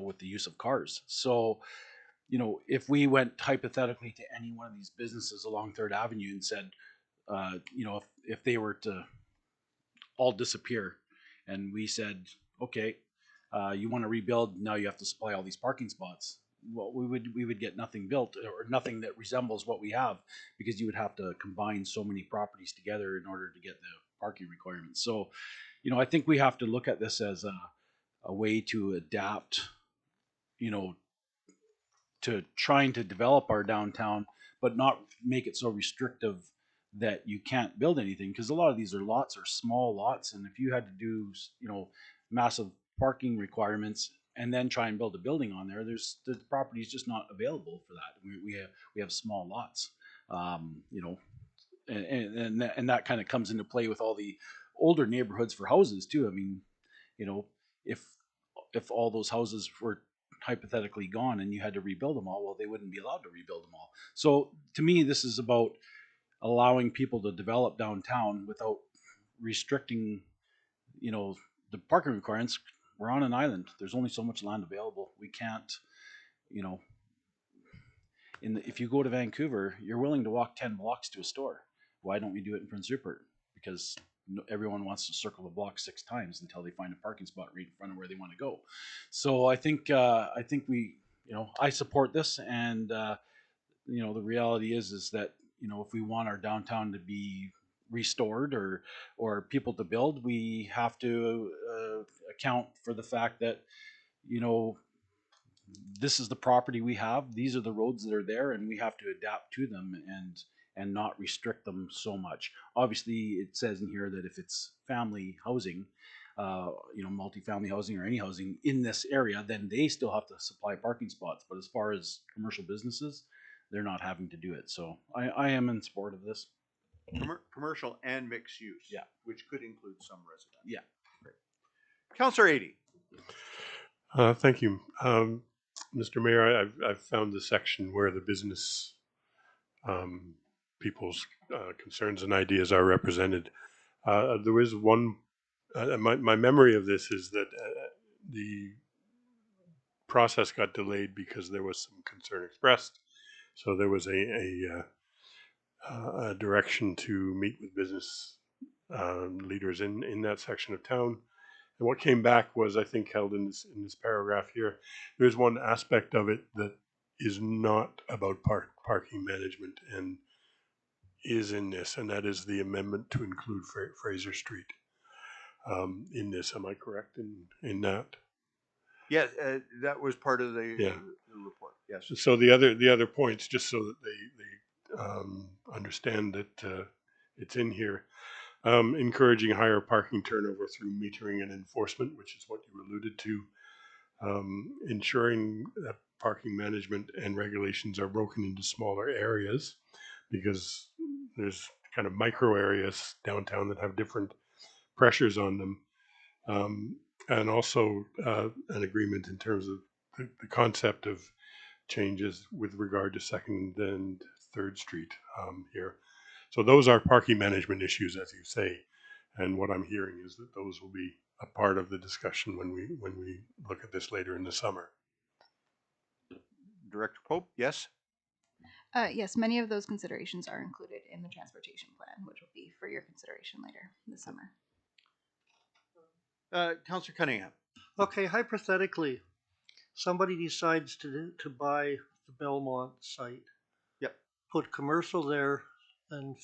with the use of cars. So if we went hypothetically to any one of these businesses along Third Avenue and said, if they were to all disappear, and we said, okay, you want to rebuild, now you have to supply all these parking spots. Well, we would get nothing built, or nothing that resembles what we have, because you would have to combine so many properties together in order to get the parking requirements. So, I think we have to look at this as a way to adapt, to trying to develop our downtown, but not make it so restrictive that you can't build anything, because a lot of these lots are small lots, and if you had to do, you know, massive parking requirements and then try and build a building on there, the property is just not available for that. We have small lots, you know, and that kind of comes into play with all the older neighborhoods for houses too. I mean, you know, if all those houses were hypothetically gone and you had to rebuild them all, well, they wouldn't be allowed to rebuild them all. So to me, this is about allowing people to develop downtown without restricting, you know, the parking requirements. We're on an island. There's only so much land available. We can't, you know, if you go to Vancouver, you're willing to walk 10 blocks to a store. Why don't we do it in Prince Rupert? Because everyone wants to circle the block 6 times until they find a parking spot right in front of where they want to go. So I think we, you know, I support this, and you know, the reality is that, you know, if we want our downtown to be restored or people to build, we have to account for the fact that, you know, this is the property we have, these are the roads that are there, and we have to adapt to them and not restrict them so much. Obviously, it says in here that if it's family housing, you know, multifamily housing or any housing in this area, then they still have to supply parking spots. But as far as commercial businesses, they're not having to do it. So I am in support of this. Commercial and mixed use. Yeah. Which could include some residential. Yeah. Great. Councillor Adie. Thank you. Mr. Mayor, I've found the section where the business people's concerns and ideas are represented. There is one, my memory of this is that the process got delayed because there was some concern expressed. So there was a direction to meet with business leaders in that section of town. And what came back was, I think, held in this paragraph here. There's one aspect of it that is not about parking management and is in this, and that is the amendment to include Fraser Street in this. Am I correct in that? Yeah, that was part of the report. Yes. So the other points, just so that they understand that it's in here. Encouraging higher parking turnover through metering and enforcement, which is what you alluded to. Ensuring that parking management and regulations are broken into smaller areas, because there's kind of micro areas downtown that have different pressures on them. And also an agreement in terms of the concept of changes with regard to 2nd and 3rd Street here. So those are parking management issues, as you say, and what I'm hearing is that those will be a part of the discussion when we look at this later in the summer. Director Pope, yes? Yes, many of those considerations are included in the transportation plan, which will be for your consideration later in the summer. Councillor Cunningham. Okay, hypothetically, somebody decides to buy the Belmont site. Yep. Put commercial there and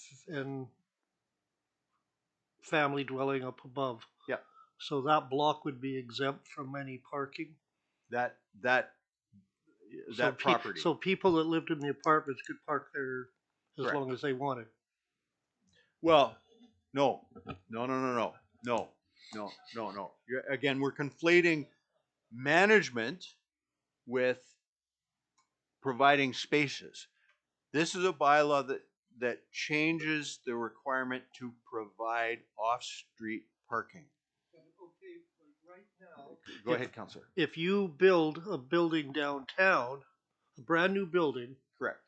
family dwelling up above. Yep. So that block would be exempt from any parking. That property. So people that lived in the apartments could park there as Correct. long as they wanted. Well, no. Again, we're conflating management with providing spaces. This is a bylaw that changes the requirement to provide off-street parking. Okay, but right now, Go ahead, Councillor. if you build a building downtown, a brand new building, Correct.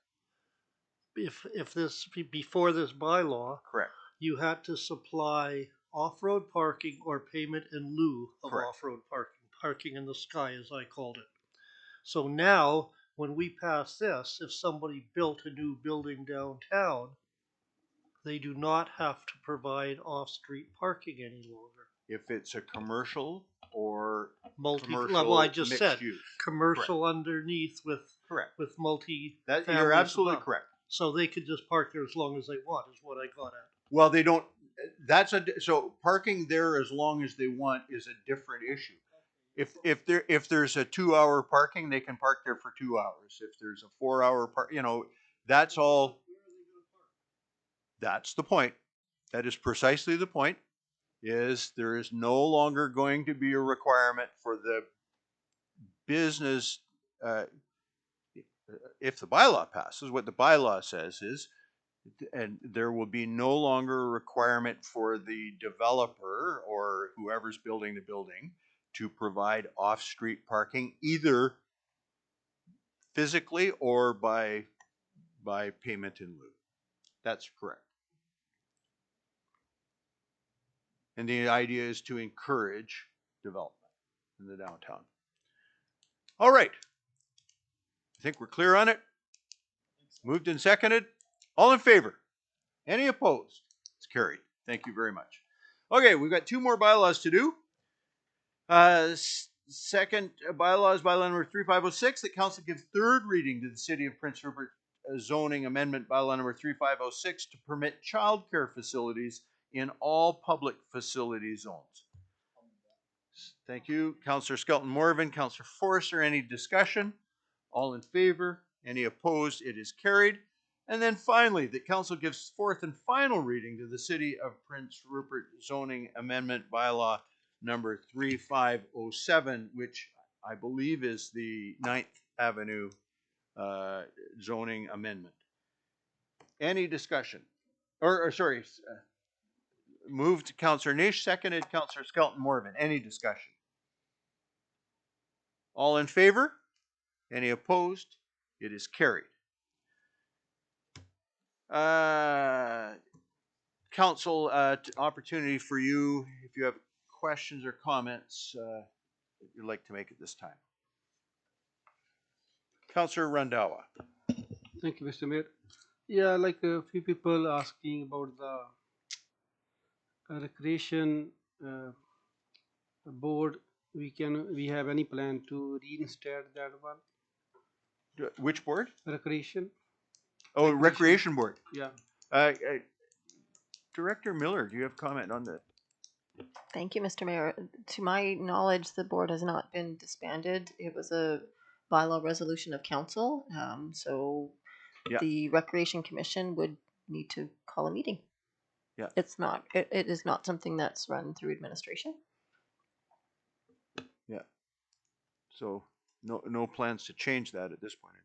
if this before this bylaw, Correct. you had to supply off-road parking or payment in lieu of Correct. off-road parking in the sky, as I called it. So now, when we pass this, if somebody built a new building downtown, they do not have to provide off-street parking any longer. If it's a commercial or Well, I just said use. commercial underneath with Correct. with multi. That you're absolutely above. correct. So they could just park there as long as they want, is what I got at. Well, they don't. So parking there as long as they want is a different issue. If there's a 2-hour parking, they can park there for 2 hours. If there's a 4-hour park, That's all. That's the point. That is precisely the point. Is there is no longer going to be a requirement for the business, if the bylaw passes, what the bylaw says is, and there will be no longer a requirement for the developer or whoever's building the building to provide off-street parking, either physically or by payment in lieu. That's correct. And the idea is to encourage development in the downtown. All right. I think we're clear on it. Moved and seconded. All in favor? Any opposed? It's carried. Thank you very much. Okay, we've got two more bylaws to do. Second bylaw is bylaw number 3506 that council gives third reading to the City of Prince Rupert zoning amendment bylaw number 3506 to permit childcare facilities in all public facility zones. Thank you. Councillor Skelton Morven, Councillor Forster, any discussion? All in favor? Any opposed? It is carried. And then finally, that council gives fourth and final reading to the City of Prince Rupert zoning amendment bylaw number 3507, which I believe is the 9th Avenue zoning amendment. Any discussion? Sorry, moved Councillor Nish, seconded Councillor Skelton Morven. Any discussion? All in favor? Any opposed? It is carried. Council, opportunity for you if you have questions or comments that you'd like to make at this time. Councillor Randhawa. Thank you, Mr. Mayor. Yeah, like a few people asking about the recreation board. We have any plan to reinstate that one? Which board? Recreation. Oh, Recreation Board. Yeah. Director Miller, do you have comment on that? Thank you, Mr. Mayor. To my knowledge, the board has not been disbanded. It was a bylaw resolution of council, so Yeah. the Recreation Commission would need to call a meeting. Yeah. It's not. It is not something that's run through administration. Yeah. So no plans to change that at this point in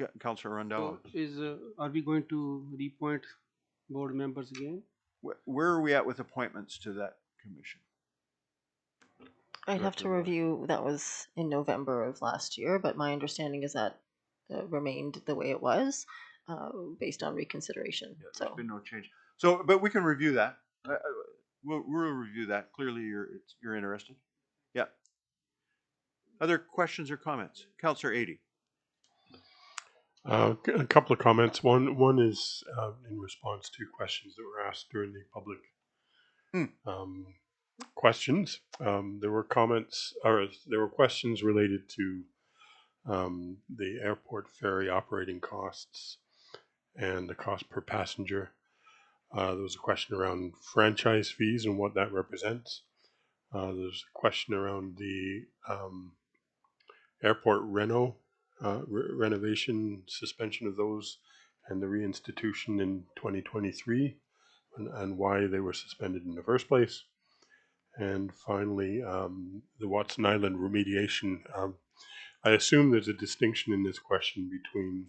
time. Councillor Randhawa. So are we going to reappoint board members again? Where are we at with appointments to that commission? I'd have to review. That was in November of last year, but my understanding is that remained the way it was, based on reconsideration. Yeah, so there's been no change. So, but we can review that. We'll review that. Clearly, you're interested. Yeah. Other questions or comments, Councillor Adie? A couple of comments. One is in response to questions that were asked during the public questions. There were comments, or there were questions related to the airport ferry operating costs and the cost per passenger. There was a question around franchise fees and what that represents. There's a question around the airport renovation, suspension of those, and the reinstitution in 2023, and why they were suspended in the first place. And finally, the Watson Island remediation. I assume there's a distinction in this question between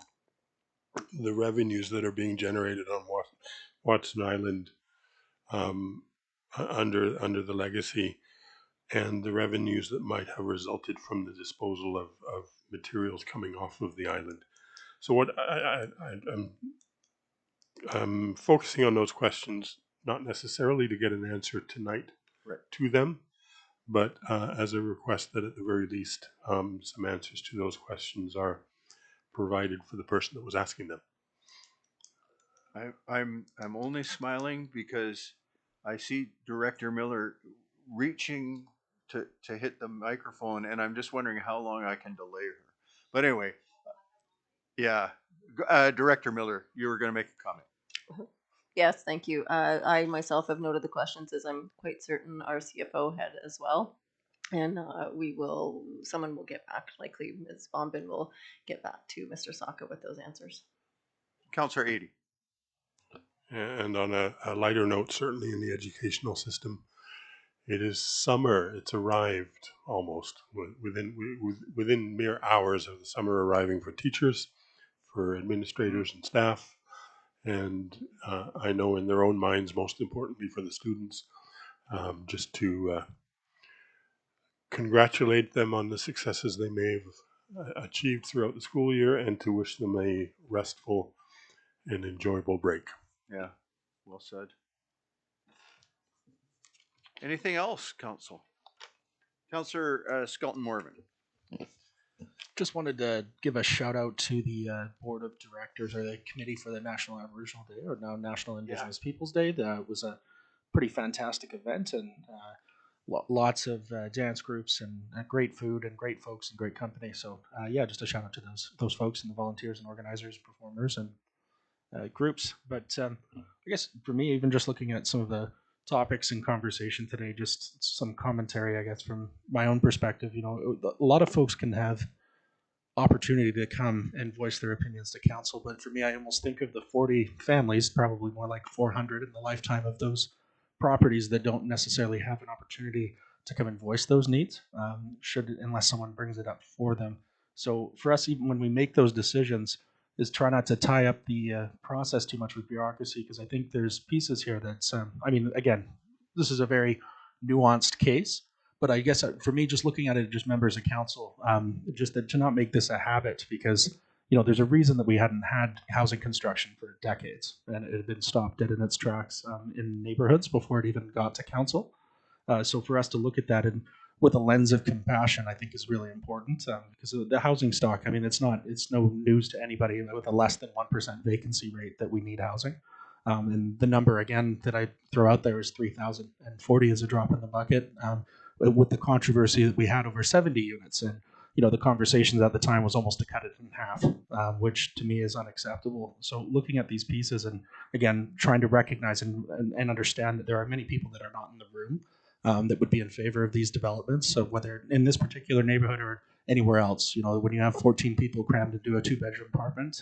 the revenues that are being generated on Watson Island under the legacy, and the revenues that might have resulted from the disposal of materials coming off of the island. So what I'm focusing on those questions, not necessarily to get an answer tonight to them, but as a request that at the very least some answers to those questions are provided for the person that was asking them. I'm only smiling because I see Director Miller reaching to hit the microphone, and I'm just wondering how long I can delay her. But anyway, yeah, Director Miller, you were going to make a comment. yes, thank you. I myself have noted the questions, as I'm quite certain our CFO had as well. And someone will get back, likely Ms. Bombin will get back to Mr. Saka with those answers. Councillor Adie. And on a lighter note, certainly in the educational system, it is summer. It's arrived almost within mere hours of the summer arriving for teachers, for administrators and staff, and I know in their own minds, most importantly for the students, just to congratulate them on the successes they may have achieved throughout the school year, and to wish them a restful and enjoyable break. Yeah, well said. Anything else, Council? Councillor Skelton Morvan. Just wanted to give a shout out to the board of directors, or the committee for the National Aboriginal Day, or now National Indigenous Peoples Day. That was a pretty fantastic event, and lots of dance groups and great food and great folks and great company. So yeah, just a shout out to those folks and the volunteers and organizers, performers, and groups. But I guess for me, even just looking at some of the topics in conversation today, just some commentary, I guess, from my own perspective. You know, a lot of folks can have opportunity to come and voice their opinions to council, but for me, I almost think of the 40 families, probably more like 400 in the lifetime of those properties, that don't necessarily have an opportunity to come and voice those needs, unless someone brings it up for them. So for us, even when we make those decisions, is try not to tie up the process too much with bureaucracy, because I think there's pieces here that's, I mean, again, this is a very nuanced case, but I guess for me, just looking at it, just members of council, just to not make this a habit, because, you know, there's a reason that we hadn't had housing construction for decades, and it had been stopped dead in its tracks in neighborhoods before it even got to council. So for us to look at that and with a lens of compassion, I think is really important, because the housing stock, I mean, it's no news to anybody with a less than 1% vacancy rate that we need housing. And the number, again, that I throw out there is 3,040 is a drop in the bucket, with the controversy that we had over 70 units. And, you know, the conversations at the time was almost to cut it in half, which to me is unacceptable. So looking at these pieces and, again, trying to recognize and understand that there are many people that are not in the room that would be in favor of these developments. So whether in this particular neighborhood or anywhere else, you know, when you have 14 people crammed into a 2-bedroom apartment,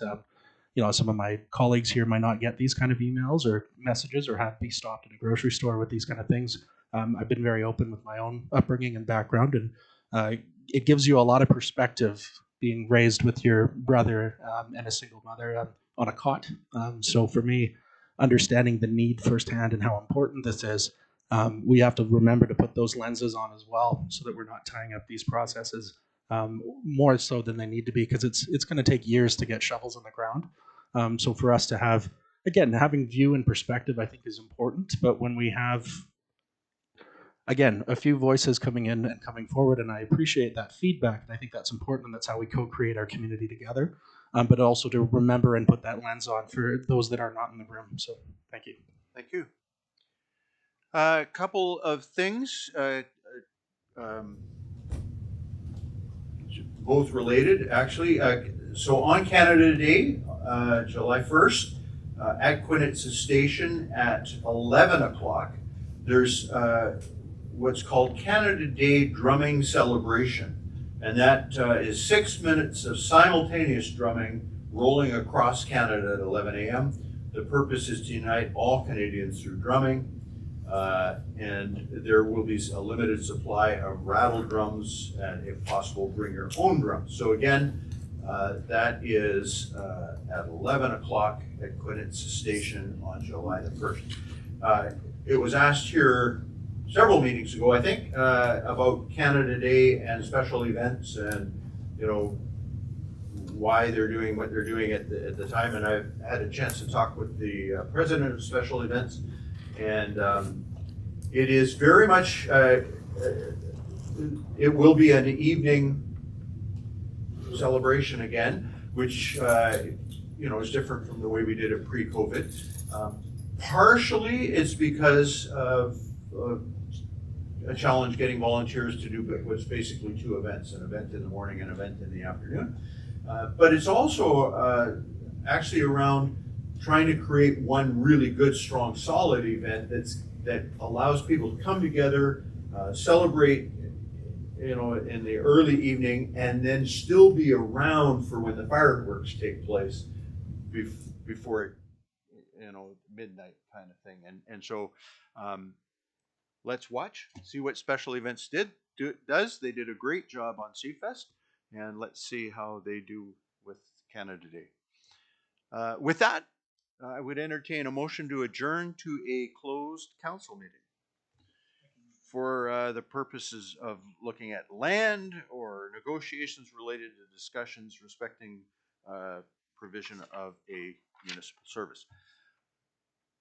you know, some of my colleagues here might not get these kind of emails or messages, or have to be stopped at a grocery store with these kind of things. I've been very open with my own upbringing and background, and it gives you a lot of perspective being raised with your brother and a single mother on a cot. So for me, understanding the need firsthand and how important this is, we have to remember to put those lenses on as well, so that we're not tying up these processes more so than they need to be, because it's going to take years to get shovels in the ground. So for us to have, again, having view and perspective, I think is important. But when we have, again, a few voices coming in and coming forward, and I appreciate that feedback, and I think that's important, and that's how we co-create our community together. But also to remember and put that lens on for those that are not in the room. So thank you. Thank you. A couple of things, both related, actually. So on Canada Day, July 1st, at Quinitsa Station at 11 o'clock, there's what's called Canada Day Drumming Celebration. And that is 6 minutes of simultaneous drumming rolling across Canada at 11 a.m. The purpose is to unite all Canadians through drumming. And there will be a limited supply of rattle drums, and if possible, bring your own drums. So again, that is at 11 o'clock at Quinitsa Station on July the 1st. It was asked here several meetings ago, I think, about Canada Day and special events, and, you know, why they're doing what they're doing at the time. And I've had a chance to talk with the president of special events, and it is very much, it will be an evening celebration again, which, you know, is different from the way we did it pre-COVID. Partially it's because of a challenge getting volunteers to do what's basically 2 events, an event in the morning and an event in the afternoon. But it's also actually around trying to create one really good, strong, solid event that allows people to come together, celebrate you know, in the early evening, and then still be around for when the fireworks take place before, you know, midnight kind of thing. And so let's watch, see what Special Events does. They did a great job on Seafest, and let's see how they do with Canada Day. With that, I would entertain a motion to adjourn to a closed council meeting for the purposes of looking at land or negotiations related to discussions respecting provision of a municipal service.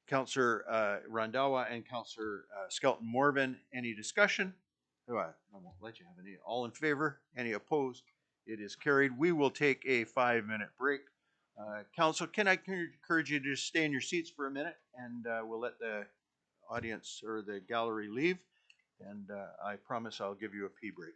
Councillor Randhawa and Councillor Skelton Morven, any discussion? Oh, I won't let you have any. All in favor? Any opposed? It is carried. We will take a 5-minute break. Council, can I encourage you to just stay in your seats for a minute, and we'll let the audience or the gallery leave, and I promise I'll give you a pee break.